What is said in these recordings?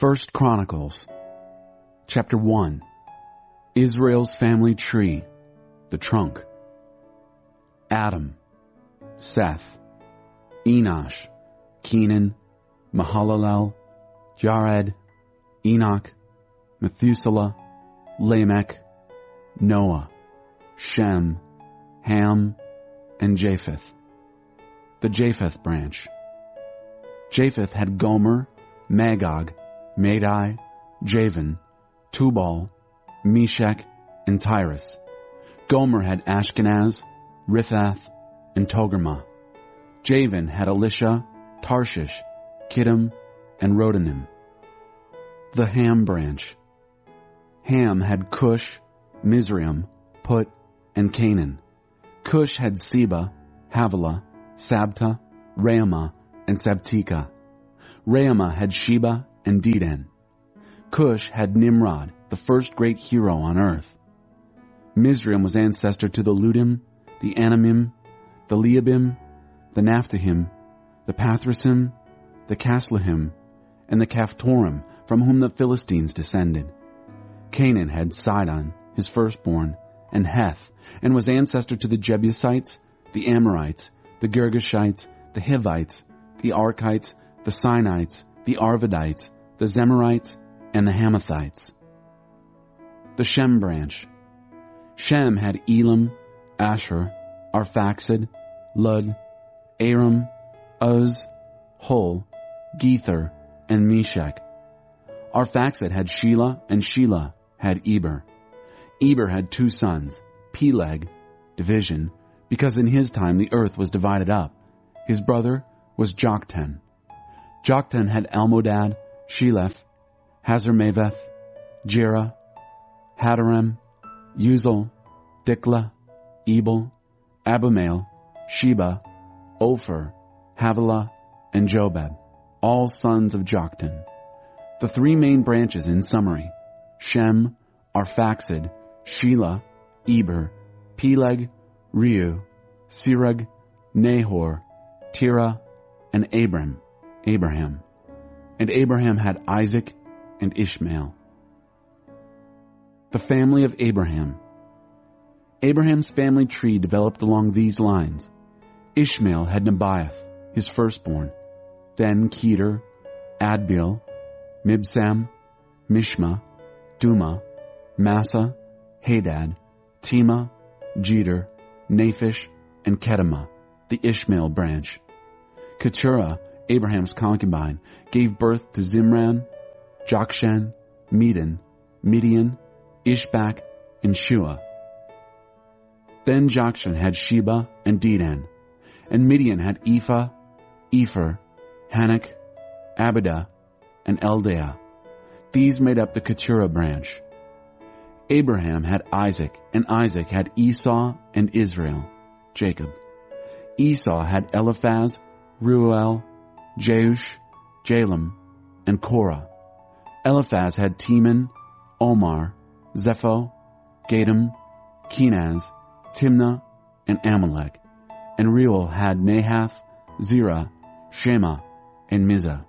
First Chronicles, chapter 1, Israel's family tree, the trunk. Adam, Seth, Enosh, Kenan, Mahalalel, Jared, Enoch, Methuselah, Lamech, Noah, Shem, Ham, and Japheth. The Japheth branch. Japheth had Gomer, Magog, Madai, Javan, Tubal, Meshech, and Tyrus. Gomer had Ashkenaz, Riphath, and Togarmah. Javan had Elisha, Tarshish, Kittim, and Rodanim. The Ham branch. Ham had Cush, Mizraim, Put, and Canaan. Cush had Seba, Havilah, Sabta, Raamah, and Sabteka. Raamah had Sheba and Dedan. Cush had Nimrod, the first great hero on earth. Mizraim was ancestor to the Ludim, the Anamim, the Leabim, the Naphtuhim, the Pathrusim, the Casluhim, and the Caphtorim, from whom the Philistines descended. Canaan had Sidon, his firstborn, and Heth, and was ancestor to the Jebusites, the Amorites, the Girgashites, the Hivites, the Archites, the Sinites, the Arvadites, the Zemarites, and the Hamathites. The Shem branch. Shem had Elam, Asher, Arphaxad, Lud, Aram, Uz, Hul, Gether, and Meshech. Arphaxad had Shelah, and Shelah had Eber. Eber had two sons, Peleg, division, because in his time the earth was divided up. His brother was Joktan. Joktan had Almodad, Sheleph, Hazarmaveth, Jerah, Hadaram, Uzal, Diklah, Ebal, Abimael, Sheba, Ophir, Havilah, and Jobab, all sons of Joktan. The three main branches in summary: Shem, Arphaxad, Shelah, Eber, Peleg, Reu, Serug, Nahor, Terah, and Abraham. And Abraham had Isaac and Ishmael. The family of Abraham. Abraham's family tree developed along these lines. Ishmael had Nebaioth, his firstborn, then Kedar, Adbeel, Mibsam, Mishma, Duma, Massa, Hadad, Tema, Jeter, Naphish, and Kedemah, the Ishmael branch. Keturah, Abraham's concubine, gave birth to Zimran, Jokshan, Medan, Midian, Ishbak, and Shua. Then Jokshan had Sheba and Dedan, and Midian had Ephah, Epher, Hanok, Abidah, and Eldaah. These made up the Keturah branch. Abraham had Isaac, and Isaac had Esau and Israel, Jacob. Esau had Eliphaz, Reuel, Jeush, Jalam, and Korah. Eliphaz had Teman, Omar, Zepho, Gatam, Kenaz, Timnah, and Amalek. And Reuel had Nahath, Zerah, Shema, and Mizah.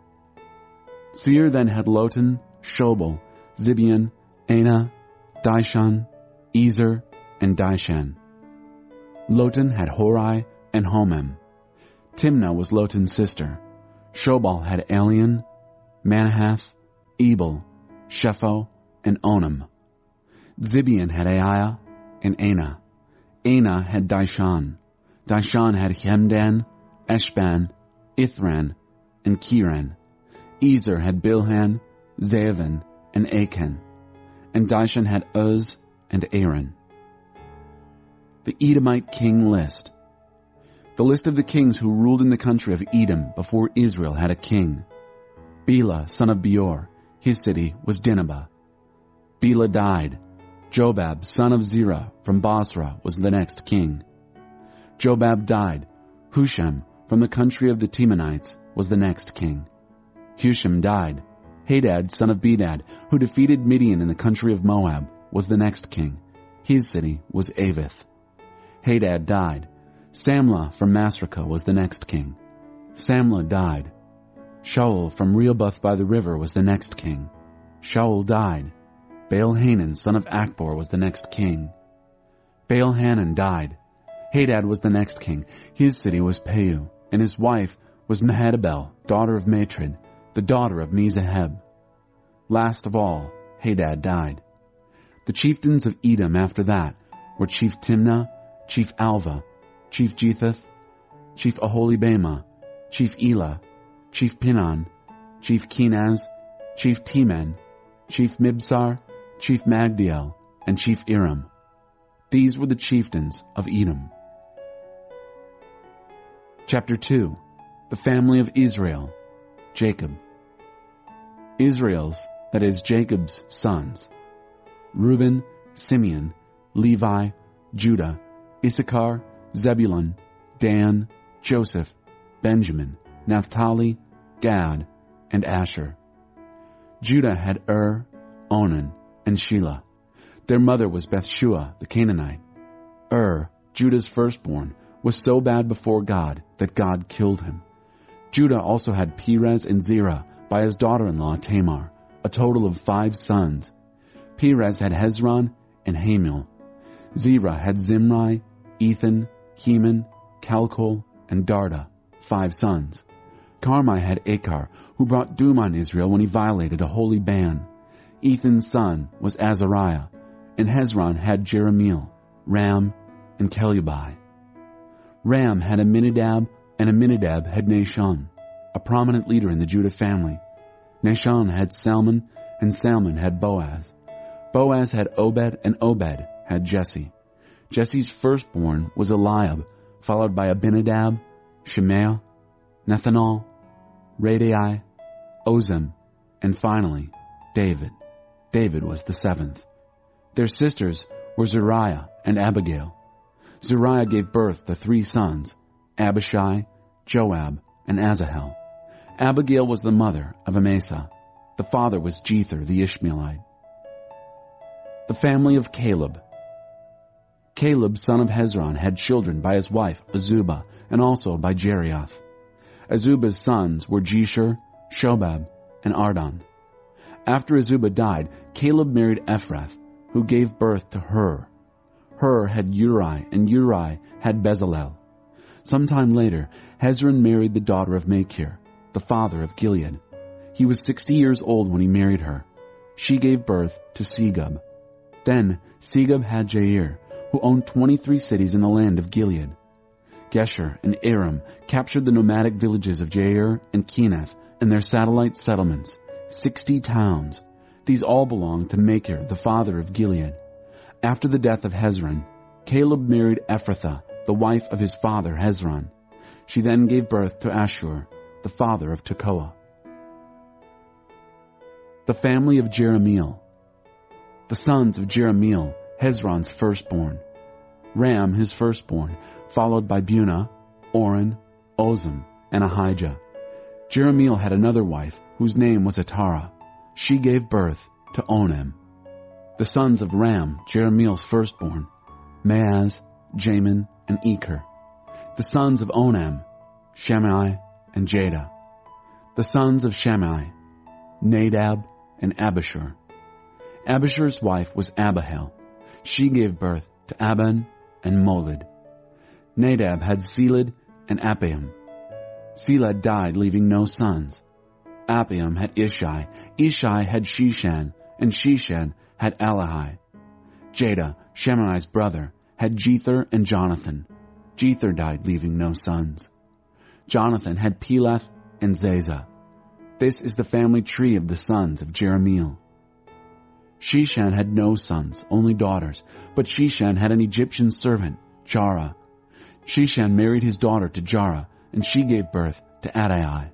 Seir then had Lotan, Shobal, Zibeon, Anah, Dishon, Ezer, and Dishan. Lotan had Horai and Homem. Timnah was Lotan's sister. Shobal had Elian, Manahath, Ebal, Shepho, and Onam. Zibeon had Aiah and Anah. Anah had Dishon. Dishon had Hemdan, Eshban, Ithran, and Kiran. Ezer had Bilhan, Zaavan, and Achan. And Dishon had Uz and Aaron. The Edomite king list. The list of the kings who ruled in the country of Edom before Israel had a king. Bela, son of Beor, his city was Dinhabah. Bela died. Jobab, son of Zerah, from Basra, was the next king. Jobab died. Husham, from the country of the Temanites, was the next king. Husham died. Hadad, son of Bedad, who defeated Midian in the country of Moab, was the next king. His city was Avith. Hadad died. Samlah from Masrekah was the next king. Samlah died. Shaul from Rehoboth by the river was the next king. Shaul died. Baal-Hanan, son of Akbor, was the next king. Baal-Hanan died. Hadad was the next king. His city was Peu, and his wife was Mehetabel, daughter of Matred, the daughter of Mezaheb. Last of all, Hadad died. The chieftains of Edom after that were Chief Timnah, Chief Alva, Chief Jetheth, Chief Aholibamah, Chief Elah, Chief Pinon, Chief Kenaz, Chief Teman, Chief Mibsar, Chief Magdiel, and Chief Iram. These were the chieftains of Edom. Chapter 2. The family of Israel, Jacob. Israel's, that is Jacob's, sons: Reuben, Simeon, Levi, Judah, Issachar, Zebulun, Dan, Joseph, Benjamin, Naphtali, Gad, and Asher. Judah had Onan, and Shelah. Their mother was Bathshua the Canaanite. Judah's firstborn, was so bad before God that God killed him. Judah also had Perez and Zerah by his daughter-in-law Tamar, a total of 5 sons. Perez had Hezron and Hamil. Zerah had Zimri, Ethan, Heman, Calcol, and Darda, 5 sons. Carmi had Achar, who brought doom on Israel when he violated a holy ban. Ethan's son was Azariah, and Hezron had Jeremiel, Ram, and Chelubai. Ram had Amminadab, and Amminadab had Nahshon, a prominent leader in the Judah family. Nahshon had Salmon, and Salmon had Boaz. Boaz had Obed, and Obed had Jesse. Jesse's firstborn was Eliab, followed by Abinadab, Shemaiah, Nethanel, Radai, Ozem, and finally, David. David was the 7th. Their sisters were Zeruiah and Abigail. Zeruiah gave birth to 3 sons, Abishai, Joab, and Asahel. Abigail was the mother of Amasa. The father was Jether the Ishmaelite. The family of Caleb. Caleb, son of Hezron, had children by his wife Azubah, and also by Jerioth. Azubah's sons were Jeshur, Shobab, and Ardon. After Azubah died, Caleb married Ephrath, who gave birth to Hur. Hur had Uri, and Uri had Bezalel. Sometime later, Hezron married the daughter of Machir, the father of Gilead. He was 60 years old when he married her. She gave birth to Segub. Then Segub had Jair, who owned 23 cities in the land of Gilead. Gesher and Aram captured the nomadic villages of Jair and Kenath and their satellite settlements, 60 towns. These all belonged to Machir, the father of Gilead. After the death of Hezron, Caleb married Ephrathah, the wife of his father Hezron. She then gave birth to Ashur, the father of Tekoa. The family of Jeremiel. The sons of Jeremiel, Hezron's firstborn. Ram, his firstborn, followed by Bunah, Oren, Ozem, and Ahijah. Jeremiel had another wife, whose name was Atara. She gave birth to Onan. The sons of Ram, Jeremiel's firstborn, Maaz, Jamin, and Eker. The sons of Onam, Shammai and Jada. The sons of Shammai, Nadab and Abishur. Abishur's wife was Abihail. She gave birth to Aban and Molid. Nadab had Seled and Appaim. Seled died, leaving no sons. Appaim had Ishai. Ishai had Shishan, and Shishan had Alahai. Jada, Shammai's brother, had Jether and Jonathan. Jether died, leaving no sons. Jonathan had Pelath and Zazah. This is the family tree of the sons of Jeremiel. Shishan had no sons, only daughters, but Shishan had an Egyptian servant, Jarah. Shishan married his daughter to Jarah, and she gave birth to Adai.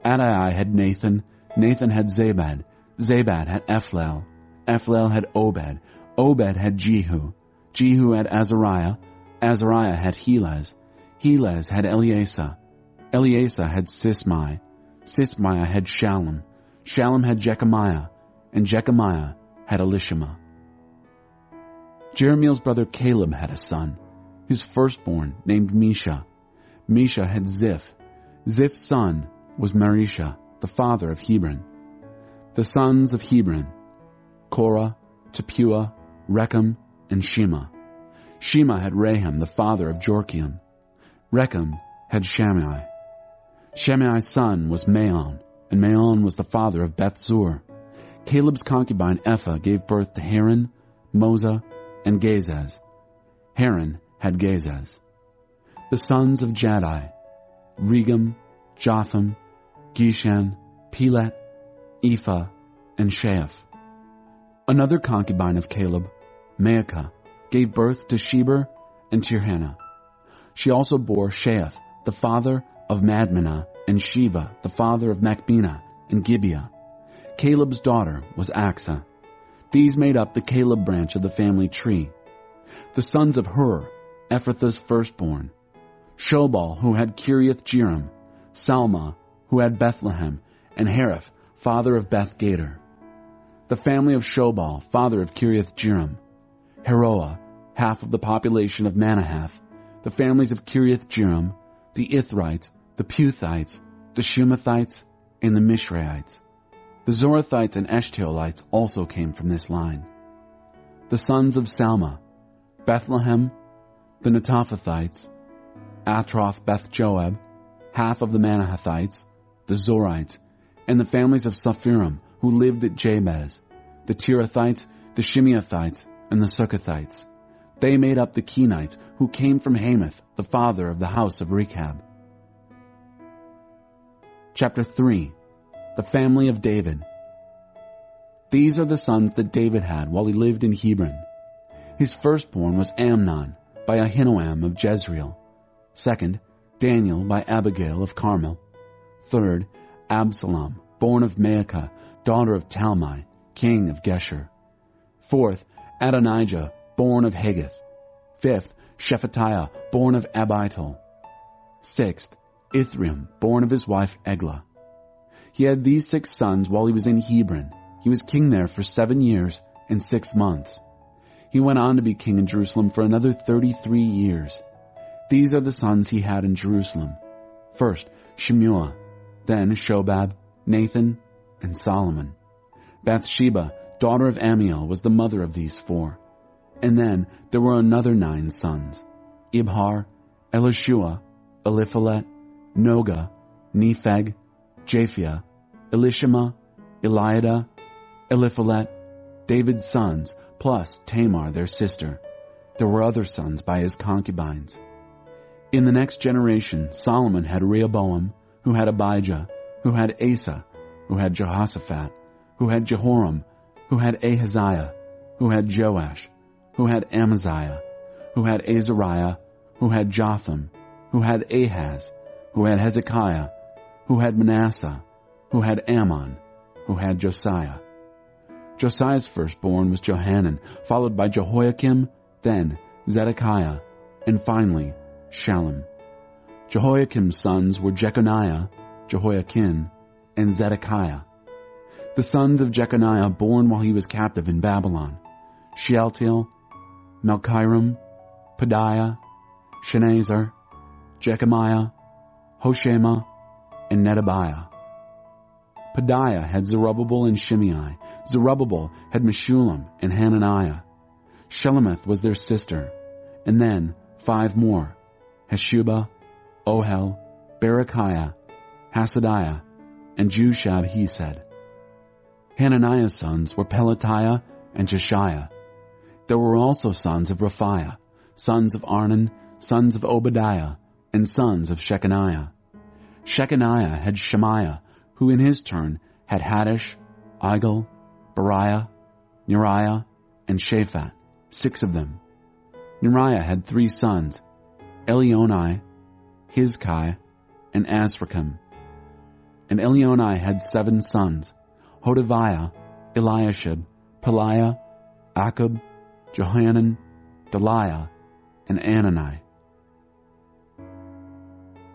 Adai had Nathan. Nathan had Zabad. Zabad had Ephlel. Ephlel had Obed. Obed had Jehu. Jehu had Azariah. Azariah had Helez. Helez had Eleasa. Eleasa had Sismai. Sismai had Shallum. Shallum had Jechemiah. And Jechemiah had Elishama. Jeremiel's brother Caleb had a son, his firstborn, named Misha. Misha had Ziph. Ziph's son was Marisha. the father of Hebron. The sons of Hebron, Korah, Tepuah, Rechem, and Shema. Shema had Raham, the father of Jorkiam. Rechem had Shammai. Shammai's son was Maon, and Maon was the father of Beth-zur. Caleb's concubine Ephah gave birth to Haran, Moza, and Gazez. Haran had Gazez. The sons of Jaddai, Regem, Jotham, Geshan, Pelet, Ephah, and Sheaph. Another concubine of Caleb, Maacah, gave birth to Sheber and Tirhana. She also bore Sheath, the father of Madmenah, and Shiva, the father of Machbenah and Gibeah. Caleb's daughter was Achsah. These made up the Caleb branch of the family tree. The sons of Hur, Ephrathah's firstborn, Shobal, who had Kiriath-jearim, Salma, who had Bethlehem, and Hariph, father of Beth-gader. The family of Shobal, father of Kiriath-jearim, Heroah, half of the population of Manahath, the families of Kiriath-jearim, the Ithrites, the Puthites, the Shumathites, and the Mishraites. The Zorathites and Eshtaolites also came from this line. The sons of Salma, Bethlehem, the Netophathites, Atroth Beth-joab, half of the Manahathites, the Zorites, and the families of Saphirim, who lived at Jabez, the Tirathites, the Shimeathites, and the Succothites. They made up the Kenites, who came from Hamath, the father of the house of Rechab. Chapter 3. The family of David. These are the sons that David had while he lived in Hebron. His firstborn was Amnon, by Ahinoam of Jezreel. Second, Daniel by Abigail of Carmel. Third, Absalom, born of Maacah, daughter of Talmai, king of Geshur. Fourth, Adonijah, born of Haggith. Fifth, Shephatiah, born of Abital. Sixth, Ithream, born of his wife Eglah. He had these 6 sons while he was in Hebron. He was king there for 7 years and 6 months. He went on to be king in Jerusalem for another 33 years. These are the sons he had in Jerusalem. First, Shemua, then Shobab, Nathan, and Solomon. Bathsheba, daughter of Amiel, was the mother of these 4. And then there were another 9 sons: Ibhar, Elishua, Eliphalet, Noga, Nepheg, Japhia, Elishama, Eliada, Eliphalet, David's sons, plus Tamar their sister. There were other sons by his concubines. In the next generation, Solomon had Rehoboam, who had Abijah, who had Asa, who had Jehoshaphat, who had Jehoram, who had Ahaziah, who had Joash, who had Amaziah, who had Azariah, who had Jotham, who had Ahaz, who had Hezekiah, who had Manasseh, who had Ammon, who had Josiah. Josiah's firstborn was Johanan, followed by Jehoiakim, then Zedekiah, and finally Shallum. Jehoiakim's sons were Jeconiah, Jehoiakim, and Zedekiah. The sons of Jeconiah born while he was captive in Babylon: Shealtiel, Malchiram, Pedaiah, Shenazar, Jechemiah, Hoshema, and Nedabiah. Pedaiah had Zerubbabel and Shimei. Zerubbabel had Meshullam and Hananiah. Shelemith was their sister. And then 5 more: Heshubah, Ohel, Berechiah, Hasadiah, and Jushab-Hesed. Hananiah's sons were Pelatiah and Jeshiah. There were also sons of Raphiah, sons of Arnan, sons of Obadiah, and sons of Shechaniah. Shechaniah had Shemaiah, who in his turn had Haddish, Igal, Beriah, Neriah, and Shaphat, 6 of them. Neriah had 3 sons: Elionai, Hizkai, and Azrikam. And Elionai had 7 sons: Hodaviah, Eliashib, Peliah, Akub, Johanan, Deliah, and Anani.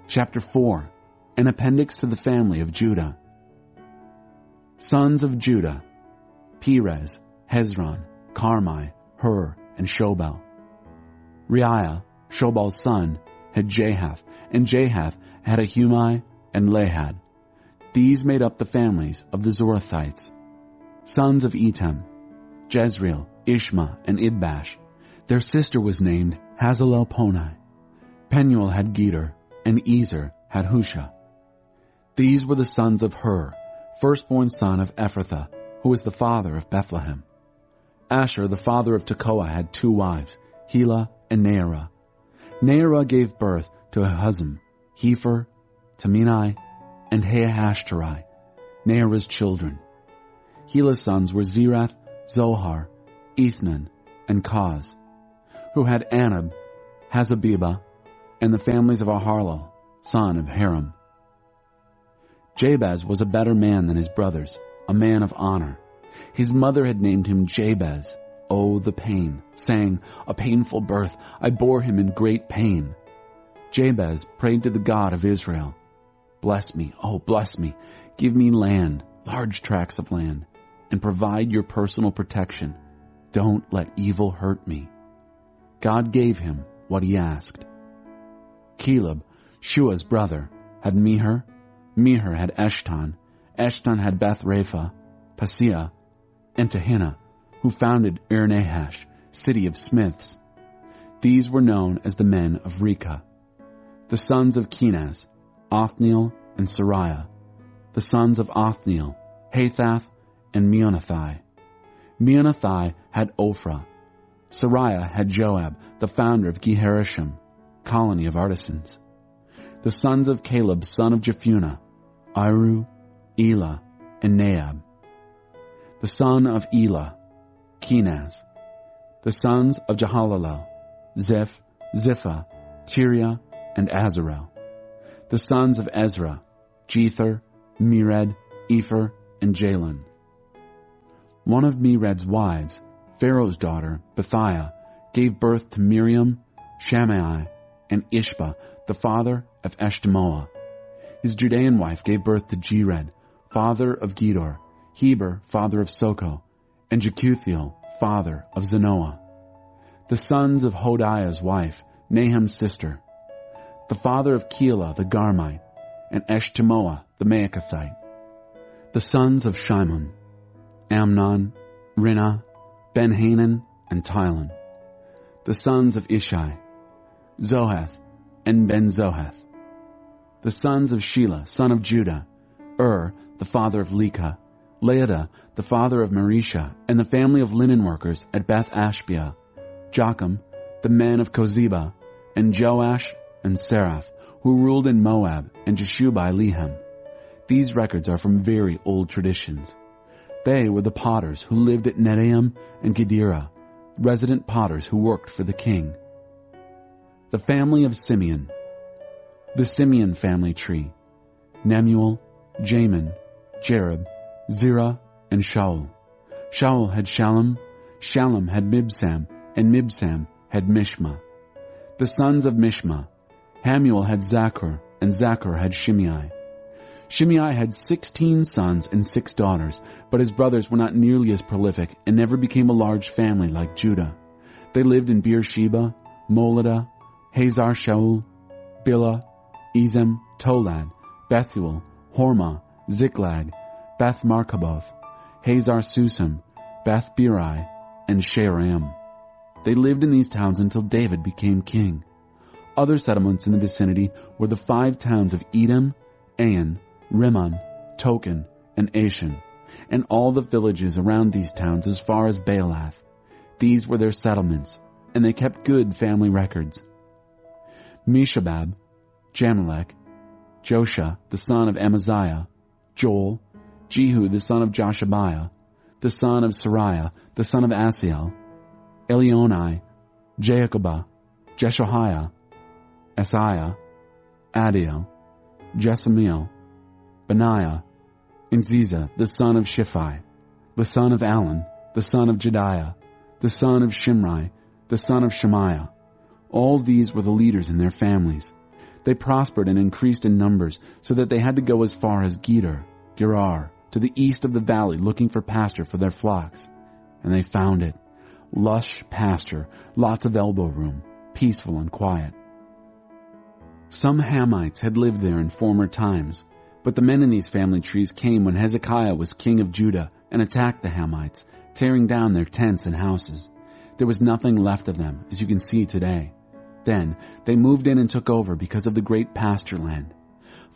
Chapter 4. An appendix to the family of Judah. Sons of Judah: Perez, Hezron, Carmi, Hur, and Shobal. Reiah, Shobal's son, had Jahath, and Jahath had Ahumai and Lahad. These made up the families of the Zorathites. Sons of Etam, Jezreel, Ishma, and Idbash. Their sister was named Hazalelponai. Penuel had Gedor, and Ezer had Husha. These were the sons of Hur, firstborn son of Ephrathah, who was the father of Bethlehem. Asher, the father of Tekoa, had 2 wives, Helah and Naarah. Naarah gave birth to Ahuzim, Hepher, Taminai, and Haahashtari, Naarah's children. Helah's sons were Zerath, Zohar, Ethnan, and Koz, who had Anab, Hazabibah, and the families of Aharlel, son of Haram. Jabez was a better man than his brothers, a man of honor. His mother had named him Jabez, oh the pain, saying, a painful birth, I bore him in great pain. Jabez prayed to the God of Israel, bless me, oh bless me, give me land, large tracts of land, and provide your personal protection. Don't let evil hurt me. God gave him what he asked. Caleb, Shua's brother, had Meher. Meher had Eshton. Eshton had Beth-Rapha, Paseah, and Tehinnah, who founded Ir-Nahash, city of smiths. These were known as the men of Rekah. The sons of Kenaz, Othniel and Sariah. The sons of Othniel, Hathath and Meonothai. Meonothai had Ophrah. Sariah had Joab, the founder of Geharashim, colony of artisans. The sons of Caleb, son of Jephunneh, Iru, Elah, and Naab. The son of Elah, Kenaz. The sons of Jehalalel, Ziph, Ziphah, Tiria, and Azarel. The sons of Ezra, Jether, Mered, Epher, and Jalon. One of Mered's wives, Pharaoh's daughter, Bethiah, gave birth to Miriam, Shammai, and Ishba, the father of Eshtemoa. His Judean wife gave birth to Jered, father of Gedor, Heber, father of Soko, and Jekuthiel, father of Zanoah. The sons of Hodiah's wife, Nahum's sister, the father of Keilah the Garmite, and Eshtemoa the Maacathite. The sons of Shimon, Amnon, Rinnah, Ben-Hanan, and Tilon. The sons of Ishai, Zohath, and Ben-Zohath. The sons of Shelah, son of Judah, the father of Lekah, Laadah, the father of Marisha, and the family of linen workers at Beth-Ashbea, Jocham, the men of Kozeba, and Joash and Seraph, who ruled in Moab, and Jeshubai-Lehem. These records are from very old traditions. They were the potters who lived at Netaim and Gedera, resident potters who worked for the king. The family of Simeon. The Simeon family tree. Nemuel, Jamin, Jerib, Zerah, and Shaul. Shaul had Shallum, Shallum had Mibsam, and Mibsam had Mishma. The sons of Mishma. Hamuel had Zachar, and Zachar had Shimei. Shimei had 16 sons and 6 daughters, but his brothers were not nearly as prolific and never became a large family like Judah. They lived in Beersheba, Moladah, Hazar Shaul, Bilhah, Ezem, Tolad, Bethuel, Hormah, Ziklag, Beth Markaboth, Hazar Susam, Beth Birai, and Shearaim. They lived in these towns until David became king. Other settlements in the vicinity were the 5 towns of Edom, Ain, Rimmon, Token, and Ashan, and all the villages around these towns as far as Baalath. These were their settlements, and they kept good family records. Meshabab, Jamelech, Josha, the son of Amaziah, Joel, Jehu, the son of Joshabiah, the son of Sariah, the son of Asiel, Elionai, Jacoba, Jeshoiah, Asaiah, Adiel, Jesamiel, Benaiah, and Ziza, the son of Shiphi, the son of Alon, the son of Jediah, the son of Shimri, the son of Shemaiah. All these were the leaders in their families. They prospered and increased in numbers, so that they had to go as far as Gerar, to the east of the valley, looking for pasture for their flocks. And they found it. Lush pasture, lots of elbow room, peaceful and quiet. Some Hamites had lived there in former times. But the men in these family trees came when Hezekiah was king of Judah and attacked the Hamites, tearing down their tents and houses. There was nothing left of them, as you can see today. Then they moved in and took over because of the great pasture land.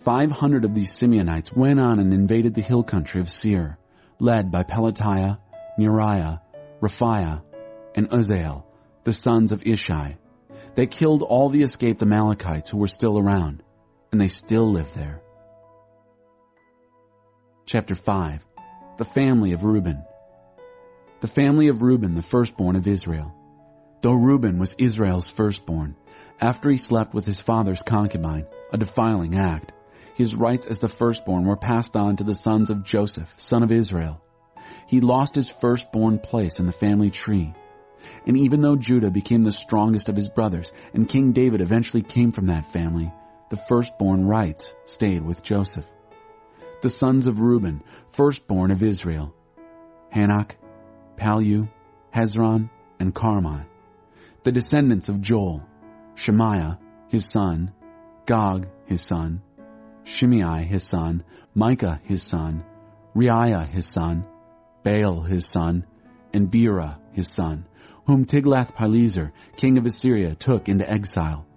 500 of these Simeonites went on and invaded the hill country of Seir, led by Pelatiah, Neriah, Raphiah, and Uzziel, the sons of Ishi. They killed all the escaped Amalekites who were still around, and they still live there. Chapter 5. The family of Reuben. The family of Reuben, the firstborn of Israel. Though Reuben was Israel's firstborn, after he slept with his father's concubine, a defiling act, his rights as the firstborn were passed on to the sons of Joseph, son of Israel. He lost his firstborn place in the family tree. And even though Judah became the strongest of his brothers, and King David eventually came from that family, the firstborn rights stayed with Joseph. The sons of Reuben, firstborn of Israel: Hanok, Palu, Hezron, and Carmi. The descendants of Joel: Shemaiah, his son; Gog, his son; Shimei, his son; Micah, his son; Reiah, his son; Baal, his son; and Beerah, his son, whom Tiglath-Pileser, king of Assyria, took into exile.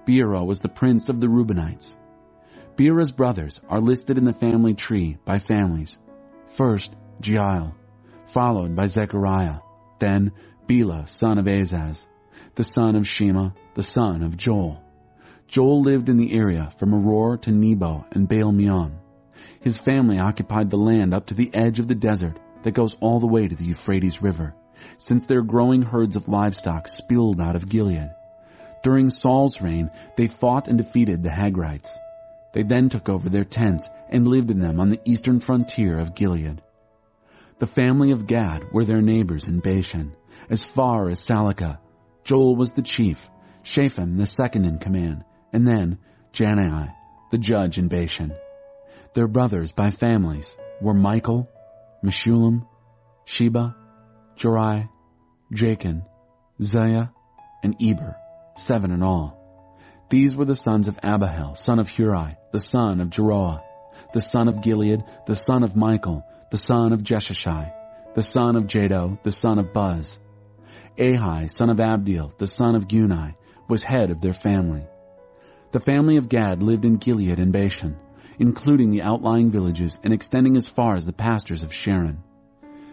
Beerah was the prince of the Reubenites. Beerah's brothers are listed in the family tree by families. First, Jeiel, followed by Zechariah, then Bela, son of Azaz, the son of Shema, the son of Joel. Joel lived in the area from Aroer to Nebo and Baal-Meon. His family occupied the land up to the edge of the desert that goes all the way to the Euphrates River, since their growing herds of livestock spilled out of Gilead. During Saul's reign, they fought and defeated the Hagrites. They then took over their tents and lived in them on the eastern frontier of Gilead. The family of Gad were their neighbors in Bashan, as far as Salakah. Joel was the chief, Shaphan the second in command, and then Janai, the judge in Bashan. Their brothers by families were Michael, Meshullam, Sheba, Jorai, Jachin, Zaiah, and Eber, 7 in all. These were the sons of Abihail, son of Huri, the son of Jeroah, the son of Gilead, the son of Michael, the son of Jeshashai, the son of Jado, the son of Buz. Ahai, son of Abdiel, the son of Guni, was head of their family. The family of Gad lived in Gilead and Bashan, including the outlying villages and extending as far as the pastures of Sharon.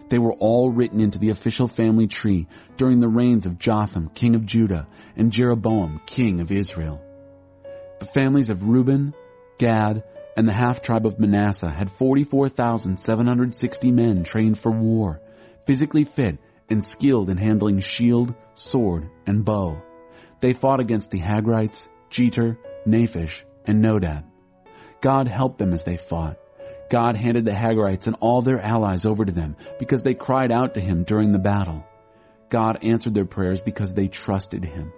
They were all written into the official family tree during the reigns of Jotham, king of Judah, and Jeroboam, king of Israel. The families of Reuben, Gad, and the half-tribe of Manasseh had 44,760 men trained for war, physically fit and skilled in handling shield, sword, and bow. They fought against the Hagrites, Jeter, Naphish, and Nodab. God helped them as they fought. God handed the Hagrites and all their allies over to them because they cried out to him during the battle. God answered their prayers because they trusted him.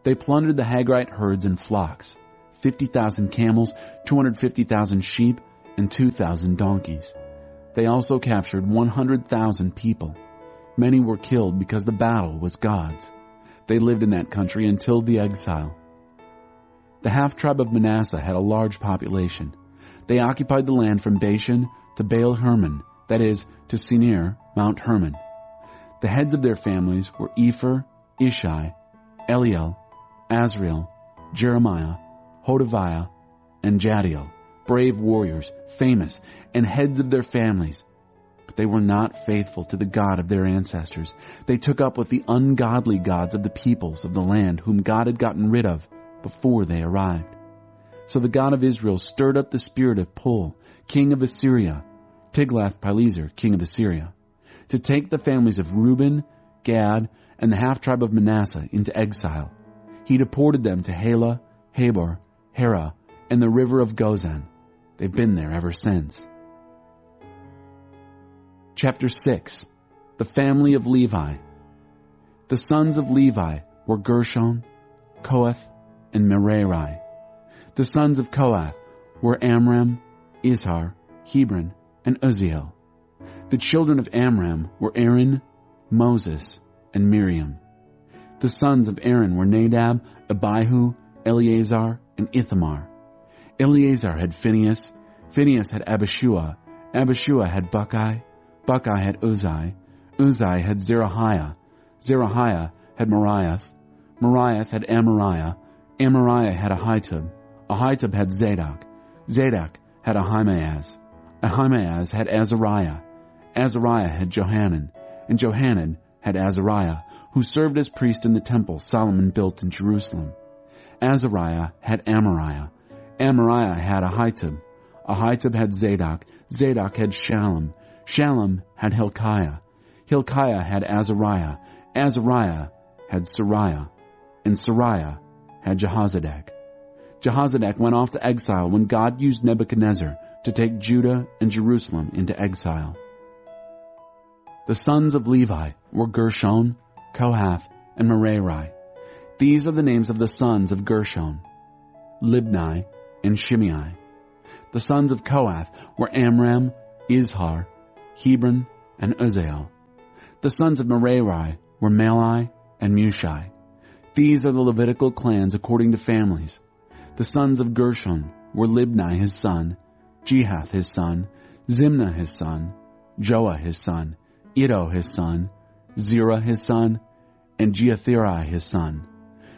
They plundered the Hagrite herds and flocks, 50,000 camels, 250,000 sheep, and 2,000 donkeys. They also captured 100,000 people. Many were killed because the battle was God's. They lived in that country until the exile. The half-tribe of Manasseh had a large population. They occupied the land from Bashan to Baal-Hermon, that is, to Sinir, Mount Hermon. The heads of their families were Epher, Ishi, Eliel, Azriel, Jeremiah, Hodaviah, and Jadiel, brave warriors, famous, and heads of their families. But they were not faithful to the God of their ancestors. They took up with the ungodly gods of the peoples of the land whom God had gotten rid of before they arrived. So the God of Israel stirred up the spirit of Pul, king of Assyria, Tiglath-Pileser, king of Assyria, to take the families of Reuben, Gad, and the half-tribe of Manasseh into exile. He deported them to Halah, Habor, Hera, and the river of Gozan. They've been there ever since. Chapter 6. The family of Levi. The sons of Levi were Gershon, Kohath, and Merari. The sons of Kohath were Amram, Izhar, Hebron, and Uzziel. The children of Amram were Aaron, Moses, and Miriam. The sons of Aaron were Nadab, Abihu, Eleazar, and Ithamar. Eleazar had Phinehas, Phinehas had Abishua. Abishua had Buckai. Buckai had Uzai. Uzai had Zerahiah. Zerahiah had Moriah. Moriah had Amariah. Amariah had Ahitub. Ahitub had Zadok. Zadok had Ahimaaz. Ahimaaz had Azariah. Azariah had Johanan. And Johanan had Azariah, who served as priest in the temple Solomon built in Jerusalem. Azariah had Amariah. Amariah had Ahitub. Ahitub had Zadok. Zadok had Shallum. Shallum had Hilkiah. Hilkiah had Azariah. Azariah had Sariah. And Sariah had Jehozadak. Jehozadak went off to exile when God used Nebuchadnezzar to take Judah and Jerusalem into exile. The sons of Levi were Gershon, Kohath, and Merari. These are the names of the sons of Gershon: Libni and Shimei. The sons of Kohath were Amram, Izhar, Hebron, and Uzziel. The sons of Merari were Mahli and Mushi. These are the Levitical clans according to families. The sons of Gershon were Libni his son, Jehath his son, Zimna his son, Joah his son, Iddo his son, Zerah his son, and Jeatherai his son.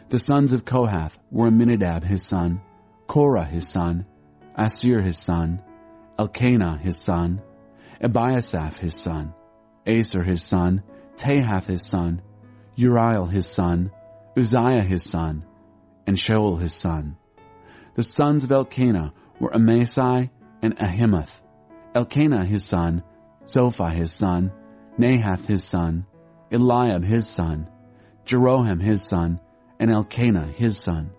The sons of Kohath were Aminadab his son, Korah his son, Asir his son, Elkanah his son, Ebiasaph his son, Aser his son, Tahath his son, Uriel his son, Uzziah his son, and Shaul his son. The sons of Elkanah were Amasai and Ahimoth. Elkanah his son, Zophah his son, Nahath his son, Eliab his son, Jeroham his son, and Elkanah his son.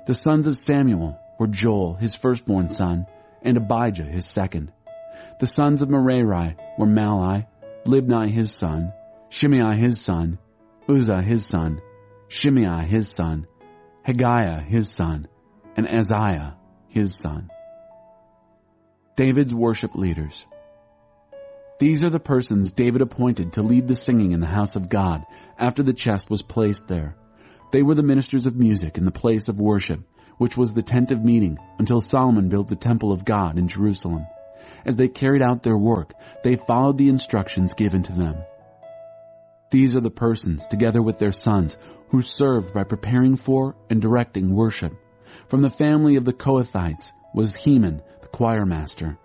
The sons of Samuel were Joel his firstborn son, and Abijah his second. The sons of Merari were Mahli, Libni his son, Shimei his son, Uzzah his son, Shimei his son, Haggiah his son, and Azariah his son. David's worship leaders. These are the persons David appointed to lead the singing in the house of God after the chest was placed there. They were the ministers of music in the place of worship, which was the tent of meeting, until Solomon built the temple of God in Jerusalem. As they carried out their work, they followed the instructions given to them. These are the persons, together with their sons, who served by preparing for and directing worship. From the family of the Kohathites was Heman, the choir master,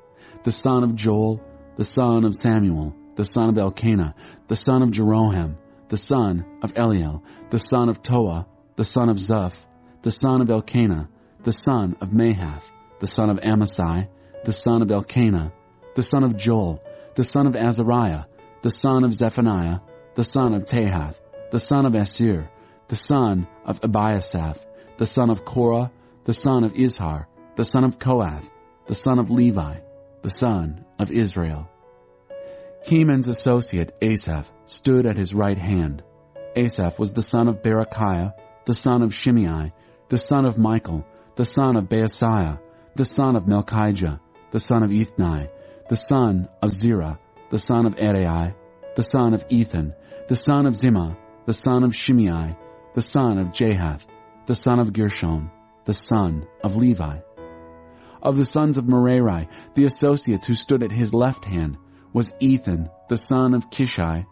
the son of Joel, the son of Samuel, the son of Elkanah, the son of Jeroham, the son of Eliel, the son of Toah, the son of Zuph, the son of Elkanah, the son of Mahath, the son of Amasai, the son of Elkanah, the son of Joel, the son of Azariah, the son of Zephaniah, the son of Tahath, the son of Asir, the son of Ebiasaph, the son of Korah, the son of Izhar, the son of Kohath, the son of Levi, the son of Israel. Heman's associate Asaph stood at his right hand. Asaph was the son of Berechiah, the son of Shimei, the son of Michael, the son of Baasiah, the son of Melchijah, the son of Ethni, the son of Zerah, the son of Adai, the son of Ethan, the son of Zimmah, the son of Shimei, the son of Jahath, the son of Gershon, the son of Levi. Of the sons of Merari, the associates who stood at his left hand was Ethan, the son of Kishi,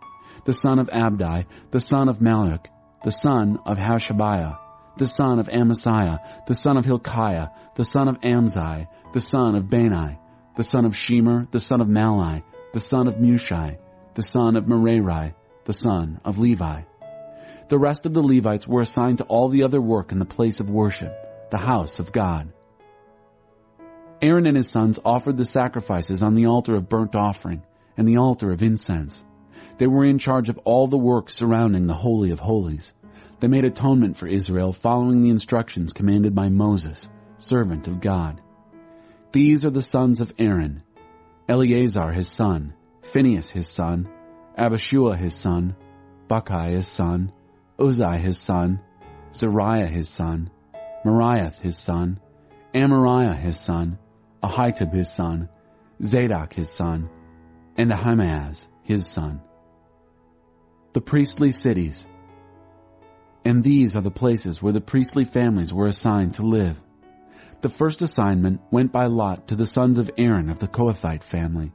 the son of Abdi, the son of Malluch, the son of Hashabiah, the son of Amasiah, the son of Hilkiah, the son of Amzai, the son of Bani, the son of Shemer, the son of Mahli, the son of Mushi, the son of Merari, the son of Levi. The rest of the Levites were assigned to all the other work in the place of worship, the house of God. Aaron and his sons offered the sacrifices on the altar of burnt offering and the altar of incense. They were in charge of all the work surrounding the Holy of Holies. They made atonement for Israel following the instructions commanded by Moses, servant of God. These are the sons of Aaron: Eleazar his son, Phinehas his son, Abishua his son, Buckai his son, Uzziah his son, Zariah his son, Moriah his son, Amariah his son, Ahitub his son, Zadok his son, and Ahimaaz his son. The priestly cities. And these are the places where the priestly families were assigned to live. The first assignment went by lot to the sons of Aaron of the Kohathite family.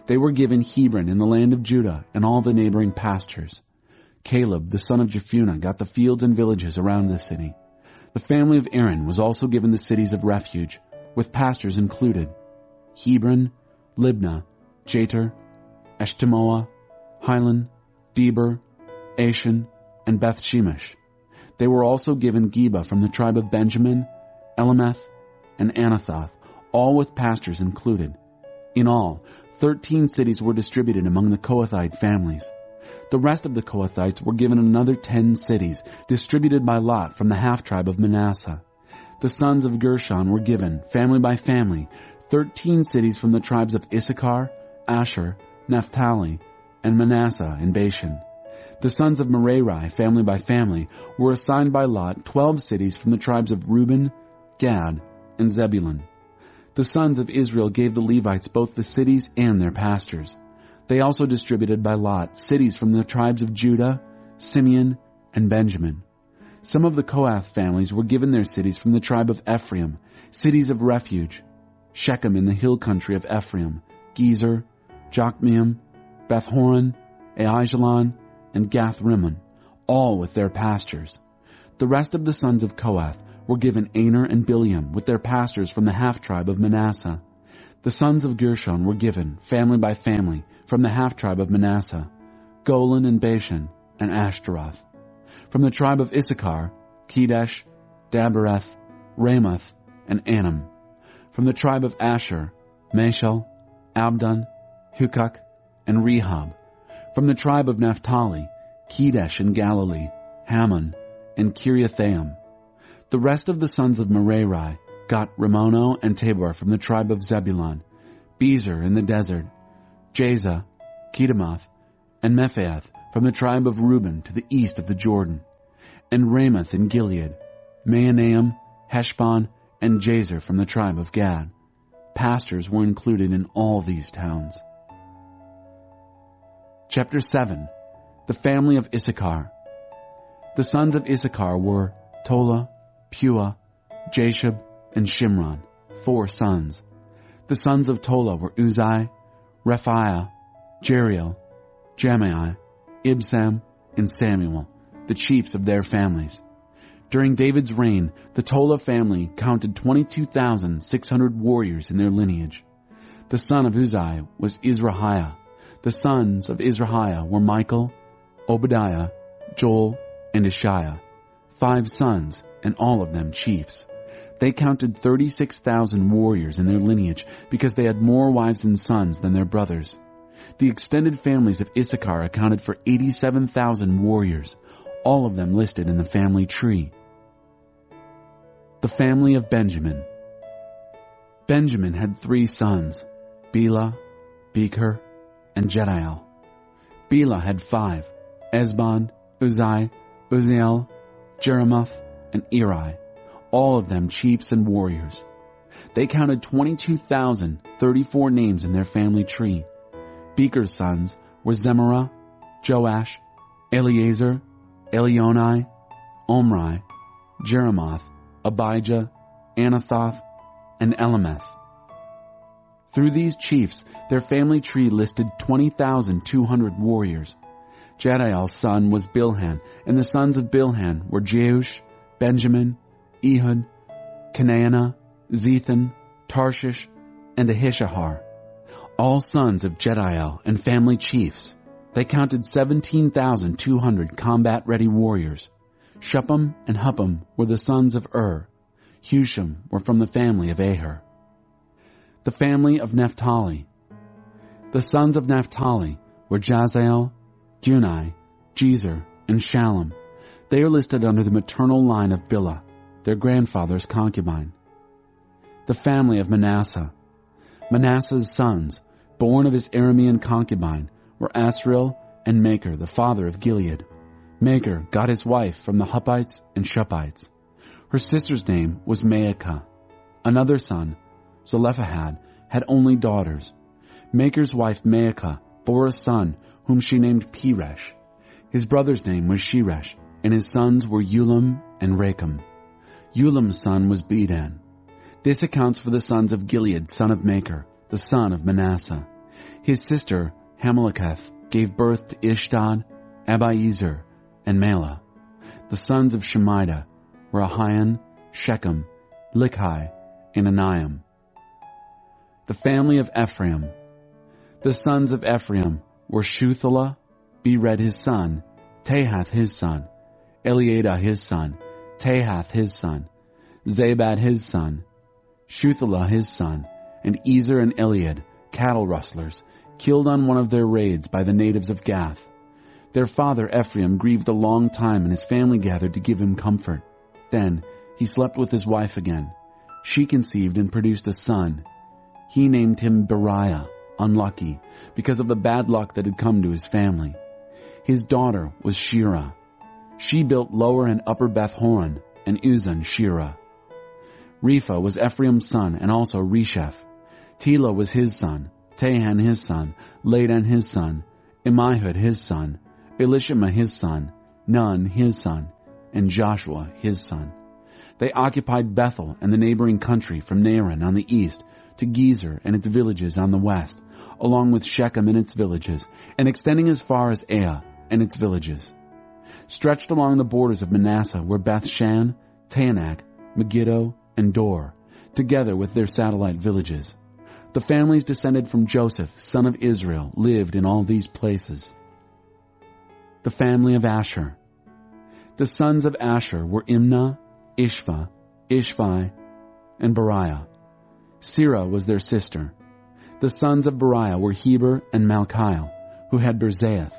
They were given Hebron in the land of Judah and all the neighboring pastures. Caleb, the son of Jephunneh, got the fields and villages around the city. The family of Aaron was also given the cities of refuge, with pastures included: Hebron, Libnah, Jatir, Eshtemoa, Hilan, Deber, Ashan, and Beth-Shemesh. They were also given Geba from the tribe of Benjamin, Elameth, and Anathoth, all with pastures included. In all, 13 cities were distributed among the Kohathite families. The rest of the Kohathites were given another 10 cities, distributed by lot from the half-tribe of Manasseh. The sons of Gershon were given, family by family, 13 cities from the tribes of Issachar, Asher, Naphtali, and Manasseh in Bashan. The sons of Merari, family by family, were assigned by lot 12 cities from the tribes of Reuben, Gad, and Zebulun. The sons of Israel gave the Levites both the cities and their pastures. They also distributed by lot cities from the tribes of Judah, Simeon, and Benjamin. Some of the Kohath families were given their cities from the tribe of Ephraim, cities of refuge: Shechem in the hill country of Ephraim, Gezer, Jokmeam, Beth-horon, Aijalon, and Gath-rimmon, all with their pastures. The rest of the sons of Kohath were given Aner and Bileam with their pastures from the half-tribe of Manasseh. The sons of Gershon were given, family by family, from the half-tribe of Manasseh, Golan and Bashan, and Ashtaroth. From the tribe of Issachar, Kedesh, Dabereth, Ramoth, and Anam. From the tribe of Asher, Mashal, Abdon, Hukok, and Rehob. From the tribe of Naphtali, Kedesh in Galilee, Hammon, and Kiriathaim. The rest of the sons of Merari got Ramono and Tabor from the tribe of Zebulun, Bezer in the desert, Jaza, Kedemoth, and Mephaath from the tribe of Reuben to the east of the Jordan, and Ramoth in Gilead, Mahanaim, Heshbon, and Jazer from the tribe of Gad. Pastors were included in all these towns. Chapter 7. The family of Issachar. The sons of Issachar were Tola, Puah, Jashub, and Shimron, 4 sons. The sons of Tola were Uzai, Rephaiah, Jeriel, Jamiah, Ibsam, and Samuel, the chiefs of their families. During David's reign, the Tola family counted 22,600 warriors in their lineage. The son of Uzai was Izrahiah. The sons of Izrahiah were Michael, Obadiah, Joel, and Ishiah, 5 sons, and all of them chiefs. They counted 36,000 warriors in their lineage because they had more wives and sons than their brothers. The extended families of Issachar accounted for 87,000 warriors, all of them listed in the family tree. The family of Benjamin. Benjamin had 3 sons, Bela, Becher, and Jediel. Bela had 5, Esbon, Uzai, Uzziel, Jeremoth, and Eri, all of them chiefs and warriors. They counted 22,034 names in their family tree. Becher's sons were Zemarah, Joash, Eleazar, Elionai, Omri, Jeremoth, Abijah, Anathoth, and Elameth. Through these chiefs, their family tree listed 20,200 warriors. Jediel's son was Bilhan, and the sons of Bilhan were Jeush, Benjamin, Ehud, Canaanah, Zethan, Tarshish, and Ahishahar, all sons of Jediel and family chiefs. They counted 17,200 combat-ready warriors. Shuppim and Huppim were the sons of Hushim were from the family of Aher. The family of Naphtali. The sons of Naphtali were Jaziel, Guni, Jezer, and Shallum. They are listed under the maternal line of Bilhah, their grandfather's concubine. The family of Manasseh. Manasseh's sons, born of his Aramean concubine, were Asriel and Maker, the father of Gilead. Maker got his wife from the Huppites and Shuppites. Her sister's name was Maacah. Another son, Zelophehad, had only daughters. Maker's wife Maacah bore a son whom she named Peresh. His brother's name was Sheresh, and his sons were Ulam and Rakem. Ulam's son was Bedan. This accounts for the sons of Gilead, son of Machir, the son of Manasseh. His sister, Hameleketh, gave birth to Ishtod, Abiezer, and Mela. The sons of Shemida were Ahian, Shechem, Likhi, and Aniam. The family of Ephraim. The sons of Ephraim were Shuthelah, Bered his son, Tahath his son, Eliada his son, Tahath his son, Zabad his son, Shuthelah his son, and Ezer and Eliad, cattle rustlers, killed on one of their raids by the natives of Gath. Their father Ephraim grieved a long time, and his family gathered to give him comfort. Then he slept with his wife again. She conceived and produced a son. He named him Beriah, unlucky, because of the bad luck that had come to his family. His daughter was Shirah. She built Lower and Upper Beth Horon, and Uzan Shirah. Repha was Ephraim's son, and also Resheph. Tela was his son, Tahan his son, Ladan his son, Ammihud his son, Elishama his son, Nun his son, and Joshua his son. They occupied Bethel and the neighboring country from Naaran on the east to Gezer and its villages on the west, along with Shechem and its villages, and extending as far as Ai and its villages. Stretched along the borders of Manasseh were Beth-shan, Taanach, Megiddo, and Dor, together with their satellite villages. The families descended from Joseph, son of Israel, lived in all these places. The family of Asher. The sons of Asher were Imnah, Ishva, Ishvi, and Beriah. Sirah was their sister. The sons of Beriah were Heber and Malchiel, who had Berzaeth.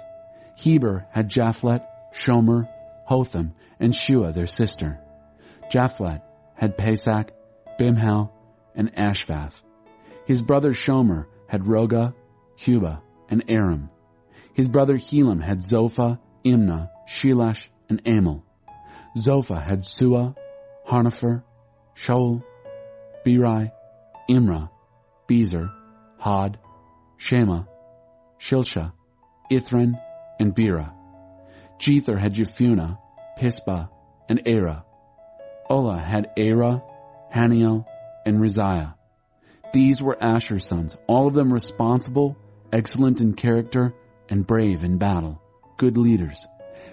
Heber had Japhlet, Shomer, Hotham, and Shua their sister. Japhlet had Pesach, Bimhal, and Ashvath. His brother Shomer had Roga, Huba, and Aram. His brother Helam had Zophah, Imnah, Shelash, and Amal. Zophah had Sua, Harnepher, Shaul, Beri, Imrah, Bezer, Had, Shema, Shilsha, Ithran, and Bera. Jether had Jephunneh, Pispa, and Era. Olah had Era, Haniel, and Riziah. These were Asher's sons, all of them responsible, excellent in character, and brave in battle, good leaders.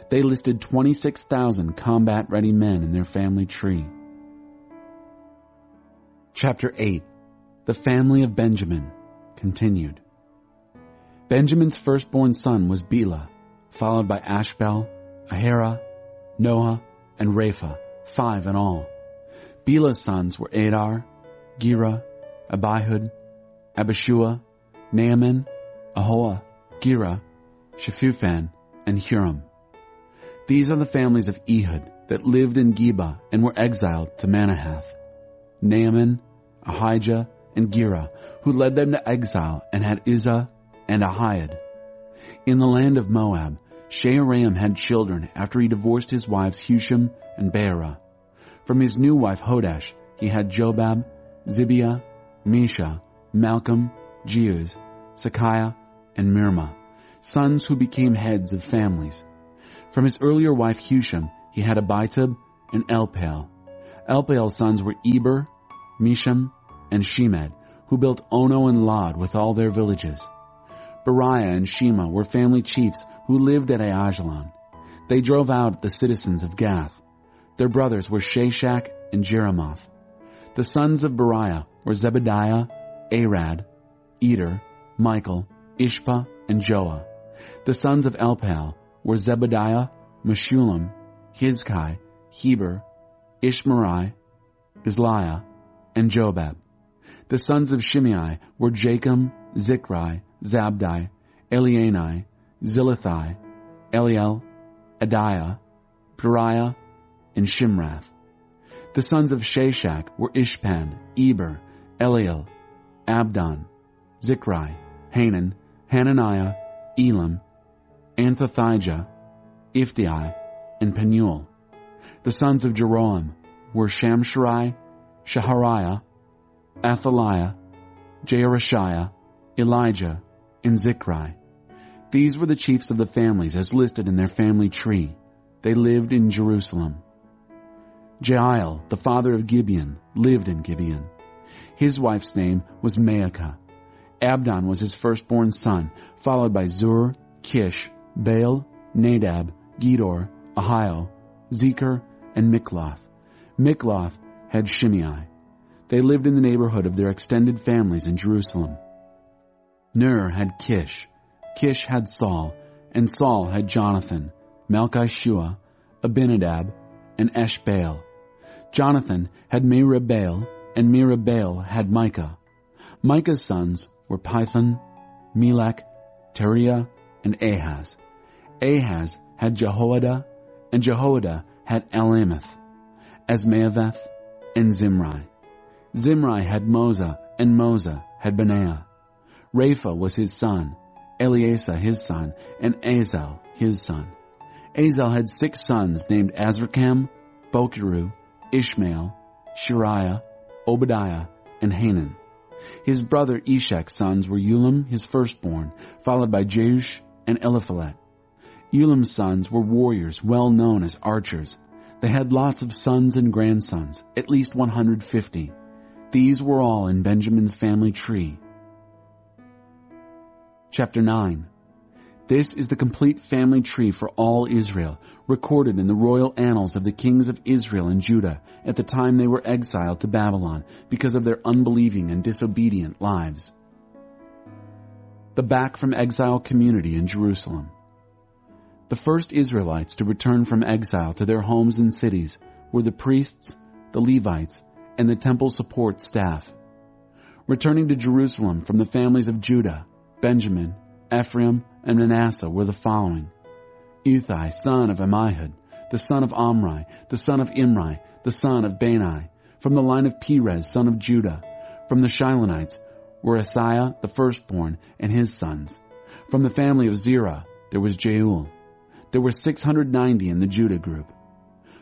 They listed 26,000 combat-ready men in their family tree. Chapter 8. The family of Benjamin, continued. Benjamin's firstborn son was Bela, followed by Ashbel, Ahira, Noah, and Rapha, 5 in all. Bela's sons were Adar, Gera, Abihud, Abishua, Naaman, Ahoah, Gera, Shephupan, and Huram. These are the families of Ehud that lived in Geba and were exiled to Manahath. Naaman, Ahijah, and Gera, who led them to exile and had Uzzah and Ahiad. In the land of Moab, Shearam had children after he divorced his wives Husham and Beerah. From his new wife Hodesh, he had Jobab, Zibiah, Mesha, Malcolm, Jeuz, Sakiah, and Mirma, sons who became heads of families. From his earlier wife Husham, he had Abitub and Elpaal. Elpaal's sons were Eber, Misham, and Shemed, who built Ono and Lod with all their villages. Beriah and Shema were family chiefs who lived at Aijalon. They drove out the citizens of Gath. Their brothers were Shashak and Jeremoth. The sons of Beriah were Zebediah, Arad, Eder, Michael, Ishpa, and Joah. The sons of Elpaal were Zebediah, Meshullam, Hizkai, Heber, Ishmerai, Isliah, and Jobab. The sons of Shimei were Jachim, Zichri, Zabdi, Eliani, Zilithai, Eliel, Adiah, Beriah, and Shimrath. The sons of Shashak were Ishpan, Eber, Eliel, Abdon, Zichri, Hanan, Hananiah, Elam, Anthothijah, Iftai, and Penuel. The sons of Jeroam were Shamsherai, Shahariah, Athaliah, Jehoshaphat, Elijah, and Zichri. These were the chiefs of the families as listed in their family tree. They lived in Jerusalem. Jael, the father of Gibeon, lived in Gibeon. His wife's name was Maacah. Abdon was his firstborn son, followed by Zur, Kish, Baal, Nadab, Gedor, Ahio, Zecher, and Mikloth. Mikloth had Shimei. They lived in the neighborhood of their extended families in Jerusalem. Ner had Kish. Kish had Saul, and Saul had Jonathan, Malchishua, Abinadab, and Eshbaal. Jonathan had Merib-Baal, and Merib-Baal had Micah. Micah's sons were Pithon, Melech, Teriah, and Ahaz. Ahaz had Jehoiada, and Jehoiada had Elameth, Asmaaveth, and Zimri. Zimri had Moza, and Moza had Benaiah. Rapha was his son, Eleasah his son, and Azel his son. Azel had 6 sons named Azrikam, Bokeru, Ishmael, Shariah, Obadiah, and Hanan. His brother Eshek's sons were Ulam, his firstborn, followed by Jeush and Eliphalet. Ulam's sons were warriors well known as archers. They had lots of sons and grandsons, at least 150. These were all in Benjamin's family tree. Chapter 9. This is the complete family tree for all Israel, recorded in the royal annals of the kings of Israel and Judah at the time they were exiled to Babylon because of their unbelieving and disobedient lives. The back from exile community in Jerusalem. The first Israelites to return from exile to their homes and cities were the priests, the Levites, and the temple support staff. Returning to Jerusalem from the families of Judah, Benjamin, Ephraim, and Manasseh were the following: Uthai, son of Ammihud, the son of Omri, the son of Imri, the son of Bani, from the line of Perez, son of Judah. From the Shilonites were Asaiah, the firstborn, and his sons. From the family of Zerah there was Jeuel. There were 690 in the Judah group.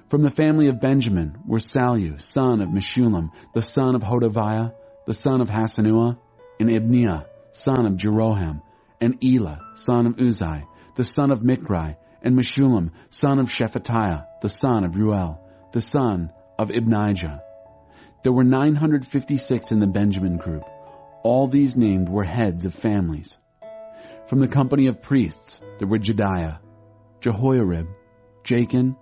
From the family of Benjamin were Sallu, son of Meshullam, the son of Hodaviah, the son of Hasenuah, and Ibniah, son of Jeroham, and Elah, son of Uzai, the son of Mikri, and Meshullam, son of Shephatiah, the son of Ruel, the son of Ibnijah. There were 956 in the Benjamin group. All these named were heads of families. From the company of priests there were Jediah, Jehoiarib, Jachin,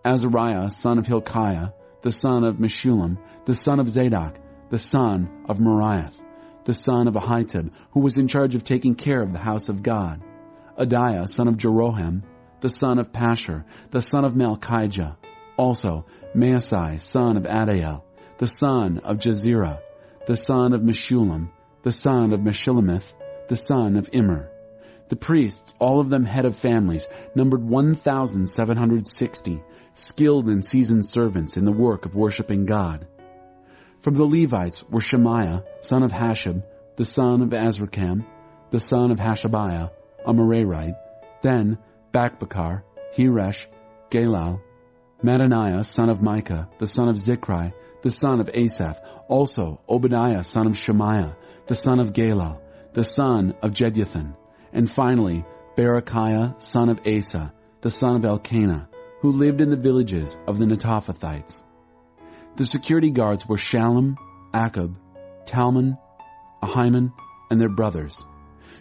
Azariah, son of Hilkiah, the son of Meshullam, the son of Zadok, the son of Moriath, the son of Ahitub, who was in charge of taking care of the house of God. Adiah, son of Jeroham, the son of Pashur, the son of Malchijah. Also Maasai, son of Adiel, the son of Jezerah, the son of Meshullam, the son of Meshillemith, the son of Immer. The priests, all of them head of families, numbered 1,760, skilled and seasoned servants in the work of worshiping God. From the Levites were Shemaiah, son of Hashab, the son of Azrikam, the son of Hashabiah, a Merarite, then Bakbakar, Heresh, Galal, Mattaniah, son of Micah, the son of Zichri, the son of Asaph, also Obadiah, son of Shemaiah, the son of Galal, the son of Jeduthun, and finally Berechiah, son of Asa, the son of Elkanah, who lived in the villages of the Netophathites. The security guards were Shallum, Akub, Talmon, Ahiman, and their brothers.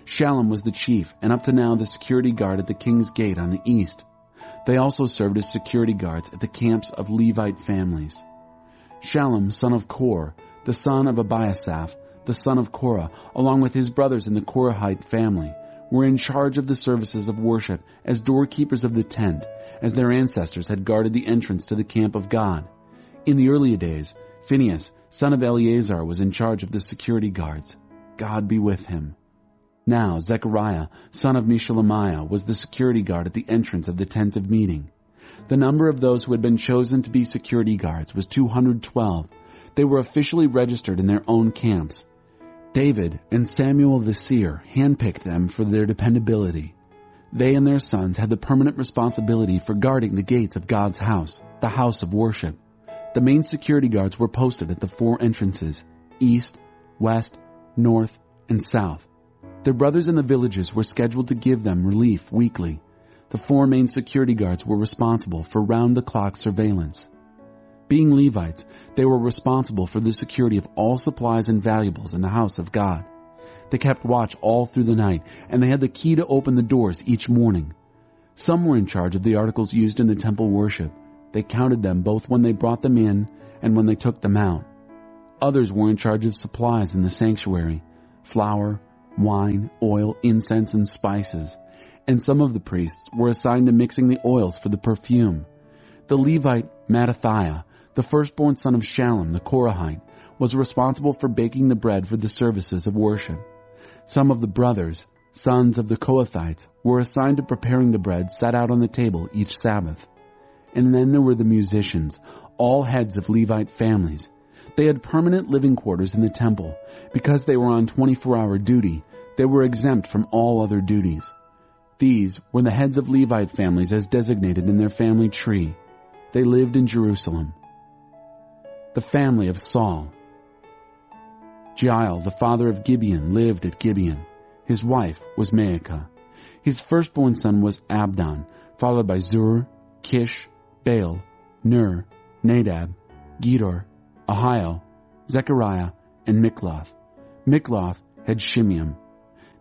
Shallum was the chief, and up to now the security guard at the king's gate on the east. They also served as security guards at the camps of Levite families. Shallum, son of Kor, the son of Abiasaph, the son of Korah, along with his brothers in the Korahite family, were in charge of the services of worship as doorkeepers of the tent, as their ancestors had guarded the entrance to the camp of God. In the earlier days, Phinehas, son of Eleazar, was in charge of the security guards. God be with him. Now Zechariah, son of Meshelemiah, was the security guard at the entrance of the tent of meeting. The number of those who had been chosen to be security guards was 212. They were officially registered in their own camps. David and Samuel the seer handpicked them for their dependability. They and their sons had the permanent responsibility for guarding the gates of God's house, the house of worship. The main security guards were posted at the 4 entrances, east, west, north, and south. Their brothers in the villages were scheduled to give them relief weekly. The 4 main security guards were responsible for round-the-clock surveillance. Being Levites, they were responsible for the security of all supplies and valuables in the house of God. They kept watch all through the night, and they had the key to open the doors each morning. Some were in charge of the articles used in the temple worship. They counted them both when they brought them in and when they took them out. Others were in charge of supplies in the sanctuary, flour, wine, oil, incense, and spices. And some of the priests were assigned to mixing the oils for the perfume. The Levite Mattithiah, the firstborn son of Shallum the Korahite, was responsible for baking the bread for the services of worship. Some of the brothers, sons of the Kohathites, were assigned to preparing the bread set out on the table each Sabbath. And then there were the musicians, all heads of Levite families. They had permanent living quarters in the temple. Because they were on 24-hour duty, they were exempt from all other duties. These were the heads of Levite families as designated in their family tree. They lived in Jerusalem. The family of Saul. Jael, the father of Gibeon, lived at Gibeon. His wife was Maacah. His firstborn son was Abdon, followed by Zur, Kish, Baal, Ner, Nadab, Gedor, Ahio, Zechariah, and Mikloth. Mikloth had Shimeam.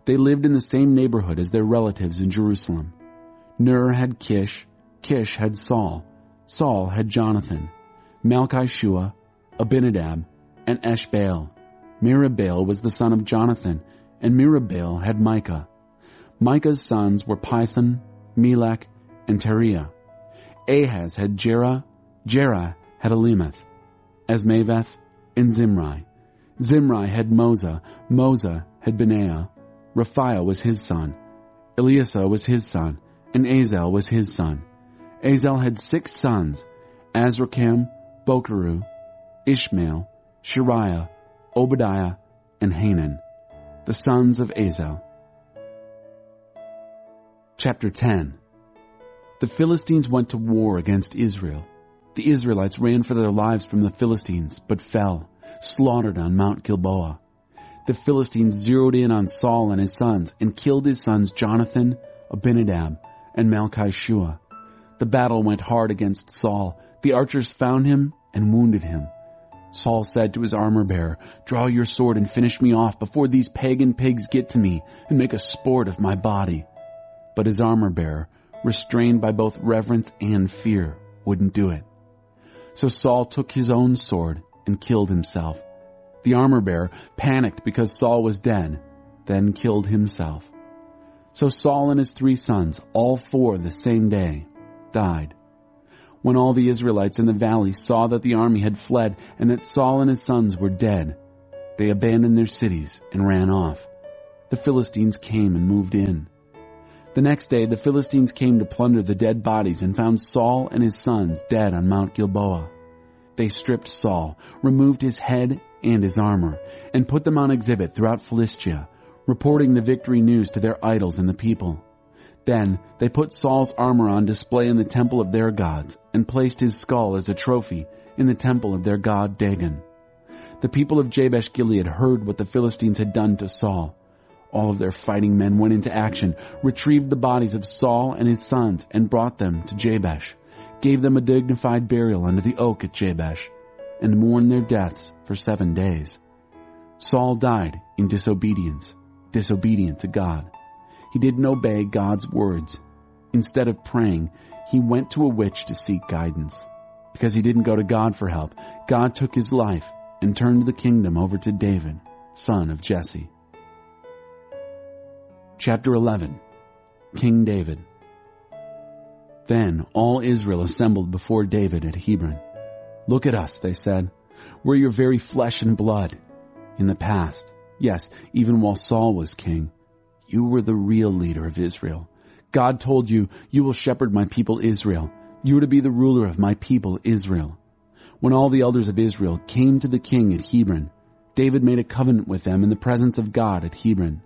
They lived in the same neighborhood as their relatives in Jerusalem. Ner had Kish, Kish had Saul, Saul had Jonathan, Malchishua, Abinadab, and Eshbaal. Meribaal was the son of Jonathan, and Meribaal had Micah. Micah's sons were Pithon, Melech, and Teriah. Ahaz had Jerah, Jerah had Alemeth, Asmaveth, and Zimri. Zimri had Moza, Moza had Benaiah. Raphiah was his son. Eliasa was his son, and Azel was his son. Azel had 6 sons, Azrikam, Bokeru, Ishmael, Shariah, Obadiah, and Hanan, the sons of Azel. Chapter 10. The Philistines went to war against Israel. The Israelites ran for their lives from the Philistines, but fell, slaughtered on Mount Gilboa. The Philistines zeroed in on Saul and his sons and killed his sons Jonathan, Abinadab, and Malchishua. The battle went hard against Saul. The archers found him and wounded him. Saul said to his armor-bearer, "Draw your sword and finish me off before these pagan pigs get to me and make a sport of my body." But his armor-bearer, restrained by both reverence and fear, wouldn't do it. So Saul took his own sword and killed himself. The armor-bearer panicked because Saul was dead, then killed himself. So Saul and his 3 sons, all 4 the same day, died. When all the Israelites in the valley saw that the army had fled and that Saul and his sons were dead, they abandoned their cities and ran off. The Philistines came and moved in. The next day the Philistines came to plunder the dead bodies and found Saul and his sons dead on Mount Gilboa. They stripped Saul, removed his head and his armor, and put them on exhibit throughout Philistia, reporting the victory news to their idols and the people. Then they put Saul's armor on display in the temple of their gods and placed his skull as a trophy in the temple of their god Dagon. The people of Jabesh Gilead heard what the Philistines had done to Saul. All of their fighting men went into action, retrieved the bodies of Saul and his sons, and brought them to Jabesh, gave them a dignified burial under the oak at Jabesh, and mourned their deaths for 7 days. Saul died in disobedience, disobedient to God. He didn't obey God's words. Instead of praying, he went to a witch to seek guidance. Because he didn't go to God for help, God took his life and turned the kingdom over to David, son of Jesse. Chapter 11. King David. Then all Israel assembled before David at Hebron. "Look at us," they said. "We're your very flesh and blood. In the past, yes, even while Saul was king, you were the real leader of Israel. God told you, 'You will shepherd my people Israel. You are to be the ruler of my people Israel.' When all the elders of Israel came to the king at Hebron, David made a covenant with them in the presence of God at Hebron.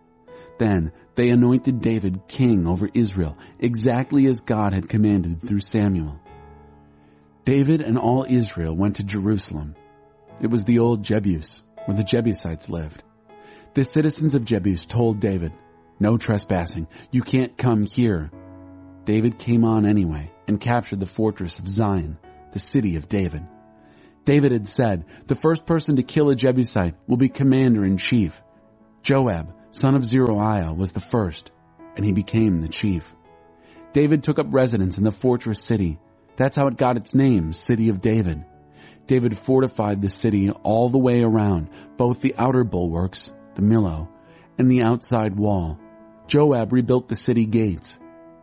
Then they anointed David king over Israel, exactly as God had commanded through Samuel. David and all Israel went to Jerusalem. It was the old Jebus, where the Jebusites lived. The citizens of Jebus told David, 'No trespassing. You can't come here.' David came on anyway and captured the fortress of Zion, the city of David. David had said, the first person to kill a Jebusite will be commander-in-chief. Joab, son of Zeruiah, was the first, and he became the chief. David took up residence in the fortress city. That's how it got its name, City of David. David fortified the city all the way around, both the outer bulwarks, the Millo, and the outside wall. Joab rebuilt the city gates.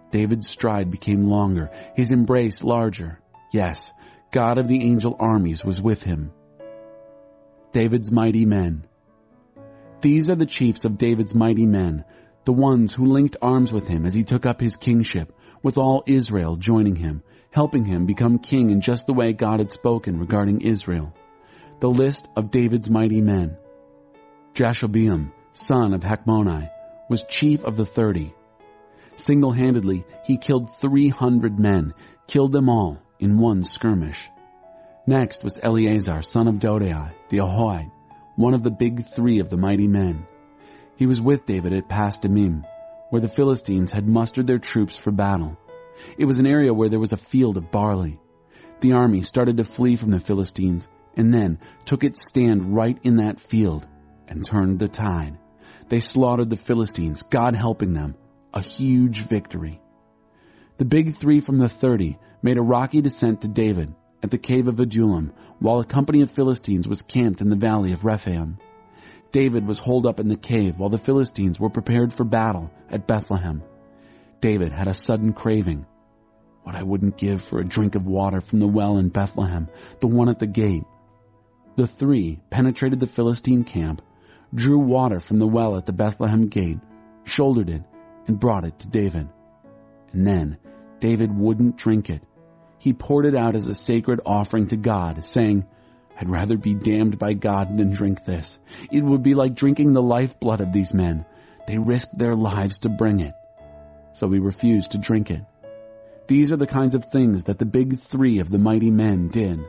David's stride became longer, his embrace larger. Yes, God of the angel armies was with him. David's mighty men. These are the chiefs of David's mighty men, the ones who linked arms with him as he took up his kingship, with all Israel joining him, helping him become king in just the way God had spoken regarding Israel. The list of David's mighty men. Jashobeam, son of Hachmoni, was chief of the 30. Single-handedly, he killed 300 men, killed them all in one skirmish. Next was Eleazar, son of Dodai, the Ahohite, one of the big three of the mighty men. He was with David at Pas-dammim, where the Philistines had mustered their troops for battle. It was an area where there was a field of barley. The army started to flee from the Philistines and then took its stand right in that field and turned the tide. They slaughtered the Philistines, God helping them, a huge victory. The big three from the 30 made a rocky descent to David at the cave of Adullam, while a company of Philistines was camped in the valley of Rephaim. David was holed up in the cave while the Philistines were prepared for battle at Bethlehem. David had a sudden craving. What I wouldn't give for a drink of water from the well in Bethlehem, the one at the gate. The three penetrated the Philistine camp, drew water from the well at the Bethlehem gate, shouldered it, and brought it to David. And then David wouldn't drink it. He poured it out as a sacred offering to God, saying, I'd rather be damned by God than drink this. It would be like drinking the lifeblood of these men. They risked their lives to bring it. So he refused to drink it. These are the kinds of things that the big three of the mighty men did.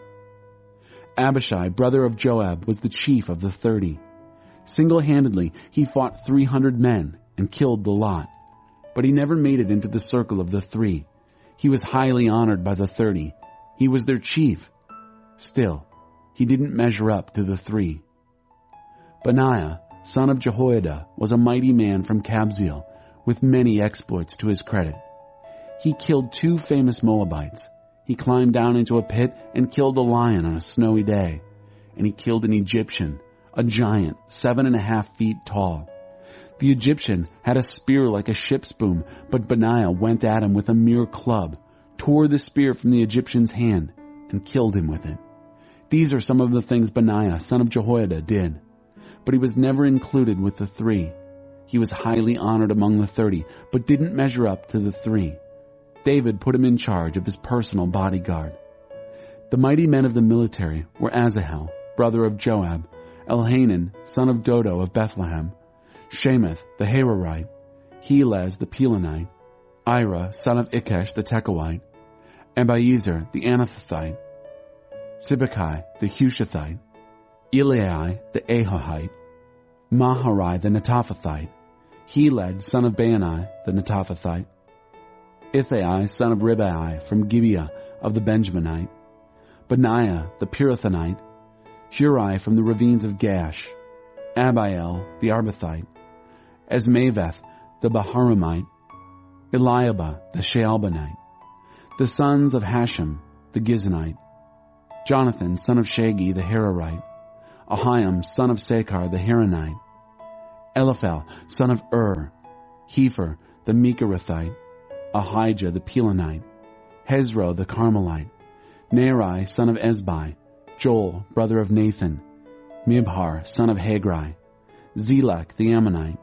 Abishai, brother of Joab, was the chief of the 30. Single-handedly, he fought 300 men and killed the lot. But he never made it into the circle of the three. He was highly honored by the 30. He was their chief. Still, he didn't measure up to the three. Benaiah, son of Jehoiada, was a mighty man from Kabzeel, with many exploits to his credit. He killed 2 famous Moabites. He climbed down into a pit and killed a lion on a snowy day. And he killed an Egyptian, a giant, 7.5 feet tall. The Egyptian had a spear like a ship's boom, but Benaiah went at him with a mere club, tore the spear from the Egyptian's hand, and killed him with it. These are some of the things Benaiah, son of Jehoiada, did. But he was never included with the three. He was highly honored among the 30, but didn't measure up to the three. David put him in charge of his personal bodyguard. The mighty men of the military were Asahel, brother of Joab, Elhanan, son of Dodo of Bethlehem, Shemath the Hararite, Helez the Pelonite, Ira, son of Ikesh the Tekoite, Abiezer the Anathothite, Sibbecai the Hushathite, Eliai the Ahohite, Maharai the Netophathite, Heled son of Baanai the Netophathite, Ithai son of Ribai from Gibeah of the Benjaminite, Benaiah the Pirathonite, Hurai from the ravines of Gash, Abiel the Arbathite, Esmaveth the Baharamite, Eliabah the Shaalbanite, the sons of Hashem the Gizonite, Jonathan son of Shagi the Hararite, Ahiam son of Sakar the Haranite, Eliphel son of Hefer the Mekerathite, Ahijah the Pelonite, Hezro the Carmelite, Neri son of Ezbai, Joel brother of Nathan, Mibhar son of Hagri, Zelak the Ammonite,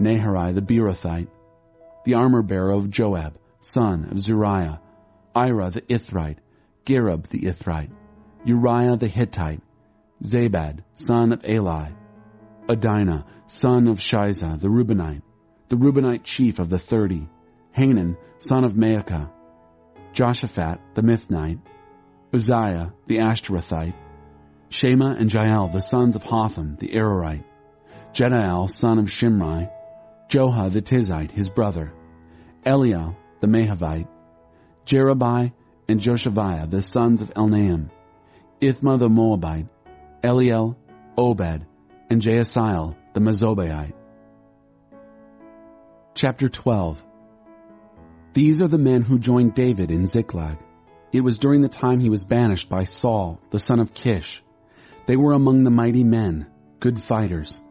Naharai the Beerothite, the armor-bearer of Joab, son of Zuriah, Ira the Ithrite, Gareb the Ithrite, Uriah the Hittite, Zabad son of Eli, Adinah son of Shiza the Reubenite chief of the 30, Hanan son of Maacah, Joshaphat the Mithnite, Uzziah the Ashtarothite, Shema and Jael the sons of Hotham the Arorite, Jediel son of Shimri, Joha the Tizite his brother, Eliel the Mahavite, Jerubai and Joshaviah the sons of Elnaam, Ithma the Moabite, Eliel, Obed, and Jaasiel the Mezobaite. Chapter 12. These are the men who joined David in Ziklag. It was during the time he was banished by Saul, the son of Kish. They were among the mighty men, good fighters.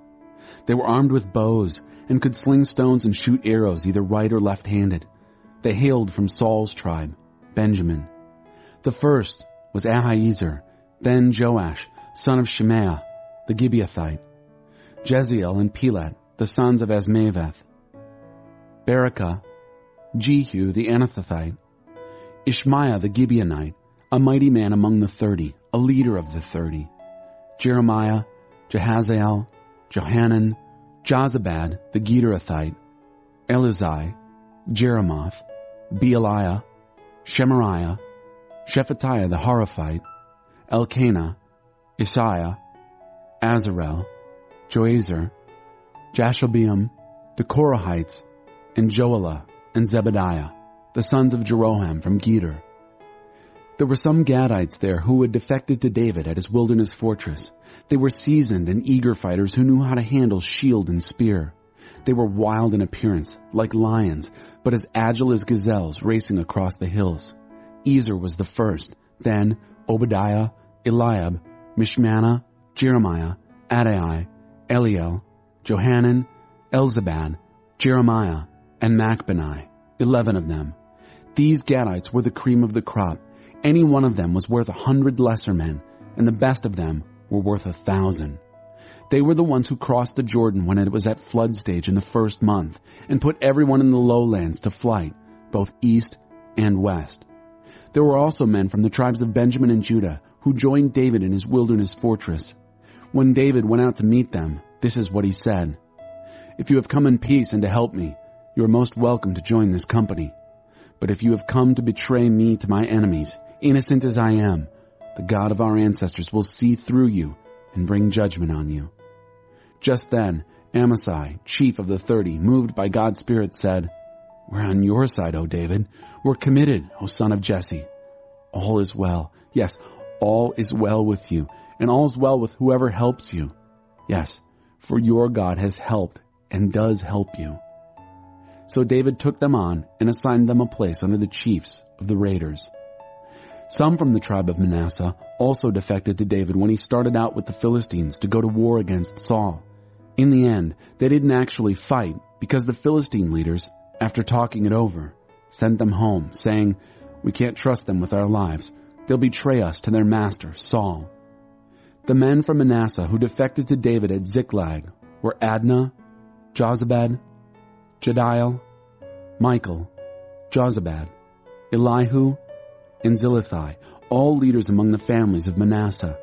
They were armed with bows and could sling stones and shoot arrows either right or left-handed. They hailed from Saul's tribe, Benjamin. The first was Ahiezer, then Joash, son of Shemaiah, the Gibeathite, Jeziel and Pelet, the sons of Asmaveth, Berekah, Jehu the Anathothite, Ishmaiah the Gibeonite, a mighty man among the 30, a leader of the 30, Jeremiah, Jahaziel, Johanan, Jozabad the Gederathite, Elizai, Jeremoth, Bealiah, Shemariah, Shephatiah the Horophite, Elkanah, Isaiah, Azarel, Joezer, Jashobeam, the Korahites, and Joelah and Zebediah, the sons of Jeroham from Geder. There were some Gadites there who had defected to David at his wilderness fortress. They were seasoned and eager fighters who knew how to handle shield and spear. They were wild in appearance, like lions, but as agile as gazelles racing across the hills. Ezer was the first, then Obadiah, Eliab, Mishmannah, Jeremiah, Adai, Eliel, Johanan, Elzabad, Jeremiah, and Machbani, 11 of them. These Gadites were the cream of the crop. Any one of them was worth 100 lesser men, and the best of them were worth 1,000. They were the ones who crossed the Jordan when it was at flood stage in the first month, and put everyone in the lowlands to flight, both east and west. There were also men from the tribes of Benjamin and Judah who joined David in his wilderness fortress. When David went out to meet them, this is what he said: "If you have come in peace and to help me, you are most welcome to join this company. But if you have come to betray me to my enemies, innocent as I am, the God of our ancestors will see through you and bring judgment on you." Just then, Amasai, chief of the 30, moved by God's Spirit, said, "We're on your side, O David. We're committed, O son of Jesse. All is well. Yes, all is well with you, and all is well with whoever helps you. Yes, for your God has helped and does help you." So David took them on and assigned them a place under the chiefs of the raiders. Some from the tribe of Manasseh also defected to David when he started out with the Philistines to go to war against Saul. In the end, they didn't actually fight because the Philistine leaders, after talking it over, sent them home, saying, "We can't trust them with our lives. They'll betray us to their master, Saul." The men from Manasseh who defected to David at Ziklag were Adnah, Jozabad, Jediel, Michael, Jozabad, Elihu, and Zilithai, all leaders among the families of Manasseh.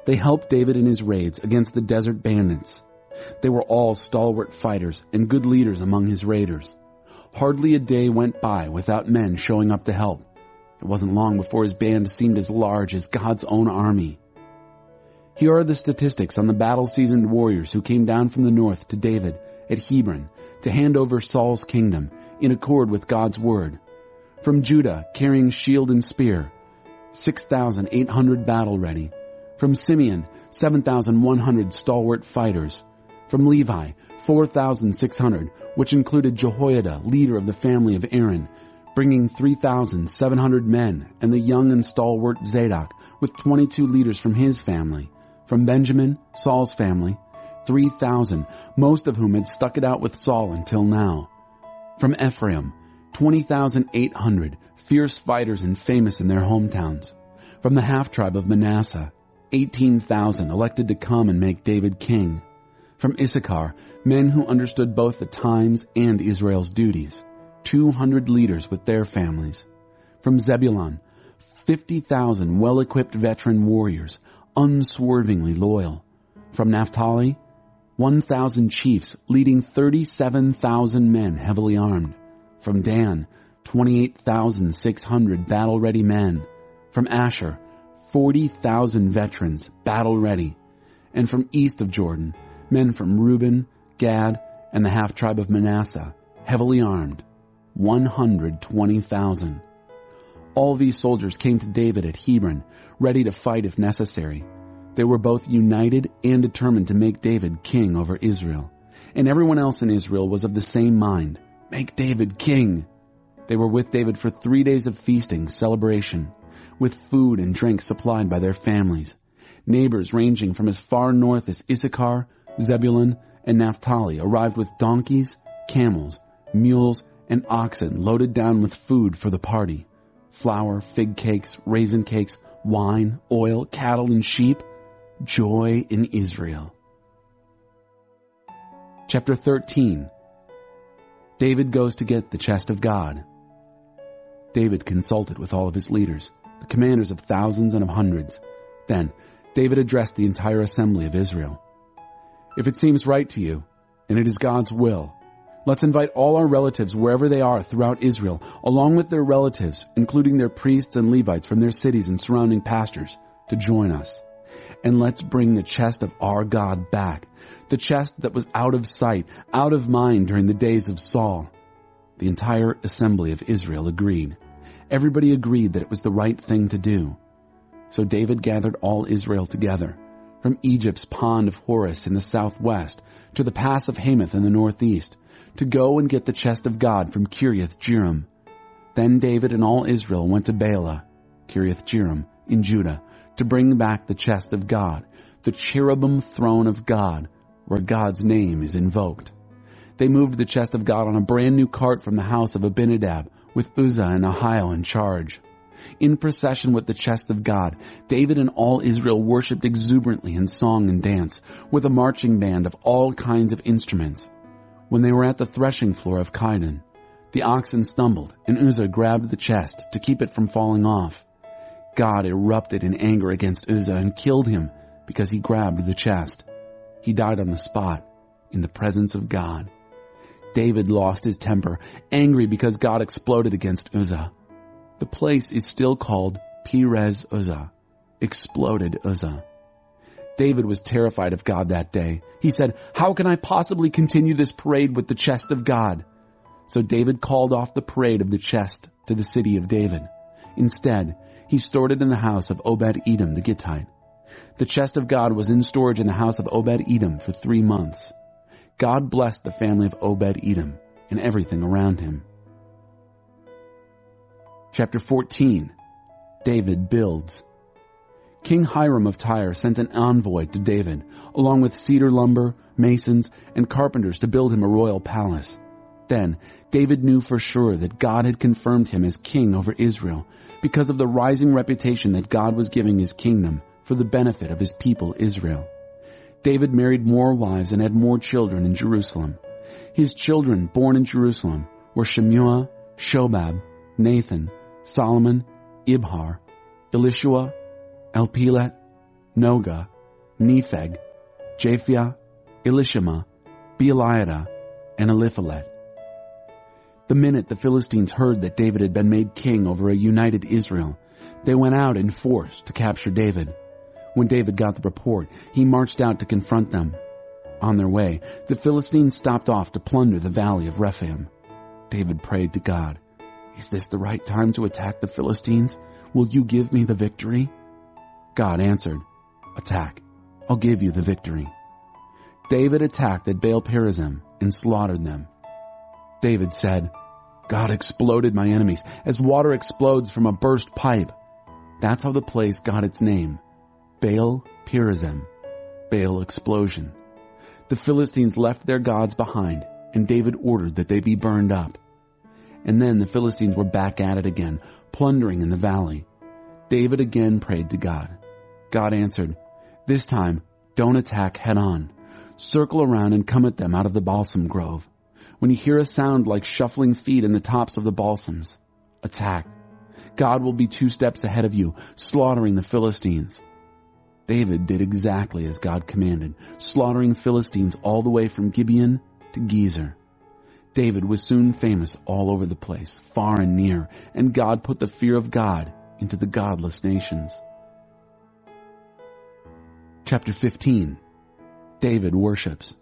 They helped David in his raids against the desert bandits. They were all stalwart fighters and good leaders among his raiders. Hardly a day went by without men showing up to help. It wasn't long before his band seemed as large as God's own army. Here are the statistics on the battle-seasoned warriors who came down from the north to David at Hebron to hand over Saul's kingdom in accord with God's word. From Judah, carrying shield and spear, 6,800 battle-ready. From Simeon, 7,100 stalwart fighters. From Levi, 4,600, which included Jehoiada, leader of the family of Aaron, bringing 3,700 men, and the young and stalwart Zadok, with 22 leaders from his family. From Benjamin, Saul's family, 3,000, most of whom had stuck it out with Saul until now. From Ephraim, 20,800, fierce fighters and famous in their hometowns. From the half-tribe of Manasseh, 18,000 elected to come and make David king. From Issachar, men who understood both the times and Israel's duties, 200 leaders with their families. From Zebulun, 50,000 well-equipped veteran warriors, unswervingly loyal. From Naphtali, 1,000 chiefs leading 37,000 men heavily armed. From Dan, 28,600 battle-ready men. From Asher, 40,000 veterans battle-ready. And from east of Jordan, men from Reuben, Gad, and the half-tribe of Manasseh, heavily armed, 120,000. All these soldiers came to David at Hebron, ready to fight if necessary. They were both united and determined to make David king over Israel. And everyone else in Israel was of the same mind. Make David king. They were with David for 3 days of feasting, celebration, with food and drink supplied by their families. Neighbors ranging from as far north as Issachar, Zebulun, and Naphtali arrived with donkeys, camels, mules, and oxen loaded down with food for the party. Flour, fig cakes, raisin cakes, wine, oil, cattle, and sheep. Joy in Israel. Chapter 13. David goes to get the chest of God. David consulted with all of his leaders, the commanders of thousands and of hundreds. Then David addressed the entire assembly of Israel. If it seems right to you, and it is God's will, let's invite all our relatives wherever they are throughout Israel, along with their relatives, including their priests and Levites from their cities and surrounding pastures, to join us. And let's bring the chest of our God back, the chest that was out of sight, out of mind during the days of Saul. The entire assembly of Israel agreed. Everybody agreed that it was the right thing to do. So David gathered all Israel together, from Egypt's pond of Horus in the southwest to the pass of Hamath in the northeast, to go and get the chest of God from Kiriath-Jearim. Then David and all Israel went to Baalah, Kiriath-Jearim, in Judah, to bring back the chest of God, the cherubim throne of God, where God's name is invoked. They moved the chest of God on a brand new cart from the house of Abinadab, with Uzzah and Ahio in charge. In procession with the chest of God, David and all Israel worshipped exuberantly in song and dance, with a marching band of all kinds of instruments. When they were at the threshing floor of Kidon, the oxen stumbled, and Uzzah grabbed the chest to keep it from falling off. God erupted in anger against Uzzah and killed him because he grabbed the chest. He died on the spot, in the presence of God. David lost his temper, angry because God exploded against Uzzah. The place is still called Perez Uzzah, exploded Uzzah. David was terrified of God that day. He said, "How can I possibly continue this parade with the chest of God?" So David called off the parade of the chest to the city of David. Instead, he stored it in the house of Obed-Edom the Gittite. The chest of God was in storage in the house of Obed-Edom for 3 months. God blessed the family of Obed-Edom and everything around him. Chapter 14. David builds. King Hiram of Tyre sent an envoy to David, along with cedar lumber, masons, and carpenters to build him a royal palace. Then David knew for sure that God had confirmed him as king over Israel because of the rising reputation that God was giving his kingdom for the benefit of his people Israel. David married more wives and had more children in Jerusalem. His children born in Jerusalem were Shemuah, Shobab, Nathan, Solomon, Ibhar, Elishua, Elpelet, Noga, Nepheg, Japhia, Elishama, Beeliada, and Eliphalet. The minute the Philistines heard that David had been made king over a united Israel, they went out in force to capture David. When David got the report, he marched out to confront them. On their way, the Philistines stopped off to plunder the valley of Rephaim. David prayed to God, "Is this the right time to attack the Philistines? Will you give me the victory?" God answered, "Attack. I'll give you the victory." David attacked at Baal-perazim and slaughtered them. David said, "God exploded my enemies as water explodes from a burst pipe." That's how the place got its name, Baal-perazim, Baal explosion. The Philistines left their gods behind, and David ordered that they be burned up. And then the Philistines were back at it again, plundering in the valley. David again prayed to God. God answered, "This time, don't attack head on. Circle around and come at them out of the balsam grove. When you hear a sound like shuffling feet in the tops of the balsams, attack. God will be 2 steps ahead of you, slaughtering the Philistines." David did exactly as God commanded, slaughtering Philistines all the way from Gibeon to Gezer. David was soon famous all over the place, far and near, and God put the fear of God into the godless nations. Chapter 15. David worships.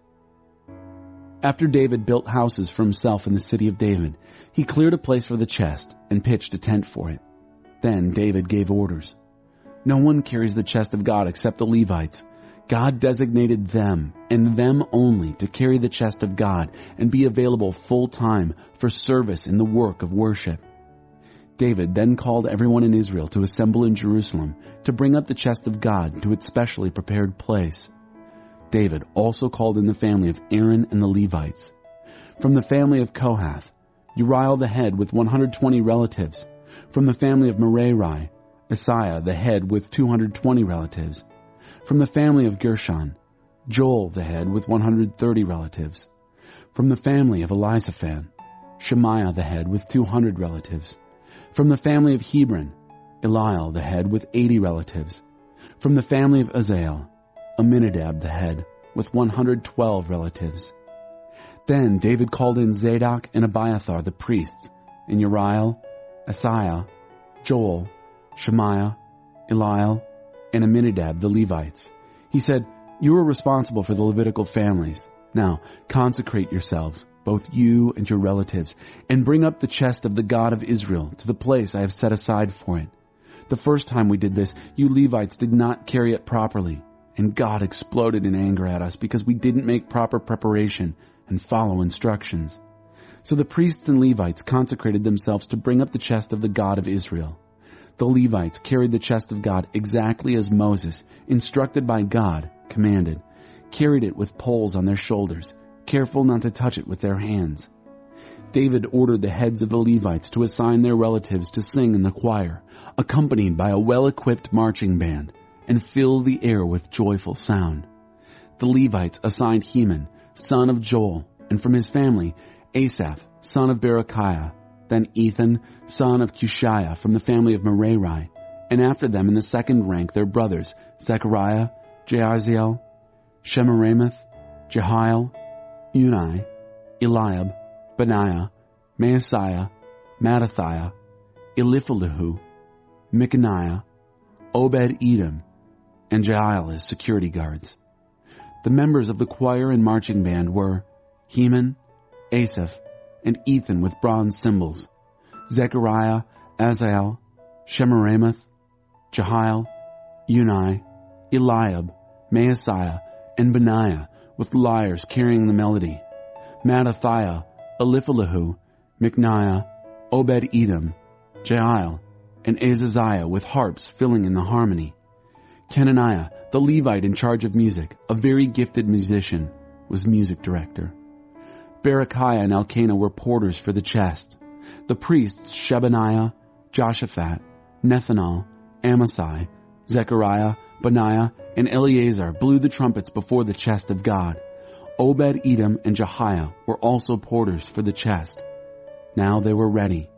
After David built houses for himself in the city of David, he cleared a place for the chest and pitched a tent for it. Then David gave orders. No one carries the chest of God except the Levites. God designated them and them only to carry the chest of God and be available full time for service in the work of worship. David then called everyone in Israel to assemble in Jerusalem to bring up the chest of God to its specially prepared place. David also called in the family of Aaron and the Levites. From the family of Kohath, Uriah the head with 120 relatives. From the family of Merari, Isaiah the head with 220 relatives. From the family of Gershon, Joel the head with 130 relatives. From the family of Elizaphan, Shemaiah the head with 200 relatives. From the family of Hebron, Eliel the head with 80 relatives. From the family of Uzziel, Aminadab the head with 112 relatives. Then David called in Zadok and Abiathar the priests, and Uriah, Asaiah, Joel, Shemaiah, Eliel, and Aminadab the Levites. He said, "You are responsible for the Levitical families. Now consecrate yourselves, both you and your relatives, and bring up the chest of the God of Israel to the place I have set aside for it. The first time we did this, you Levites did not carry it properly, and God exploded in anger at us because we didn't make proper preparation and follow instructions. So the priests and Levites consecrated themselves to bring up the chest of the God of Israel. The Levites carried the chest of God exactly as Moses, instructed by God, commanded, carried it with poles on their shoulders, careful not to touch it with their hands. David ordered the heads of the Levites to assign their relatives to sing in the choir, accompanied by a well-equipped marching band, and fill the air with joyful sound. The Levites assigned Heman, son of Joel, and from his family, Asaph, son of Berechiah, then Ethan, son of Cushiah from the family of Merari, and after them in the second rank their brothers, Zechariah, Jaaziel, Shemiramoth, Jehiel, Unai, Eliab, Benaiah, Maaseiah, Mattathiah, Eliphelehu, Micaniah, Obed-Edom, and Jehiel as security guards. The members of the choir and marching band were Heman, Asaph, and Ethan with bronze cymbals, Zechariah, Azael, Shemiramoth, Jehiel, Unai, Eliab, Maaseiah, and Benaiah with lyres carrying the melody, Mattathiah, Eliphelehu, Micaniah, Obed-Edom, Jehiel, and Azaziah with harps filling in the harmony. Kenaniah, the Levite in charge of music, a very gifted musician, was music director. Berechiah and Elkanah were porters for the chest. The priests Shebaniah, Joshaphat, Nethanel, Amasai, Zechariah, Benaiah, and Eleazar blew the trumpets before the chest of God. Obed-Edom and Jehiel were also porters for the chest. Now they were ready.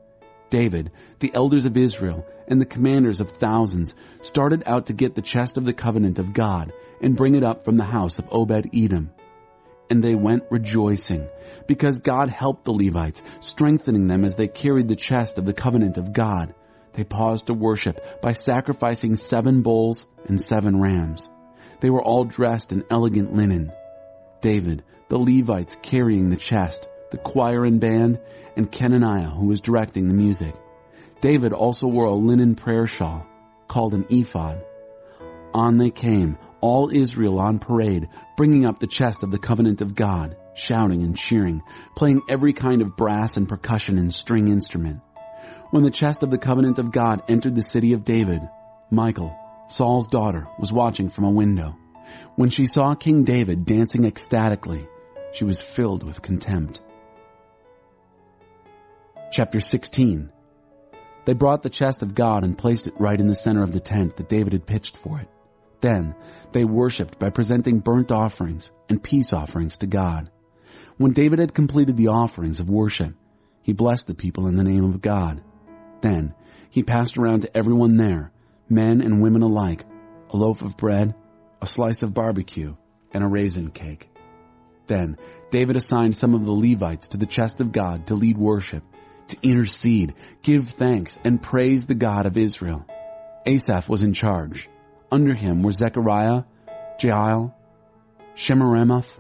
David, the elders of Israel, and the commanders of thousands started out to get the chest of the covenant of God and bring it up from the house of Obed-Edom. And they went rejoicing, because God helped the Levites, strengthening them as they carried the chest of the covenant of God. They paused to worship by sacrificing 7 bulls and 7 rams. They were all dressed in elegant linen. David, the Levites carrying the chest, the choir and band, and Kenaniah who was directing the music. David also wore a linen prayer shawl, called an ephod. On they came, all Israel on parade, bringing up the chest of the covenant of God, shouting and cheering, playing every kind of brass and percussion and string instrument. When the chest of the covenant of God entered the city of David, Michal, Saul's daughter, was watching from a window. When she saw King David dancing ecstatically, she was filled with contempt. Chapter 16. They brought the chest of God and placed it right in the center of the tent that David had pitched for it. Then they worshipped by presenting burnt offerings and peace offerings to God. When David had completed the offerings of worship, he blessed the people in the name of God. Then he passed around to everyone there, men and women alike, a loaf of bread, a slice of barbecue, and a raisin cake. Then David assigned some of the Levites to the chest of God to lead worship, to intercede, give thanks, and praise the God of Israel. Asaph was in charge. Under him were Zechariah, Jehiel, Shemiramoth,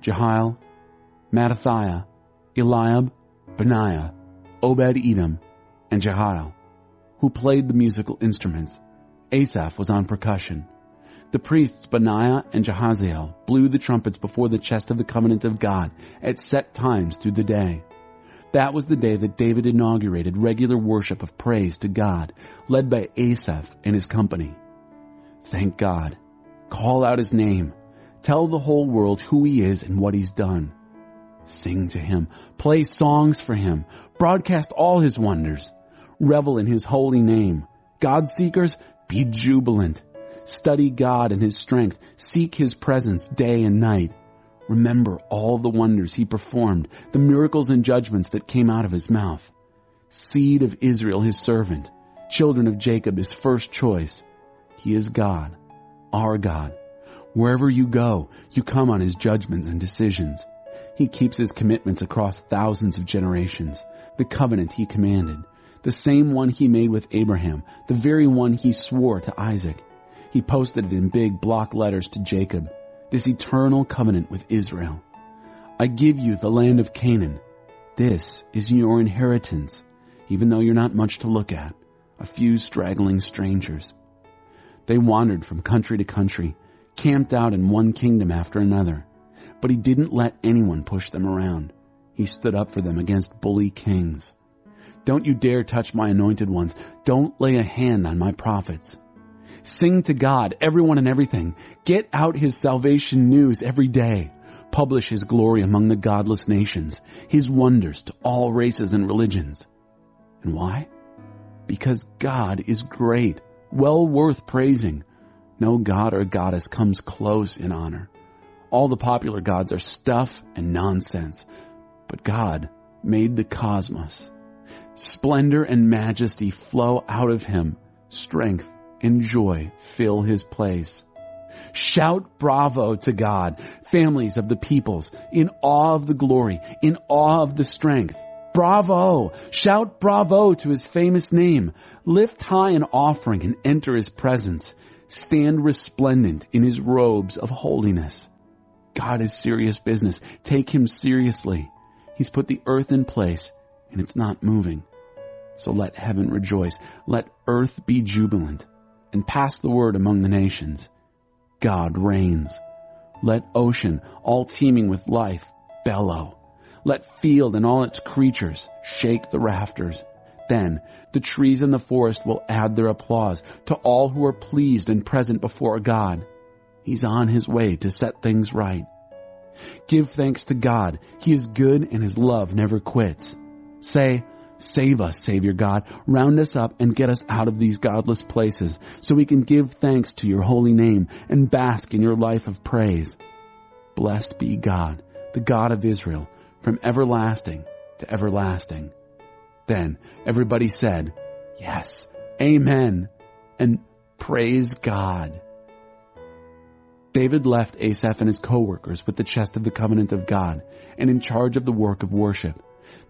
Jehiel, Mattathiah, Eliab, Benaiah, Obed-Edom, and Jehiel. who played the musical instruments. Asaph was on percussion. The priests Benaiah and Jahaziel blew the trumpets before the chest of the covenant of God at set times through the day. That was the day that David inaugurated regular worship of praise to God, led by Asaph and his company. Thank God. Call out his name. Tell the whole world who he is and what he's done. Sing to him. Play songs for him. Broadcast all his wonders. Revel in his holy name. God seekers, be jubilant. Study God and his strength. Seek his presence day and night. Remember all the wonders he performed, the miracles and judgments that came out of his mouth. Seed of Israel, his servant. Children of Jacob, his first choice. He is God, our God. Wherever you go, you come on his judgments and decisions. He keeps his commitments across thousands of generations. The covenant he commanded. The same one he made with Abraham. The very one he swore to Isaac. He posted it in big block letters to Jacob. This eternal covenant with Israel. I give you the land of Canaan. This is your inheritance, even though you're not much to look at, a few straggling strangers. They wandered from country to country, camped out in one kingdom after another, but he didn't let anyone push them around. He stood up for them against bully kings. Don't you dare touch my anointed ones. Don't lay a hand on my prophets. Sing to God, everyone and everything. Get out his salvation news every day. Publish his glory among the godless nations, his wonders to all races and religions. And why? Because God is great, well worth praising. No god or goddess comes close in honor. All the popular gods are stuff and nonsense. But God made the cosmos. Splendor and majesty flow out of him. Strength and joy fill his place. Shout bravo to God, families of the peoples, in awe of the glory, in awe of the strength. Bravo! Shout bravo to his famous name. Lift high an offering and enter his presence. Stand resplendent in his robes of holiness. God is serious business. Take him seriously. He's put the earth in place, and it's not moving. So let heaven rejoice. Let earth be jubilant. And pass the word among the nations. God reigns. Let ocean, all teeming with life, bellow. Let field and all its creatures shake the rafters. Then the trees in the forest will add their applause to all who are pleased and present before God. He's on his way to set things right. Give thanks to God. He is good and his love never quits. Say, save us, Savior God. Round us up and get us out of these godless places so we can give thanks to your holy name and bask in your life of praise. Blessed be God, the God of Israel, from everlasting to everlasting. Then everybody said, yes, amen, and praise God. David left Asaph and his co-workers with the chest of the covenant of God and in charge of the work of worship.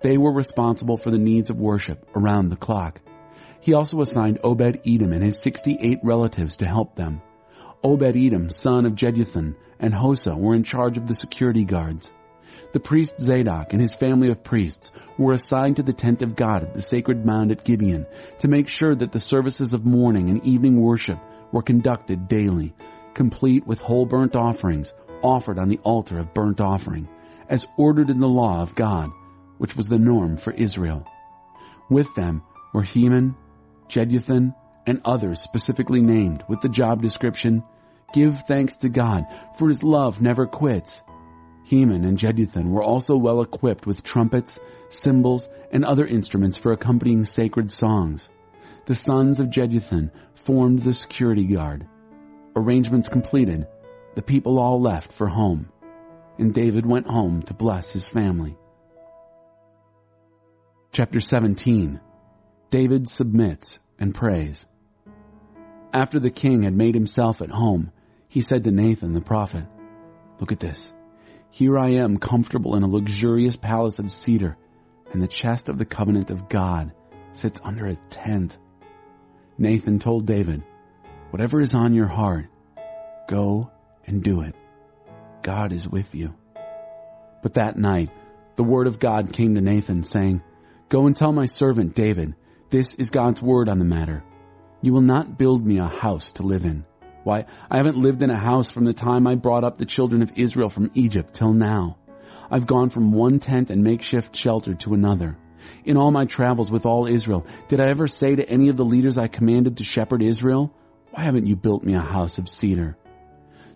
They were responsible for the needs of worship around the clock. He also assigned Obed-Edom and his 68 relatives to help them. Obed-Edom, son of Jeduthun, and Hosa were in charge of the security guards. The priest Zadok and his family of priests were assigned to the tent of God at the sacred mound at Gibeon to make sure that the services of morning and evening worship were conducted daily, complete with whole burnt offerings offered on the altar of burnt offering, as ordered in the law of God, which was the norm for Israel. With them were Heman, Jeduthun, and others specifically named with the job description, "Give thanks to God, for his love never quits." Heman and Jeduthun were also well equipped with trumpets, cymbals, and other instruments for accompanying sacred songs. The sons of Jeduthun formed the security guard. Arrangements completed, the people all left for home, and David went home to bless his family. Chapter 17. David submits and prays. After the king had made himself at home, he said to Nathan the prophet, "Look at this. Here I am comfortable in a luxurious palace of cedar, and the chest of the covenant of God sits under a tent." Nathan told David, "Whatever is on your heart, go and do it. God is with you." But that night, the word of God came to Nathan, saying, "Go and tell my servant David, This is God's word on the matter. You will not build me a house to live in. Why, I haven't lived in a house from the time I brought up the children of Israel from Egypt till now. I've gone from one tent and makeshift shelter to another. In all my travels with all Israel, did I ever say to any of the leaders I commanded to shepherd Israel, why haven't you built me a house of cedar?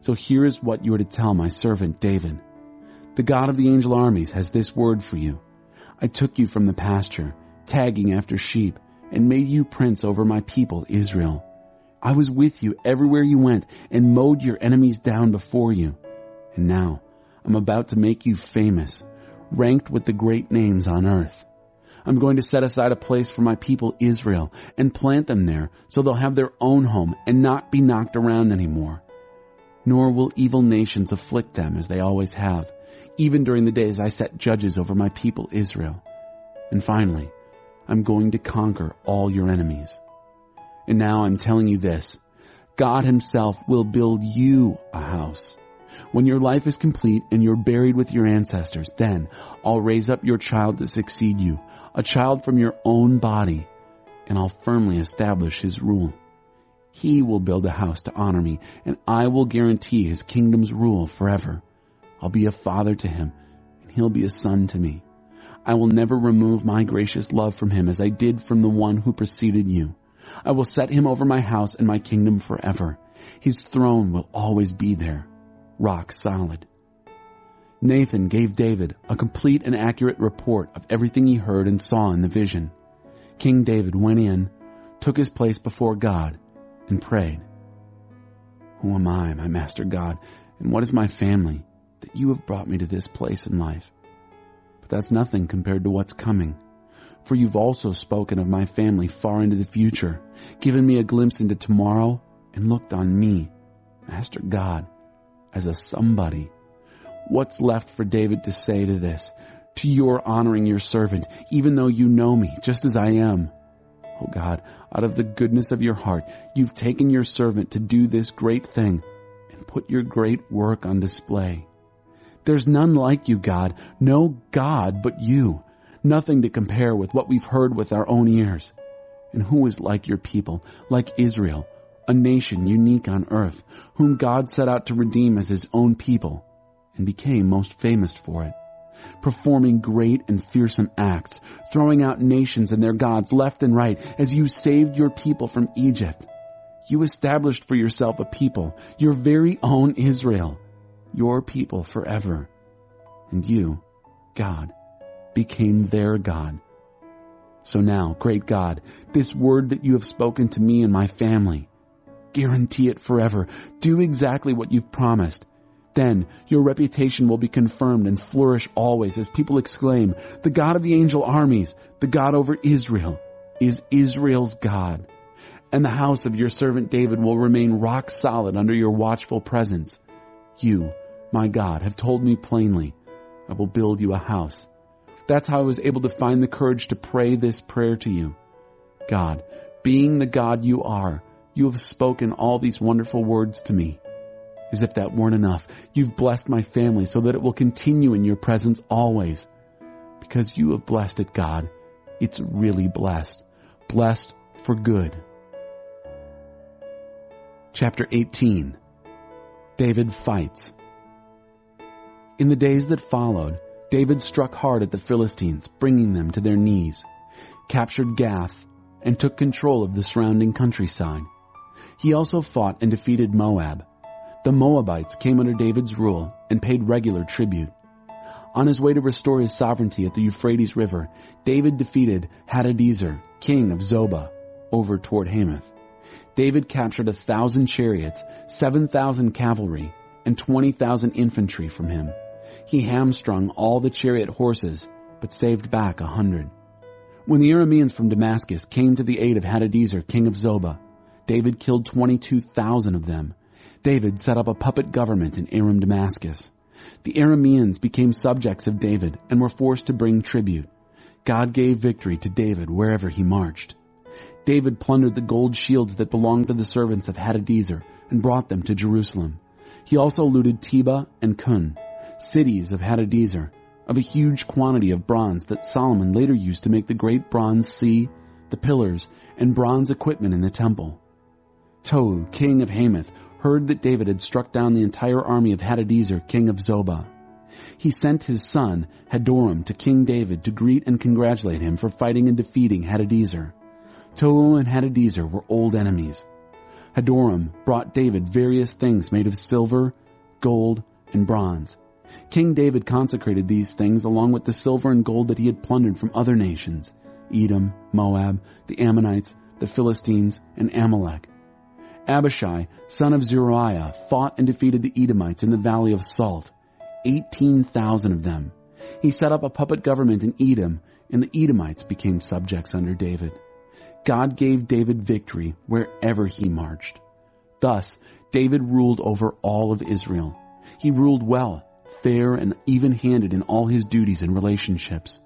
So here is what you are to tell my servant David. The God of the angel armies has this word for you. I took you from the pasture, tagging after sheep, and made you prince over my people Israel. I was with you everywhere you went and mowed your enemies down before you. And now I'm about to make you famous, ranked with the great names on earth. I'm going to set aside a place for my people Israel and plant them there so they'll have their own home and not be knocked around anymore. Nor will evil nations afflict them as they always have, even during the days I set judges over my people Israel. And finally, I'm going to conquer all your enemies. And now I'm telling you this, God himself will build you a house. When your life is complete and you're buried with your ancestors, then I'll raise up your child to succeed you, a child from your own body, and I'll firmly establish his rule. He will build a house to honor me, and I will guarantee his kingdom's rule forever. I'll be a father to him, and he'll be a son to me. I will never remove my gracious love from him as I did from the one who preceded you. I will set him over my house and my kingdom forever. His throne will always be there, rock solid. Nathan gave David a complete and accurate report of everything he heard and saw in the vision. King David went in, took his place before God, and prayed. Who am I, my master God, and what is my family, that you have brought me to this place in life? But that's nothing compared to what's coming. For you've also spoken of my family far into the future, given me a glimpse into tomorrow, and looked on me, Master God, as a somebody. What's left for David to say to this, to your honoring your servant, even though you know me, just as I am? Oh God, out of the goodness of your heart, you've taken your servant to do this great thing and put your great work on display. There's none like you, God, no God but you, nothing to compare with what we've heard with our own ears. And who is like your people, like Israel, a nation unique on earth, whom God set out to redeem as his own people, and became most famous for it, performing great and fearsome acts, throwing out nations and their gods left and right as you saved your people from Egypt. You established for yourself a people, your very own Israel, your people forever. And you, God, became their God. So now, great God, this word that you have spoken to me and my family, guarantee it forever. Do exactly what you've promised. Then your reputation will be confirmed and flourish always as people exclaim, the God of the angel armies, the God over Israel, is Israel's God. And the house of your servant David will remain rock solid under your watchful presence. You, my God, have told me plainly, I will build you a house. That's how I was able to find the courage to pray this prayer to you. God, being the God you are, you have spoken all these wonderful words to me. As if that weren't enough, you've blessed my family so that it will continue in your presence always. Because you have blessed it, God, it's really blessed. Blessed for good. Chapter 18. David fights. In the days that followed, David struck hard at the Philistines, bringing them to their knees, captured Gath, and took control of the surrounding countryside. He also fought and defeated Moab. The Moabites came under David's rule and paid regular tribute. On his way to restore his sovereignty at the Euphrates River, David defeated Hadadezer, king of Zobah, over toward Hamath. David captured 1,000 chariots, 7,000 cavalry, and 20,000 infantry from him. He hamstrung all the chariot horses, but saved back 100. When the Arameans from Damascus came to the aid of Hadadezer, king of Zobah, David killed 22,000 of them. David set up a puppet government in Aram Damascus. The Arameans became subjects of David and were forced to bring tribute. God gave victory to David wherever he marched. David plundered the gold shields that belonged to the servants of Hadadezer and brought them to Jerusalem. He also looted Tebah and Kun, cities of Hadadezer, of a huge quantity of bronze that Solomon later used to make the great bronze sea, the pillars, and bronze equipment in the temple. Tou, king of Hamath, heard that David had struck down the entire army of Hadadezer, king of Zobah. He sent his son, Hadoram, to King David to greet and congratulate him for fighting and defeating Hadadezer. Tou and Hadadezer were old enemies. Hadoram brought David various things made of silver, gold, and bronze. King David consecrated these things along with the silver and gold that he had plundered from other nations, Edom, Moab, the Ammonites, the Philistines, and Amalek. Abishai, son of Zeruiah, fought and defeated the Edomites in the valley of Salt, 18,000 of them. He set up a puppet government in Edom, and the Edomites became subjects under David. God gave David victory wherever he marched. Thus, David ruled over all of Israel. He ruled well, fair and even-handed in all his duties and relationships.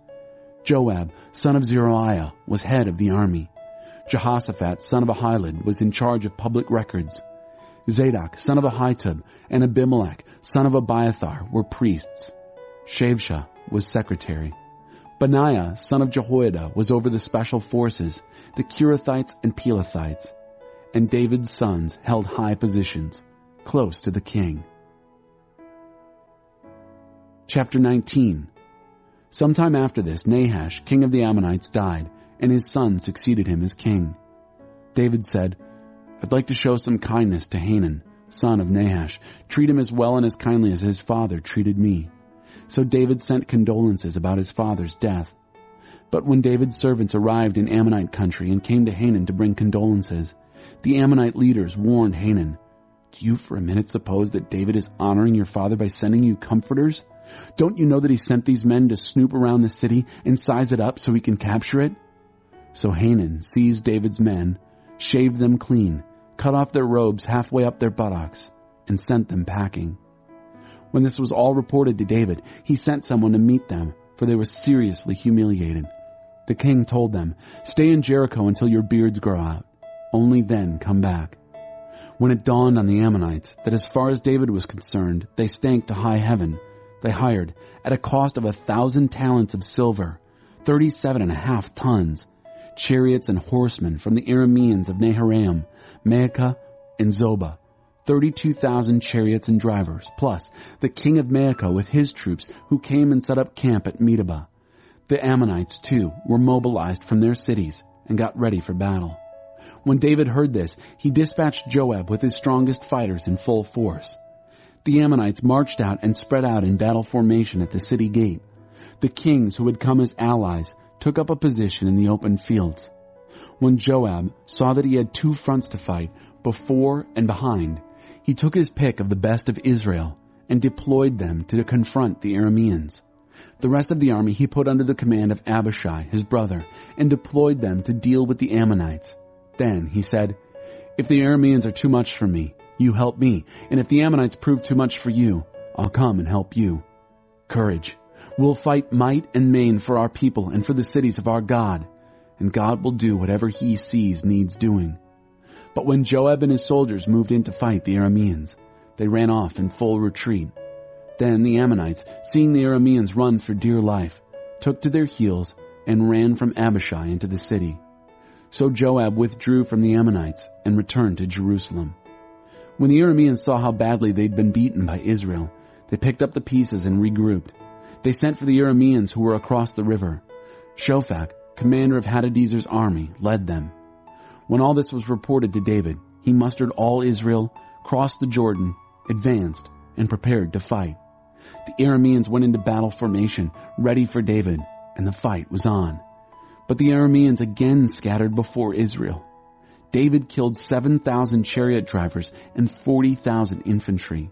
Joab, son of Zeruiah, was head of the army. Jehoshaphat, son of Ahilud, was in charge of public records. Zadok, son of Ahitub, and Abimelech, son of Abiathar, were priests. Shavsha was secretary. Benaiah, son of Jehoiada, was over the special forces, the Kerethites and Pelethites. And David's sons held high positions, close to the king. Chapter 19. Sometime after this, Nahash, king of the Ammonites, died, and his son succeeded him as king. David said, "I'd like to show some kindness to Hanun, son of Nahash, treat him as well and as kindly as his father treated me." So David sent condolences about his father's death. But when David's servants arrived in Ammonite country and came to Hanun to bring condolences, the Ammonite leaders warned Hanun, "Do you for a minute suppose that David is honoring your father by sending you comforters? Don't you know that he sent these men to snoop around the city and size it up so he can capture it?" So Hanun seized David's men, shaved them clean, cut off their robes halfway up their buttocks, and sent them packing. When this was all reported to David, he sent someone to meet them, for they were seriously humiliated. The king told them, "Stay in Jericho until your beards grow out. Only then come back." When it dawned on the Ammonites that as far as David was concerned, they stank to high heaven, they hired, at a cost of 1,000 talents of silver, 37.5 tons, chariots and horsemen from the Arameans of Naharaim, Maacah, and Zobah, 32,000 chariots and drivers, plus the king of Maacah with his troops who came and set up camp at Medeba. The Ammonites, too, were mobilized from their cities and got ready for battle. When David heard this, he dispatched Joab with his strongest fighters in full force. The Ammonites marched out and spread out in battle formation at the city gate. The kings who had come as allies took up a position in the open fields. When Joab saw that he had two fronts to fight, before and behind, he took his pick of the best of Israel and deployed them to confront the Arameans. The rest of the army he put under the command of Abishai, his brother, and deployed them to deal with the Ammonites. Then he said, "If the Arameans are too much for me, you help me, and if the Ammonites prove too much for you, I'll come and help you. Courage. We'll fight might and main for our people and for the cities of our God, and God will do whatever he sees needs doing." But when Joab and his soldiers moved in to fight the Arameans, they ran off in full retreat. Then the Ammonites, seeing the Arameans run for dear life, took to their heels and ran from Abishai into the city. So Joab withdrew from the Ammonites and returned to Jerusalem. When the Arameans saw how badly they'd been beaten by Israel, they picked up the pieces and regrouped. They sent for the Arameans who were across the river. Shophak, commander of Hadadezer's army, led them. When all this was reported to David, he mustered all Israel, crossed the Jordan, advanced, and prepared to fight. The Arameans went into battle formation, ready for David, and the fight was on. But the Arameans again scattered before Israel. David killed 7,000 chariot drivers and 40,000 infantry.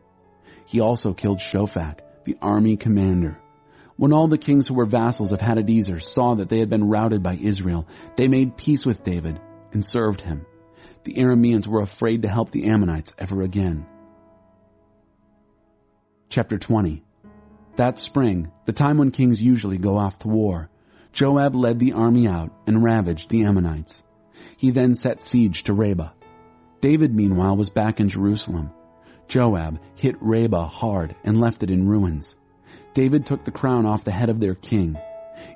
He also killed Shophak, the army commander. When all the kings who were vassals of Hadadezer saw that they had been routed by Israel, they made peace with David and served him. The Arameans were afraid to help the Ammonites ever again. Chapter 20. That spring, the time when kings usually go off to war, Joab led the army out and ravaged the Ammonites. He then set siege to Rabbah. David, meanwhile, was back in Jerusalem. Joab hit Rabbah hard and left it in ruins. David took the crown off the head of their king.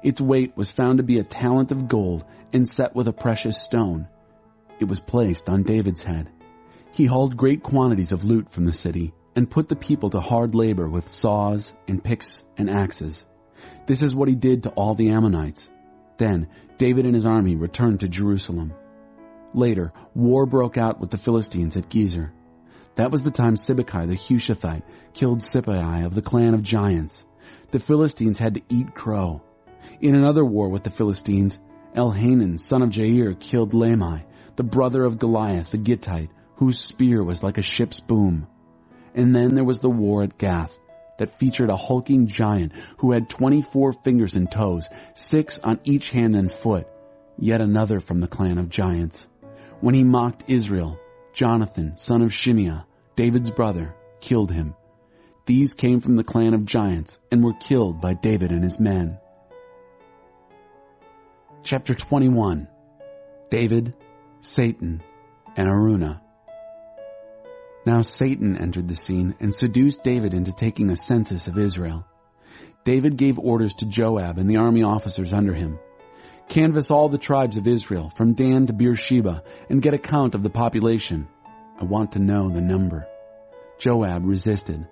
Its weight was found to be a talent of gold and set with a precious stone. It was placed on David's head. He hauled great quantities of loot from the city and put the people to hard labor with saws and picks and axes. This is what he did to all the Ammonites. Then David and his army returned to Jerusalem. Later, war broke out with the Philistines at Gezer. That was the time Sibbecai the Hushathite killed Sippai of the clan of giants. The Philistines had to eat crow. In another war with the Philistines, Elhanan, son of Jair, killed Lamai, the brother of Goliath the Gittite, whose spear was like a ship's boom. And then there was the war at Gath that featured a hulking giant who had 24 fingers and toes, 6 on each hand and foot, yet another from the clan of giants. When he mocked Israel, Jonathan, son of Shimeah, David's brother, killed him. These came from the clan of giants and were killed by David and his men. Chapter 21. David, Satan, and Araunah. Now Satan entered the scene and seduced David into taking a census of Israel. David gave orders to Joab and the army officers under him. Canvass all the tribes of Israel, from Dan to Beersheba, and get a count of the population. I want to know the number. Joab resisted.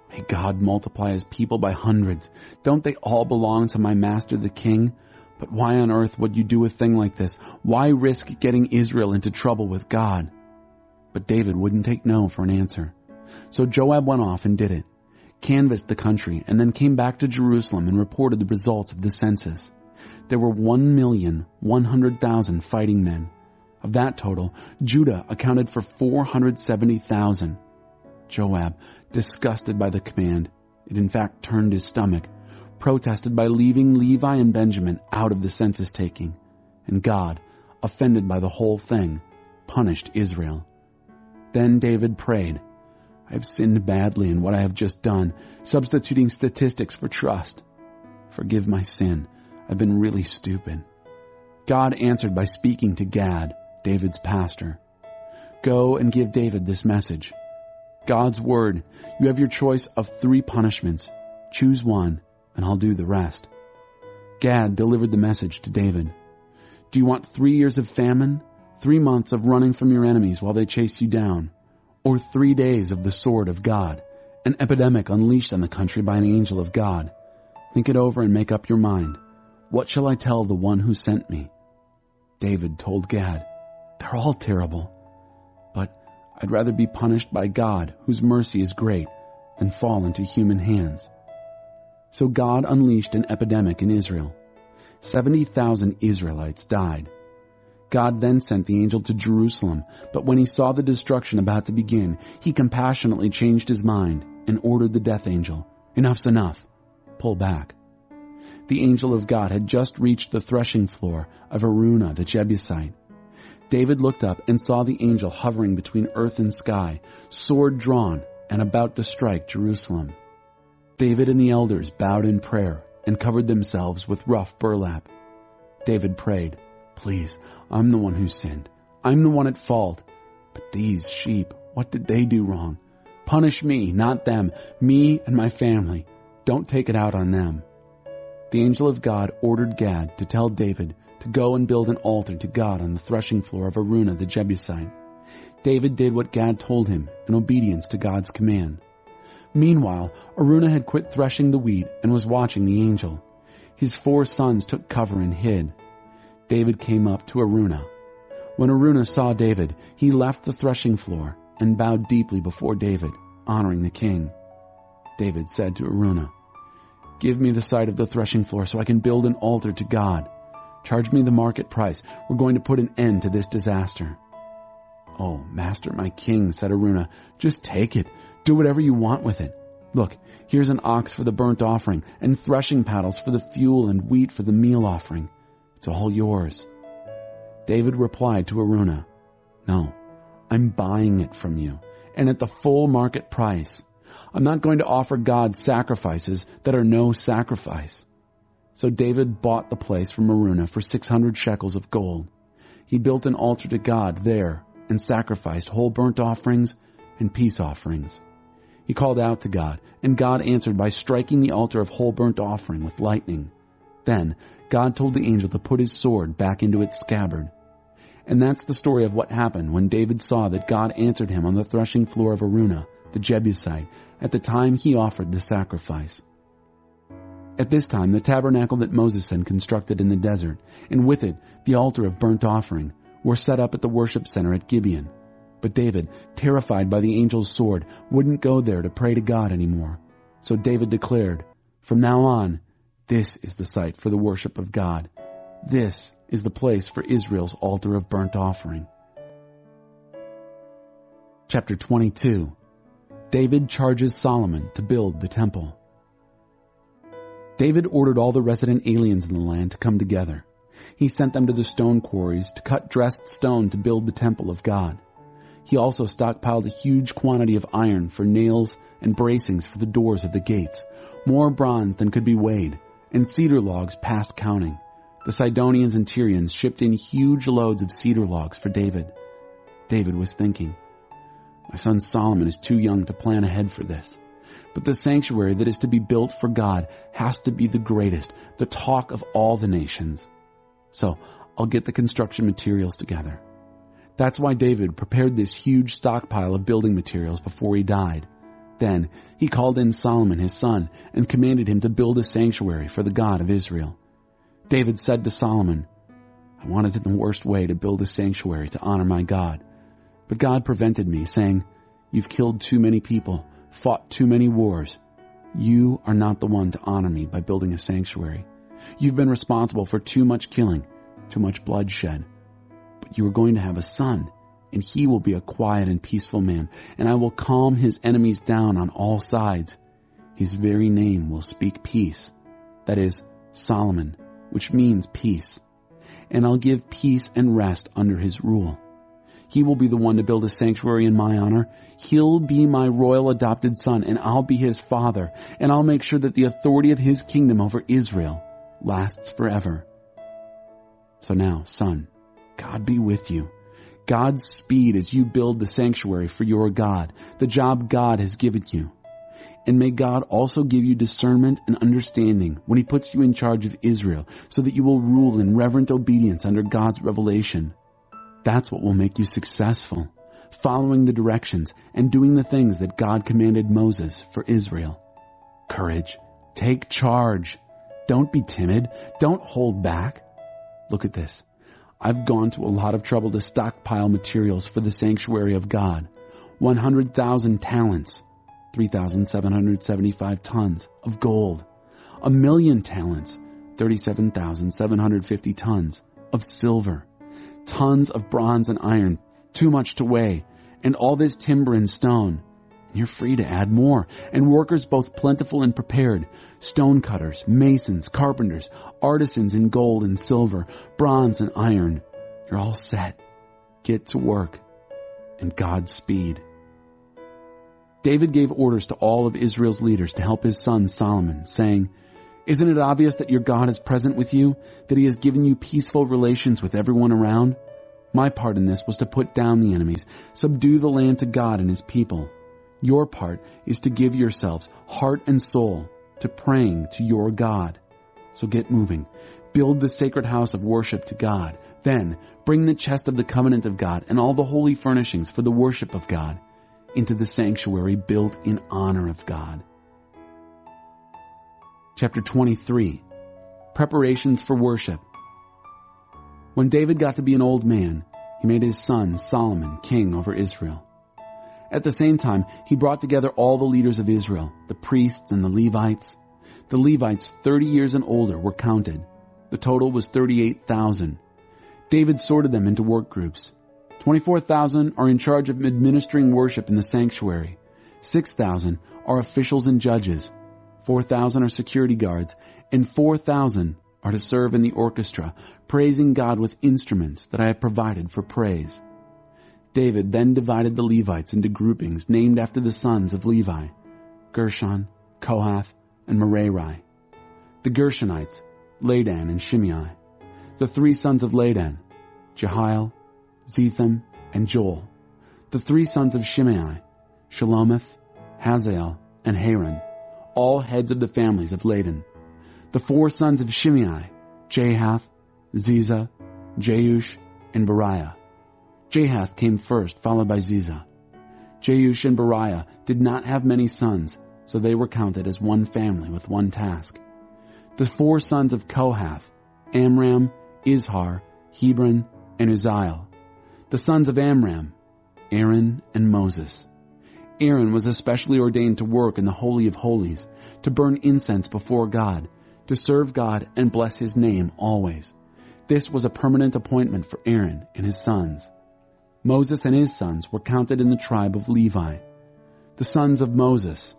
May God multiply his people by hundreds. Don't they all belong to my master the king? But why on earth would you do a thing like this? Why risk getting Israel into trouble with God? But David wouldn't take no for an answer. So Joab went off and did it, canvassed the country, and then came back to Jerusalem and reported the results of the census. There were 1,100,000 fighting men. Of that total, Judah accounted for 470,000. Joab, disgusted by the command, it in fact turned his stomach, protested by leaving Levi and Benjamin out of the census taking. And God, offended by the whole thing, punished Israel. Then David prayed, I have sinned badly in what I have just done, substituting statistics for trust. Forgive my sin. I've been really stupid. God answered by speaking to Gad, David's pastor. Go and give David this message. God's word, you have your choice of 3 punishments. Choose one, and I'll do the rest. Gad delivered the message to David. Do you want 3 years of famine, 3 months of running from your enemies while they chase you down, or 3 days of the sword of God, an epidemic unleashed on the country by an angel of God? Think it over and make up your mind. What shall I tell the one who sent me? David told Gad, they're all terrible, but I'd rather be punished by God, whose mercy is great, than fall into human hands. So God unleashed an epidemic in Israel. 70,000 Israelites died. God then sent the angel to Jerusalem, but when he saw the destruction about to begin, he compassionately changed his mind and ordered the death angel, enough's enough, pull back. The angel of God had just reached the threshing floor of Araunah the Jebusite. David looked up and saw the angel hovering between earth and sky, sword drawn and about to strike Jerusalem. David and the elders bowed in prayer and covered themselves with rough burlap. David prayed, please, I'm the one who sinned. I'm the one at fault. But these sheep, what did they do wrong? Punish me, not them, me and my family. Don't take it out on them. The angel of God ordered Gad to tell David to go and build an altar to God on the threshing floor of Araunah the Jebusite. David did what Gad told him in obedience to God's command. Meanwhile, Araunah had quit threshing the wheat and was watching the angel. His 4 sons took cover and hid. David came up to Araunah. When Araunah saw David, he left the threshing floor and bowed deeply before David, honoring the king. David said to Araunah, give me the site of the threshing floor so I can build an altar to God. Charge me the market price. We're going to put an end to this disaster. Oh, master, my king, said Araunah, just take it. Do whatever you want with it. Look, here's an ox for the burnt offering and threshing paddles for the fuel and wheat for the meal offering. It's all yours. David replied to Araunah, no, I'm buying it from you, and at the full market price. I'm not going to offer God sacrifices that are no sacrifice. So David bought the place from Araunah for 600 shekels of gold. He built an altar to God there and sacrificed whole burnt offerings and peace offerings. He called out to God, and God answered by striking the altar of whole burnt offering with lightning. Then God told the angel to put his sword back into its scabbard. And that's the story of what happened when David saw that God answered him on the threshing floor of Araunah, the Jebusite, at the time he offered the sacrifice. At this time, the tabernacle that Moses had constructed in the desert, and with it the altar of burnt offering, were set up at the worship center at Gibeon. But David, terrified by the angel's sword, wouldn't go there to pray to God anymore. So David declared, "From now on, this is the site for the worship of God. This is the place for Israel's altar of burnt offering." Chapter 22. David charges Solomon to build the temple. David ordered all the resident aliens in the land to come together. He sent them to the stone quarries to cut dressed stone to build the temple of God. He also stockpiled a huge quantity of iron for nails and bracings for the doors of the gates, more bronze than could be weighed, and cedar logs past counting. The Sidonians and Tyrians shipped in huge loads of cedar logs for David. David was thinking, "My son Solomon is too young to plan ahead for this. But the sanctuary that is to be built for God has to be the greatest, the talk of all the nations. So I'll get the construction materials together." That's why David prepared this huge stockpile of building materials before he died. Then he called in Solomon his son and commanded him to build a sanctuary for the God of Israel. David said to Solomon, "I wanted in the worst way to build a sanctuary to honor my God. But God prevented me, saying, 'You've killed too many people, fought too many wars. You are not the one to honor me by building a sanctuary. You've been responsible for too much killing, too much bloodshed. But you are going to have a son, and he will be a quiet and peaceful man, and I will calm his enemies down on all sides. His very name will speak peace, that is, Solomon, which means peace. And I'll give peace and rest under his rule. He will be the one to build a sanctuary in my honor. He'll be my royal adopted son, and I'll be his father, and I'll make sure that the authority of his kingdom over Israel lasts forever. So now, son, God be with you. God's speed as you build the sanctuary for your God, the job God has given you. And may God also give you discernment and understanding when he puts you in charge of Israel, so that you will rule in reverent obedience under God's revelation. That's what will make you successful, following the directions and doing the things that God commanded Moses for Israel. Courage. Take charge. Don't be timid. Don't hold back. Look at this. I've gone to a lot of trouble to stockpile materials for the sanctuary of God. 100,000 talents, 3,775 tons of gold. 1,000,000 talents, 37,750 tons of silver. Tons of bronze and iron, too much to weigh, and all this timber and stone. And you're free to add more, and workers both plentiful and prepared, stone cutters, masons, carpenters, artisans in gold and silver, bronze and iron. You're all set. Get to work. And Godspeed. David gave orders to all of Israel's leaders to help his son Solomon, saying, "Isn't it obvious that your God is present with you, that he has given you peaceful relations with everyone around? My part in this was to put down the enemies, subdue the land to God and his people. Your part is to give yourselves, heart and soul, to praying to your God. So get moving. Build the sacred house of worship to God. Then bring the chest of the covenant of God and all the holy furnishings for the worship of God into the sanctuary built in honor of God." Chapter 23. Preparations for worship. When David got to be an old man, he made his son Solomon king over Israel. At the same time, he brought together all the leaders of Israel, the priests and the Levites. The Levites 30 years and older were counted. The total was 38,000. David sorted them into work groups. 24,000 are in charge of administering worship in the sanctuary. 6,000 are officials and judges. 4,000 are security guards, and 4,000 are to serve in the orchestra, praising God with instruments that I have provided for praise. David then divided the Levites into groupings named after the sons of Levi: Gershon, Kohath, and Merari. The Gershonites, Ladan and Shimei. The three sons of Ladan, Jehiel, Zetham, and Joel. The three sons of Shimei, Shelomith, Hazael, and Haran, all heads of the families of Ladan. The 4 sons of Shimei, Jahath, Ziza, Jeush, and Beriah. Jahath came first, followed by Ziza. Jeush and Beriah did not have many sons, so they were counted as one family with one task. The 4 sons of Kohath, Amram, Izhar, Hebron, and Uzziel. The sons of Amram, Aaron and Moses. Aaron was especially ordained to work in the Holy of Holies, to burn incense before God, to serve God and bless his name always. This was a permanent appointment for Aaron and his sons. Moses and his sons were counted in the tribe of Levi. The sons of Moses,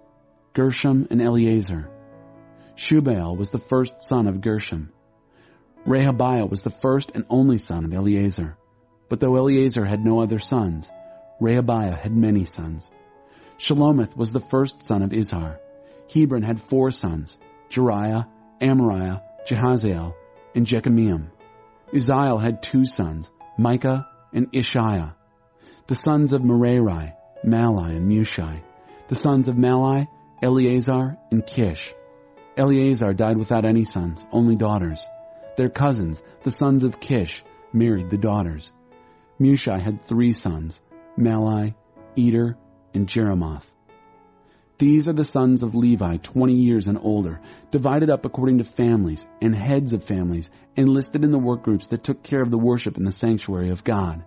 Gershom and Eleazar. Shubael was the first son of Gershom. Rehabiah was the first and only son of Eleazar. But though Eleazar had no other sons, Rehabiah had many sons. Shelomith was the first son of Izhar. Hebron had 4 sons, Jeriah, Amariah, Jehaziel, and Jekameam. Uzziel had 2 sons, Micah and Ishiah. The sons of Merari, Malai and Mushai. The sons of Malai, Eleazar and Kish. Eleazar died without any sons, only daughters. Their cousins, the sons of Kish, married the daughters. Mushai had 3 sons, Malai, Eder, and Jeremoth. These are the sons of Levi, 20 years and older, divided up according to families and heads of families, and listed in the work groups that took care of the worship in the sanctuary of God.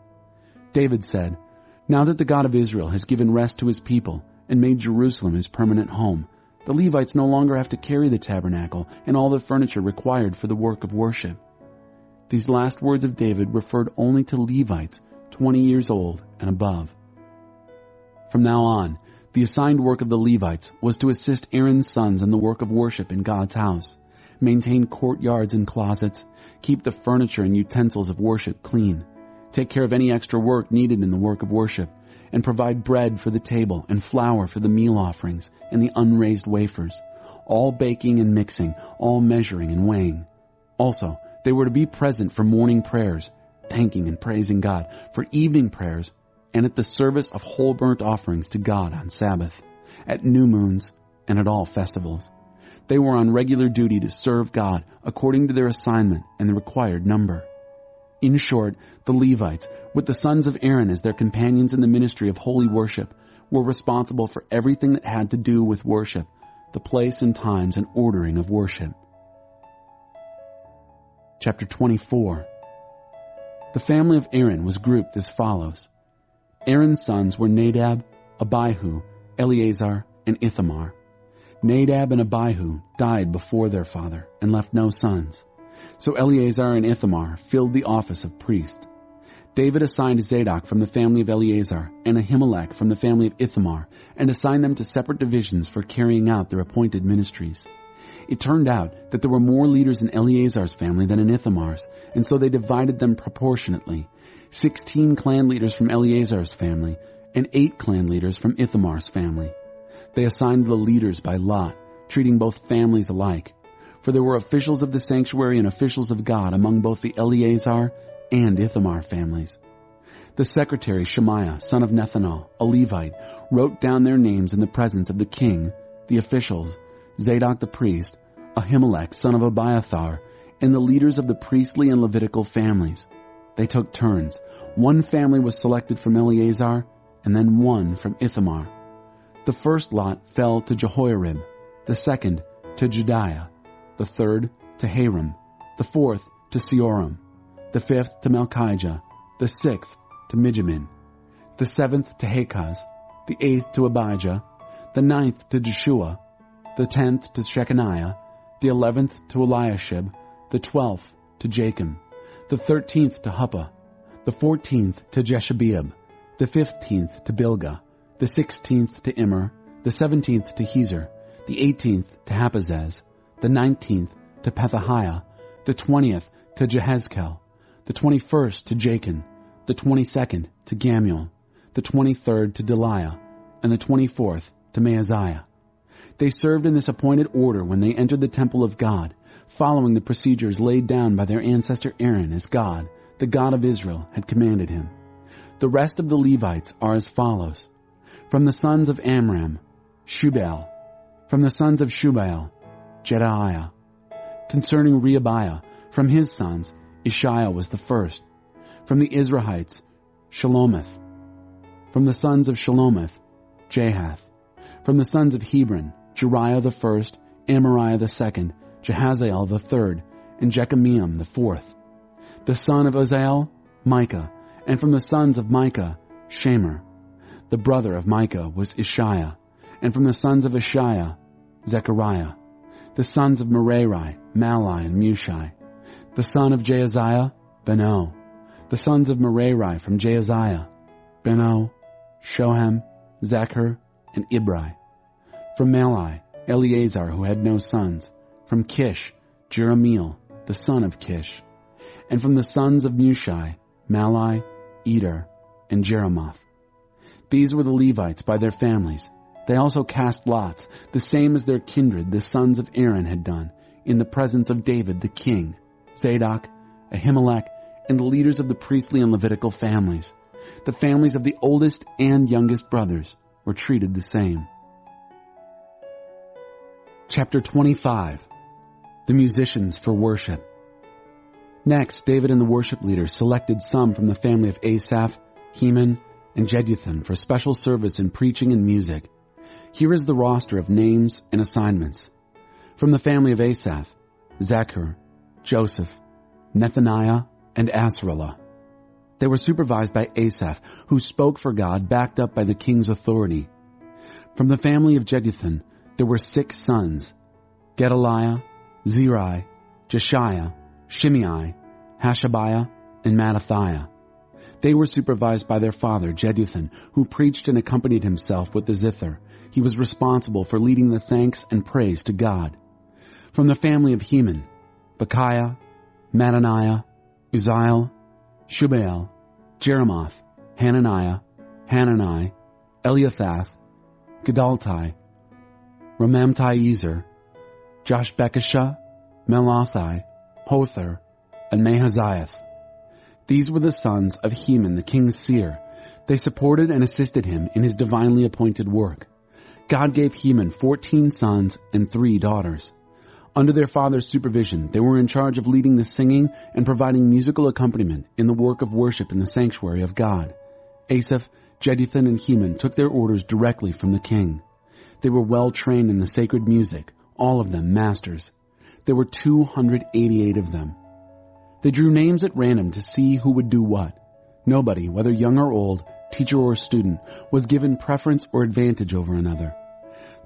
David said, "Now that the God of Israel has given rest to his people and made Jerusalem his permanent home, the Levites no longer have to carry the tabernacle and all the furniture required for the work of worship." These last words of David referred only to Levites 20 years old and above. From now on, the assigned work of the Levites was to assist Aaron's sons in the work of worship in God's house, maintain courtyards and closets, keep the furniture and utensils of worship clean, take care of any extra work needed in the work of worship, and provide bread for the table and flour for the meal offerings and the unraised wafers, all baking and mixing, all measuring and weighing. Also, they were to be present for morning prayers, thanking and praising God, for evening prayers, and at the service of whole burnt offerings to God on Sabbath, at new moons, and at all festivals. They were on regular duty to serve God according to their assignment and the required number. In short, the Levites, with the sons of Aaron as their companions in the ministry of holy worship, were responsible for everything that had to do with worship, the place and times and ordering of worship. Chapter 24. The family of Aaron was grouped as follows. Aaron's sons were Nadab, Abihu, Eleazar, and Ithamar. Nadab and Abihu died before their father and left no sons. So Eleazar and Ithamar filled the office of priest. David assigned Zadok from the family of Eleazar and Ahimelech from the family of Ithamar and assigned them to separate divisions for carrying out their appointed ministries. It turned out that there were more leaders in Eleazar's family than in Ithamar's, and so they divided them proportionately. 16 clan leaders from Eleazar's family and 8 clan leaders from Ithamar's family. They assigned the leaders by lot, treating both families alike. For there were officials of the sanctuary and officials of God among both the Eleazar and Ithamar families. The secretary Shemaiah, son of Nethanel, a Levite, wrote down their names in the presence of the king, the officials, Zadok the priest, Ahimelech, son of Abiathar, and the leaders of the priestly and Levitical families. They took turns. One family was selected from Eleazar, and then one from Ithamar. The first lot fell to Jehoiarib, the second to Jediah, the third to Haram, the fourth to Seoram, the fifth to Malchijah, the sixth to Mijamin, the seventh to Hakaz, the eighth to Abijah, the ninth to Jeshua, the 10th to Shechaniah, the 11th to Eliashib, the 12th to Jachim, the 13th to Huppah, the 14th to Jeshabeab, the 15th to Bilgah, the 16th to Immer, the 17th to Hezer, the 18th to Haphazaz, the 19th to Pethahiah, the 20th to Jehezkel, the 21st to Jachin, the 22nd to Gamuel, the 23rd to Deliah, and the 24th to Maaziah. They served in this appointed order when they entered the temple of God, following the procedures laid down by their ancestor Aaron as God, the God of Israel, had commanded him. The rest of the Levites are as follows. From the sons of Amram, Shubael. From the sons of Shubael, Jedaiah. Concerning Rehabiah, from his sons, Ishiah was the first. From the Israelites, Shelomith. From the sons of Shelomith, Jahath. From the sons of Hebron, Jeriah the first, Amariah the second, Jehaziel the third, and Jekameam the fourth. The son of Uzziel, Micah, and from the sons of Micah, Shemer. The brother of Micah was Ishiah, and from the sons of Ishiah, Zechariah. The sons of Merari, Malai and Mushi. The son of Jaaziah, Beno. The sons of Merari from Jaaziah, Beno, Shoham, Zachar, and Ibri. From Malai, Eleazar, who had no sons. From Kish, Jeremiel, the son of Kish. And from the sons of Mushi, Malai, Eder, and Jeremoth. These were the Levites by their families. They also cast lots, the same as their kindred, the sons of Aaron, had done, in the presence of David the king, Zadok, Ahimelech, and the leaders of the priestly and Levitical families. The families of the oldest and youngest brothers were treated the same. Chapter 25. The musicians for worship. Next, David and the worship leaders selected some from the family of Asaph, Heman, and Jeduthun for special service in preaching and music. Here is the roster of names and assignments. From the family of Asaph, Zachar, Joseph, Nethaniah, and Asarellah. They were supervised by Asaph, who spoke for God, backed up by the king's authority. From the family of Jeduthun, there were 6 sons, Gedaliah, Zeri, Jeshiah, Shimei, Hashabiah, and Mattathiah. They were supervised by their father, Jeduthun, who preached and accompanied himself with the zither. He was responsible for leading the thanks and praise to God. From the family of Heman, Bechiah, Mattaniah, Uzziel, Shubael, Jeremoth, Hananiah, Hanani, Eliathath, Gedaltai, Ramamti-Ezer, Joshbekashah, Melathi, Hother, and Mahaziath. These were the sons of Heman the king's seer. They supported and assisted him in his divinely appointed work. God gave Heman 14 sons and 3 daughters. Under their father's supervision, they were in charge of leading the singing and providing musical accompaniment in the work of worship in the sanctuary of God. Asaph, Jeduthun, and Heman took their orders directly from the king. They were well trained in the sacred music, all of them masters. There were 288 of them. They drew names at random to see who would do what. Nobody, whether young or old, teacher or student, was given preference or advantage over another.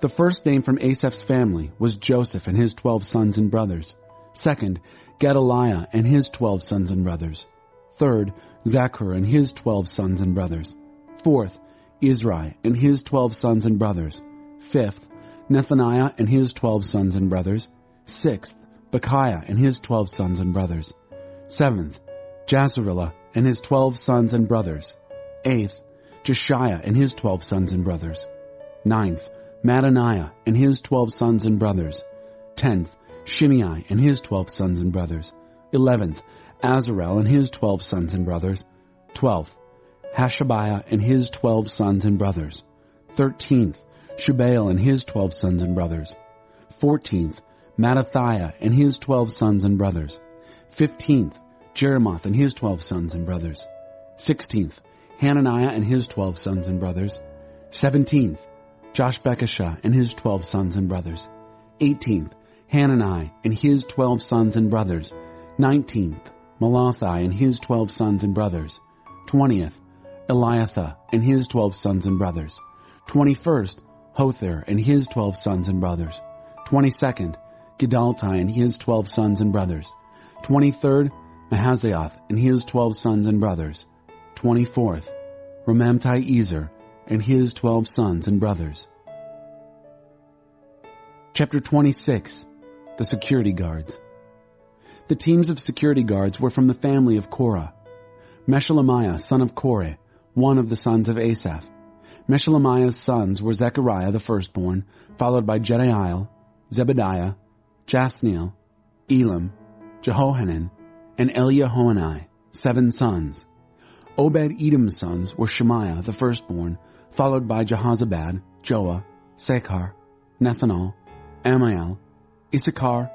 The first name from Asaph's family was Joseph and his 12 sons and brothers. Second, Gedaliah and his 12 sons and brothers. Third, Zachar and his 12 sons and brothers. Fourth, Ezra and his 12 sons and brothers. Fifth, Nethaniah and his 12 sons and brothers. Sixth, Bechiah and his 12 sons and brothers. Seventh, Jazariah and his 12 sons and brothers. Eighth, Jeshiah and his 12 sons and brothers. Ninth, Mattaniah and his 12 sons and brothers. 10th, Shimei and his 12 sons and brothers. 11th, Azarel and his 12 sons and brothers. 12th, Hashabiah and his 12 sons and brothers. 13th, Shubael and his 12 sons and brothers. 14th, Mattathiah and his 12 sons and brothers. 15th, Jeremoth and his 12 sons and brothers. 16th, Hananiah and his 12 sons and brothers. 17th, Joshbekashah and his 12 sons and brothers. 18th, Hanani and his 12 sons and brothers. 19th, Malathi and his 12 sons and brothers. 20th, Eliathah and his 12 sons and brothers. 21st, Hother and his 12 sons and brothers. 22nd, Gedaltai and his 12 sons and brothers. 23rd, Mahazioth and his 12 sons and brothers. 24th, Ramamti-Ezer and his 12 sons and brothers. Chapter 26. The Security Guards. The teams of security guards were from the family of Korah. Meshelemiah, son of Korah, one of the sons of Asaph. Meshelemiah's sons were Zechariah the firstborn, followed by Jediael, Zebediah, Jathniel, Elam, Jehohanan, and Eliahoenai, 7 sons. Obed-Edom's sons were Shemaiah the firstborn, followed by Jehozabad, Joah, Sechar, Nethanel, Amiel, Issachar,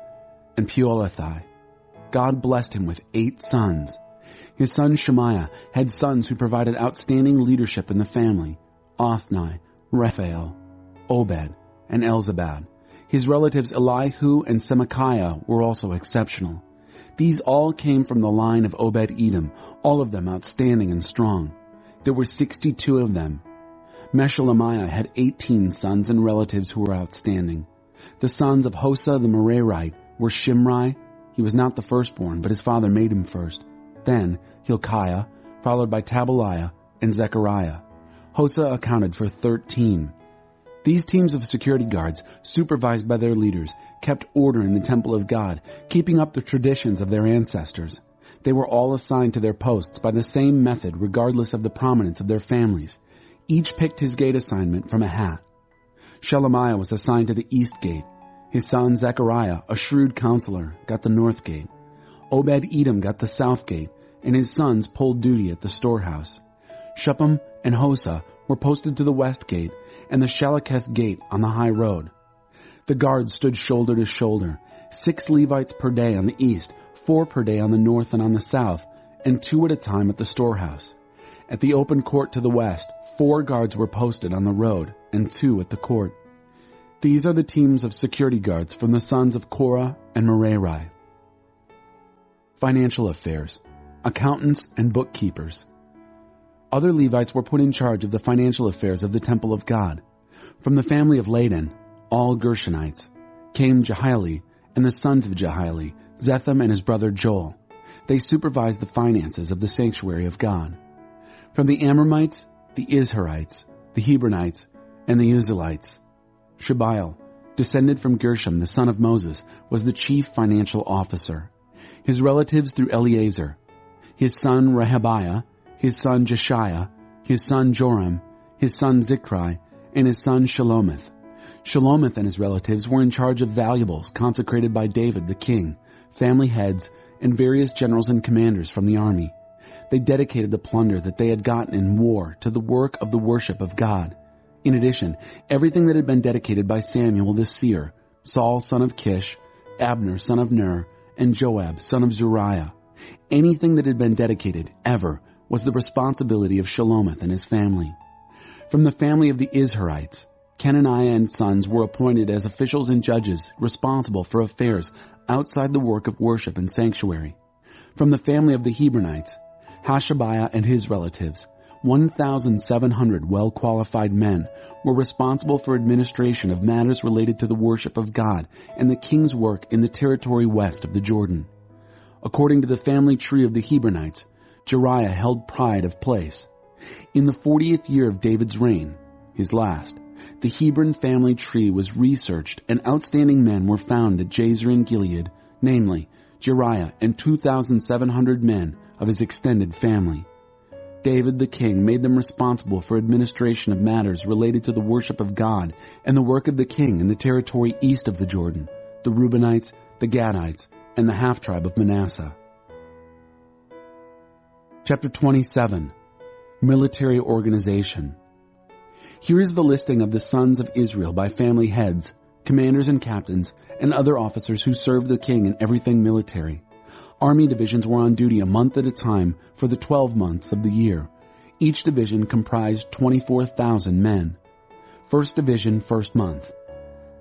and Peolathai. God blessed him with 8 sons. His son Shemaiah had sons who provided outstanding leadership in the family: Othni, Rephael, Obed, and Elzabad. His relatives Elihu and Semachiah were also exceptional. These all came from the line of Obed-Edom, all of them outstanding and strong. There were 62 of them. Meshelemiah had 18 sons and relatives who were outstanding. The sons of Hosa the Merarite were Shimri. He was not the firstborn, but his father made him first. Then Hilkiah, followed by Tabaliah and Zechariah. Hosa accounted for 13. These teams of security guards, supervised by their leaders, kept order in the temple of God, keeping up the traditions of their ancestors. They were all assigned to their posts by the same method regardless of the prominence of their families. Each picked his gate assignment from a hat. Shelemiah was assigned to the east gate. His son Zechariah, a shrewd counselor, got the north gate. Obed-Edom got the south gate, and his sons pulled duty at the storehouse. Shuppim and Hosa were posted to the west gate and the Shalaketh gate on the high road. The guards stood shoulder to shoulder, 6 Levites per day on the east, 4 per day on the north and on the south, and 2 at a time at the storehouse. At the open court to the west, 4 guards were posted on the road and 2 at the court. These are the teams of security guards from the sons of Korah and Merari. Financial affairs, accountants and bookkeepers. Other Levites were put in charge of the financial affairs of the temple of God. From the family of Ladan, all Gershonites, came Jehieli and the sons of Jehieli, Zetham and his brother Joel. They supervised the finances of the sanctuary of God. From the Amramites, the Izharites, the Hebronites, and the Uzzielites, Shebael, descended from Gershom, the son of Moses, was the chief financial officer. His relatives through Eleazar, his son Rehabiah, his son Jeshiah, his son Joram, his son Zichri, and his son Shelomith. Shelomith and his relatives were in charge of valuables consecrated by David the king, family heads, and various generals and commanders from the army. They dedicated the plunder that they had gotten in war to the work of the worship of God. In addition, everything that had been dedicated by Samuel the seer, Saul son of Kish, Abner son of Ner, and Joab son of Zeruiah, anything that had been dedicated ever was the responsibility of Shelomith and his family. From the family of the Izharites, Kenaniah and sons were appointed as officials and judges responsible for affairs outside the work of worship and sanctuary. From the family of the Hebronites, Hashabiah and his relatives, 1,700 well-qualified men, were responsible for administration of matters related to the worship of God and the king's work in the territory west of the Jordan. According to the family tree of the Hebronites, Jeriah held pride of place. In the 40th year of David's reign, his last, the Hebron family tree was researched and outstanding men were found at Jazer in Gilead, namely Jeriah and 2,700 men of his extended family. David the king made them responsible for administration of matters related to the worship of God and the work of the king in the territory east of the Jordan, the Reubenites, the Gadites, and the half-tribe of Manasseh. Chapter 27. Military Organization. Here is the listing of the sons of Israel by family heads, commanders and captains, and other officers who served the king in everything military. Army divisions were on duty a month at a time for the 12 months of the year. Each division comprised 24,000 men. First division, first month.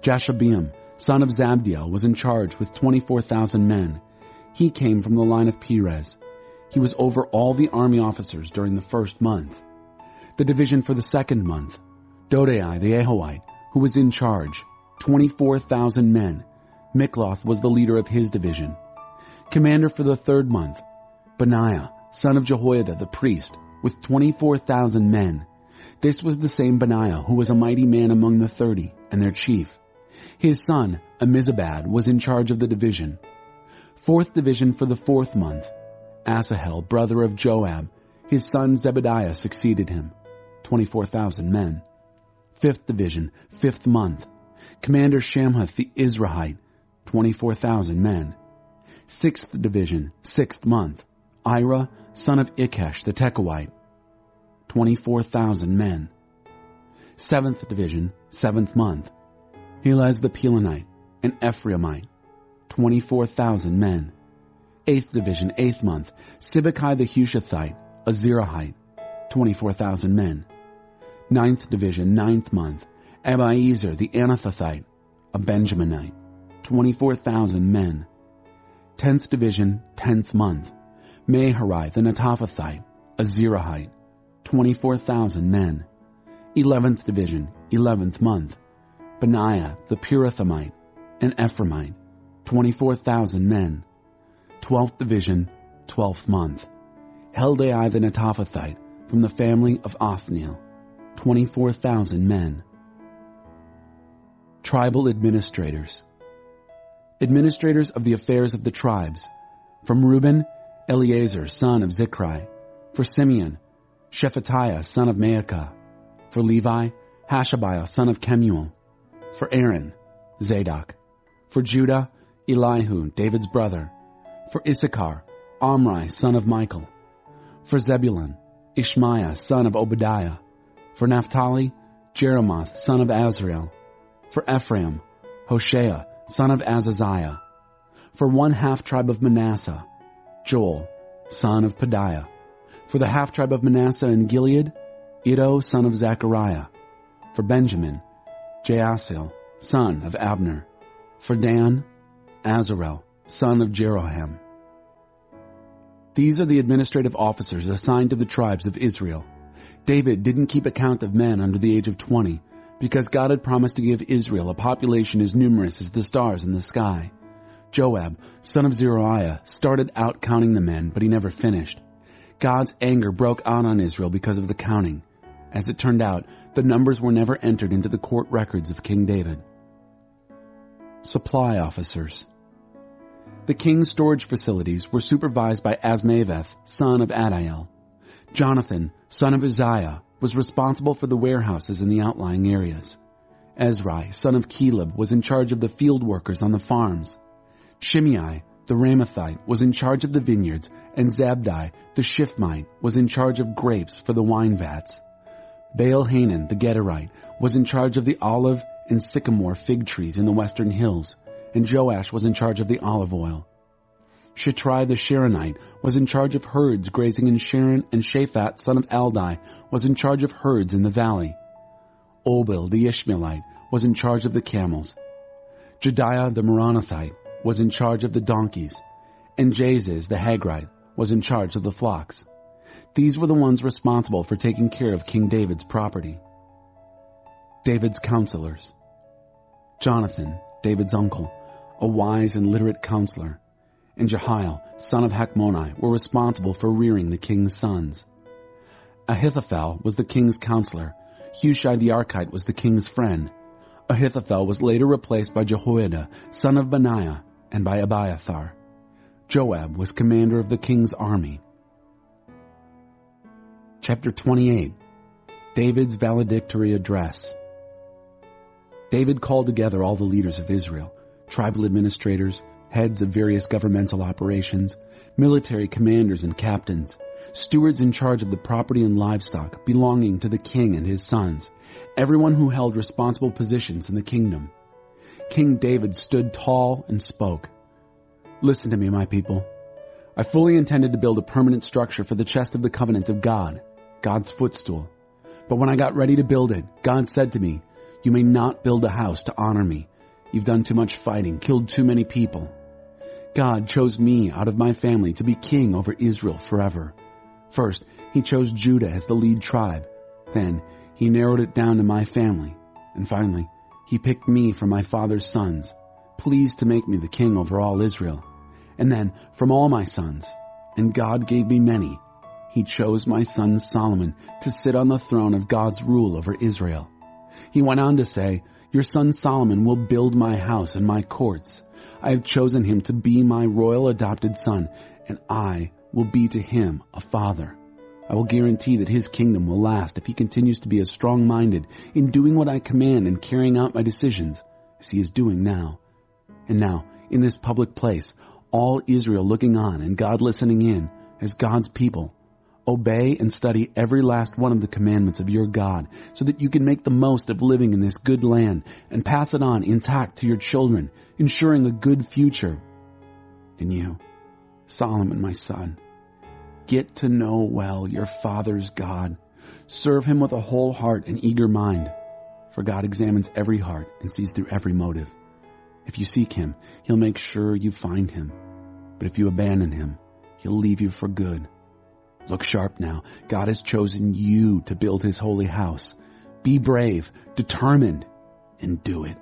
Jashobeam, son of Zabdiel, was in charge with 24,000 men. He came from the line of Perez. He was over all the army officers during the first month. The division for the second month, Dodai the Ahoite, who was in charge, 24,000 men. Mikloth was the leader of his division. Commander for the third month, Benaiah, son of Jehoiada the priest, with 24,000 men. This was the same Benaiah who was a mighty man among the 30 and their chief. His son, Amizabad, was in charge of the division. Fourth division for the fourth month, Asahel, brother of Joab, his son Zebediah succeeded him, 24,000 men. Fifth division, fifth month, Commander Shamhuth the Izrahite, 24,000 men. Sixth division, sixth month, Ira, son of Ikesh the Tekoite, 24,000 men. Seventh division, seventh month, Helez the Pelonite, an Ephraimite, 24,000 men. 8th Division, 8th month, Sibbecai the Hushathite, a Zerahite, 24,000 men. 9th Division, 9th month, Abiezer the Anathothite, a Benjaminite, 24,000 men. 10th Division, 10th month, Maharai the Netophathite, a Zerahite, 24,000 men. 11th Division, 11th month, Benaiah the Pirathonite, an Ephraimite, 24,000 men. 12th Division, 12th month, Heldai the Netophathite, from the family of Othniel, 24,000 men. Tribal administrators. Administrators of the affairs of the tribes. From Reuben, Eleazar, son of Zichri. For Simeon, Shephatiah, son of Maacah. For Levi, Hashabiah, son of Kemuel. For Aaron, Zadok. For Judah, Elihu, David's brother. For Issachar, Omri, son of Michael. For Zebulun, Ishmaiah, son of Obadiah. For Naphtali, Jeremoth, son of Azrael. For Ephraim, Hoshea, son of Azaziah. For 1/2 tribe of Manasseh, Joel, son of Pedaiah. For the 1/2 tribe of Manasseh in Gilead, Iddo, son of Zechariah. For Benjamin, Jaasiel, son of Abner. For Dan, Azarel, son of Jeroham. These are the administrative officers assigned to the tribes of Israel. David didn't keep account of men under the age of 20, because God had promised to give Israel a population as numerous as the stars in the sky. Joab, son of Zeruiah, started out counting the men, but he never finished. God's anger broke out on Israel because of the counting. As it turned out, the numbers were never entered into the court records of King David. Supply officers. The king's storage facilities were supervised by Asmaveth, son of Adiel. Jonathan, son of Uzziah, was responsible for the warehouses in the outlying areas. Ezra, son of Caleb, was in charge of the field workers on the farms. Shimei, the Ramathite, was in charge of the vineyards, and Zabdi, the Shifmite, was in charge of grapes for the wine vats. Baal-Hanan, the Gederite, was in charge of the olive and sycamore fig trees in the western hills, and Joash was in charge of the olive oil. Shitrai the Sharonite was in charge of herds grazing in Sharon, and Shaphat, son of Aldai, was in charge of herds in the valley. Obil the Ishmaelite was in charge of the camels. Jediah the Meronothite was in charge of the donkeys, and Jaziz the Hagrite was in charge of the flocks. These were the ones responsible for taking care of King David's property. David's counselors. Jonathan, David's uncle, a wise and literate counselor, and Jehiel, son of Hachmoni, were responsible for rearing the king's sons. Ahithophel was the king's counselor. Hushai the Archite was the king's friend. Ahithophel was later replaced by Jehoiada, son of Benaiah, and by Abiathar. Joab was commander of the king's army. Chapter 28. David's valedictory address. David called together all the leaders of Israel, tribal administrators, heads of various governmental operations, military commanders and captains, stewards in charge of the property and livestock belonging to the king and his sons, everyone who held responsible positions in the kingdom. King David stood tall and spoke. "Listen to me, my people. I fully intended to build a permanent structure for the chest of the covenant of God, God's footstool. But when I got ready to build it, God said to me, 'You may not build a house to honor me. You've done too much fighting, killed too many people.' God chose me out of my family to be king over Israel forever. First, he chose Judah as the lead tribe. Then, he narrowed it down to my family. And finally, he picked me from my father's sons, pleased to make me the king over all Israel. And then, from all my sons, and God gave me many, he chose my son Solomon to sit on the throne of God's rule over Israel. He went on to say, 'Your son Solomon will build my house and my courts. I have chosen him to be my royal adopted son, and I will be to him a father. I will guarantee that his kingdom will last if he continues to be as strong-minded in doing what I command and carrying out my decisions as he is doing now.' And now, in this public place, all Israel looking on and God listening in, as God's people, Obey and study every last one of the commandments of your God so that you can make the most of living in this good land and pass it on intact to your children, ensuring a good future. And you, Solomon, my son, get to know well your father's God. Serve him with a whole heart and eager mind, for God examines every heart and sees through every motive. If you seek him, he'll make sure you find him. But if you abandon him, he'll leave you for good. Look sharp now. God has chosen you to build his holy house. Be brave, determined, and do it.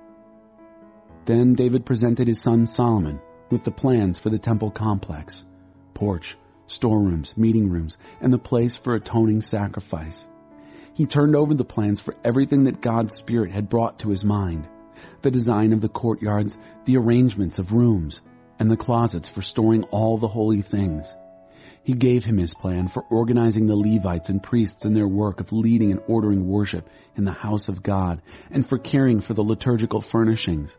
Then David presented his son Solomon with the plans for the temple complex, porch, storerooms, meeting rooms, and the place for atoning sacrifice. He turned over the plans for everything that God's Spirit had brought to his mind: the design of the courtyards, the arrangements of rooms, and the closets for storing all the holy things. He gave him his plan for organizing the Levites and priests in their work of leading and ordering worship in the house of God, and for caring for the liturgical furnishings.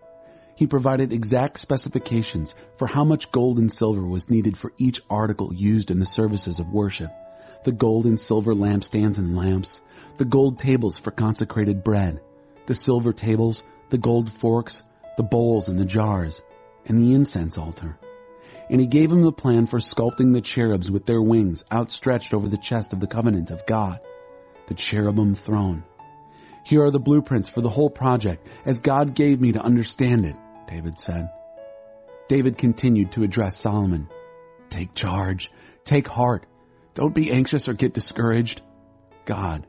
He provided exact specifications for how much gold and silver was needed for each article used in the services of worship: the gold and silver lampstands and lamps, the gold tables for consecrated bread, the silver tables, the gold forks, the bowls and the jars, and the incense altar. And he gave him the plan for sculpting the cherubs with their wings outstretched over the chest of the covenant of God, the cherubim throne. Here are the blueprints for the whole project, as God gave me to understand it, David said. David continued to address Solomon. Take charge. Take heart. Don't be anxious or get discouraged. God,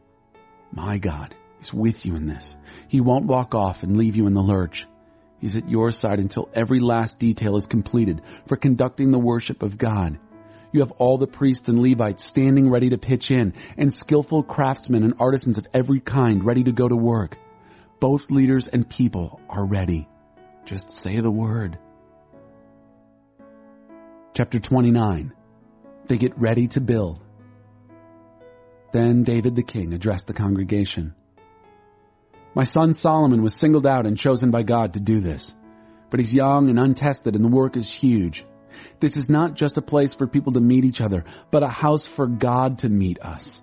my God, is with you in this. He won't walk off and leave you in the lurch. He's at your side until every last detail is completed for conducting the worship of God. You have all the priests and Levites standing ready to pitch in, and skillful craftsmen and artisans of every kind ready to go to work. Both leaders and people are ready. Just say the word. Chapter 29. They get ready to build. Then David the king addressed the congregation. My son Solomon was singled out and chosen by God to do this. But he's young and untested, and the work is huge. This is not just a place for people to meet each other, but a house for God to meet us.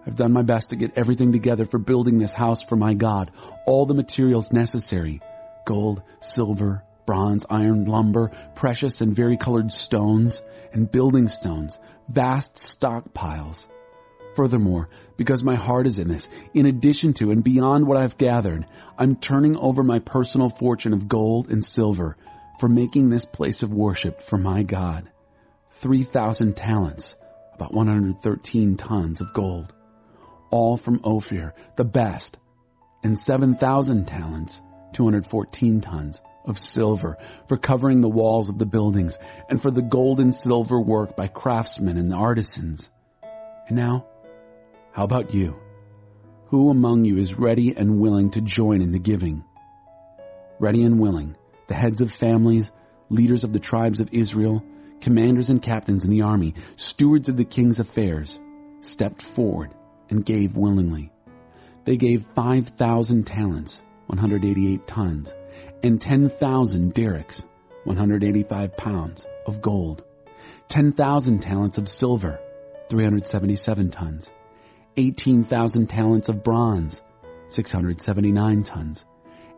I've done my best to get everything together for building this house for my God, all the materials necessary: gold, silver, bronze, iron, lumber, precious and varicolored stones, and building stones, vast stockpiles. Furthermore, because my heart is in this, in addition to and beyond what I've gathered, I'm turning over my personal fortune of gold and silver for making this place of worship for my God. 3,000 talents, about 113 tons of gold, all from Ophir, the best, and 7,000 talents, 214 tons of silver for covering the walls of the buildings and for the gold and silver work by craftsmen and artisans. And now, how about you? Who among you is ready and willing to join in the giving? Ready and willing, the heads of families, leaders of the tribes of Israel, commanders and captains in the army, stewards of the king's affairs, stepped forward and gave willingly. They gave 5,000 talents, 188 tons, and 10,000 derricks, 185 pounds of gold, 10,000 talents of silver, 377 tons, 18,000 talents of bronze, 679 tons,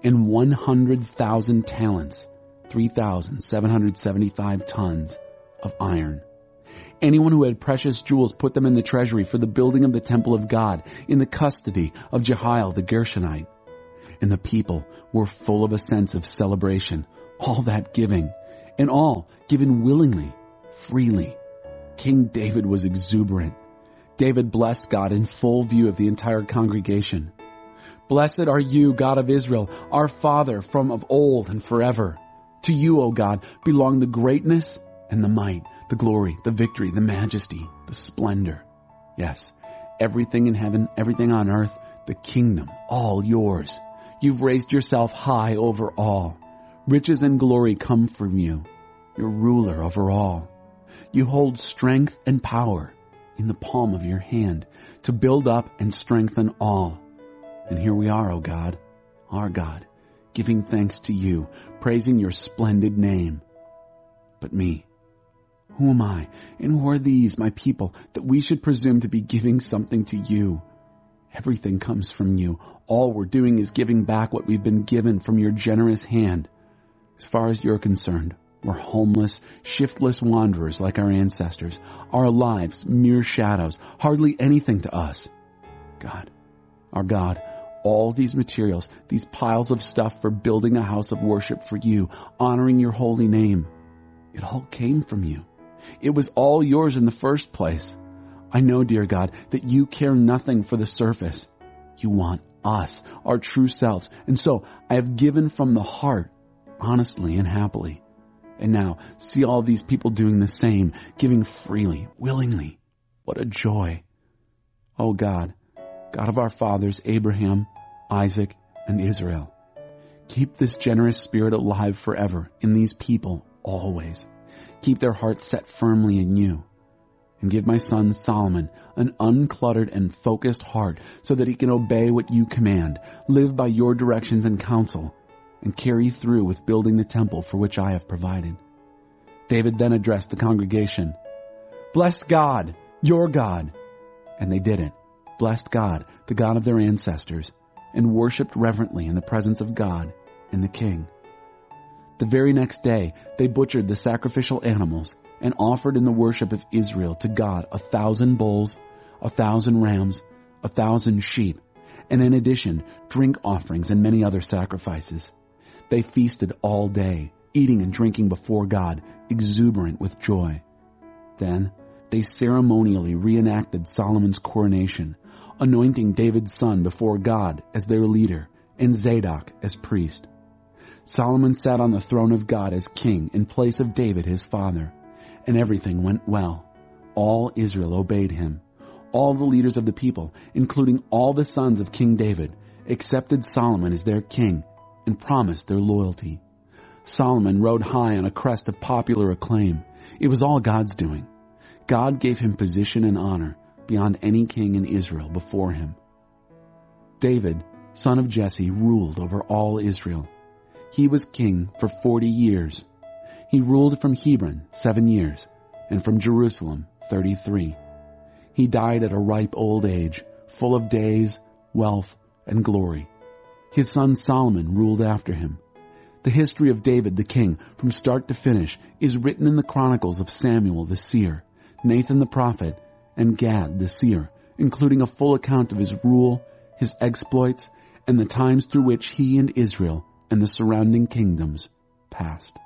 and 100,000 talents, 3,775 tons of iron. Anyone who had precious jewels put them in the treasury for the building of the temple of God in the custody of Jehiel the Gershonite. And the people were full of a sense of celebration, all that giving, and all given willingly, freely. King David was exuberant. David blessed God in full view of the entire congregation. Blessed are you, God of Israel, our Father from of old and forever. To you, O God, belong the greatness and the might, the glory, the victory, the majesty, the splendor. Yes, everything in heaven, everything on earth, the kingdom, all yours. You've raised yourself high over all. Riches and glory come from you. You're ruler over all. You hold strength and power in the palm of your hand to build up and strengthen all. And here we are, O God, our God, giving thanks to you, praising your splendid name. But me, Who am I, and who are these, my people, that we should presume to be giving something to you? Everything comes from you. All we're doing is giving back what we've been given from your generous hand. As far as you're concerned, we're homeless, shiftless wanderers like our ancestors. Our lives, mere shadows, hardly anything to us. God, our God, all these materials, these piles of stuff for building a house of worship for you, honoring your holy name, it all came from you. It was all yours in the first place. I know, dear God, that you care nothing for the surface. You want us, our true selves. And so I have given from the heart, honestly and happily. And now see all these people doing the same, giving freely, willingly. What a joy. Oh God, God of our fathers, Abraham, Isaac, and Israel, keep this generous spirit alive forever in these people always. Keep their hearts set firmly in you. And give my son Solomon an uncluttered and focused heart so that he can obey what you command, live by your directions and counsel, and carry through with building the temple for which I have provided. David then addressed the congregation. Bless God, your God. And they did it. Blessed God, the God of their ancestors, and worshipped reverently in the presence of God and the king. The very next day, they butchered the sacrificial animals and offered in the worship of Israel to God 1,000 bulls, 1,000 rams, 1,000 sheep, and in addition, drink offerings and many other sacrifices. They feasted all day, eating and drinking before God, exuberant with joy. Then they ceremonially reenacted Solomon's coronation, anointing David's son before God as their leader and Zadok as priest. Solomon sat on the throne of God as king in place of David his father, and everything went well. All Israel obeyed him. All the leaders of the people, including all the sons of King David, accepted Solomon as their king and promised their loyalty. Solomon rode high on a crest of popular acclaim. It was all God's doing. God gave him position and honor beyond any king in Israel before him. David, son of Jesse, ruled over all Israel. He was king for 40 years. He ruled from Hebron 7 years, and from Jerusalem 33. He died at a ripe old age, full of days, wealth, and glory. His son Solomon ruled after him. The history of David the king, from start to finish, is written in the Chronicles of Samuel the seer, Nathan the prophet, and Gad the seer, including a full account of his rule, his exploits, and the times through which he and Israel and the surrounding kingdoms passed.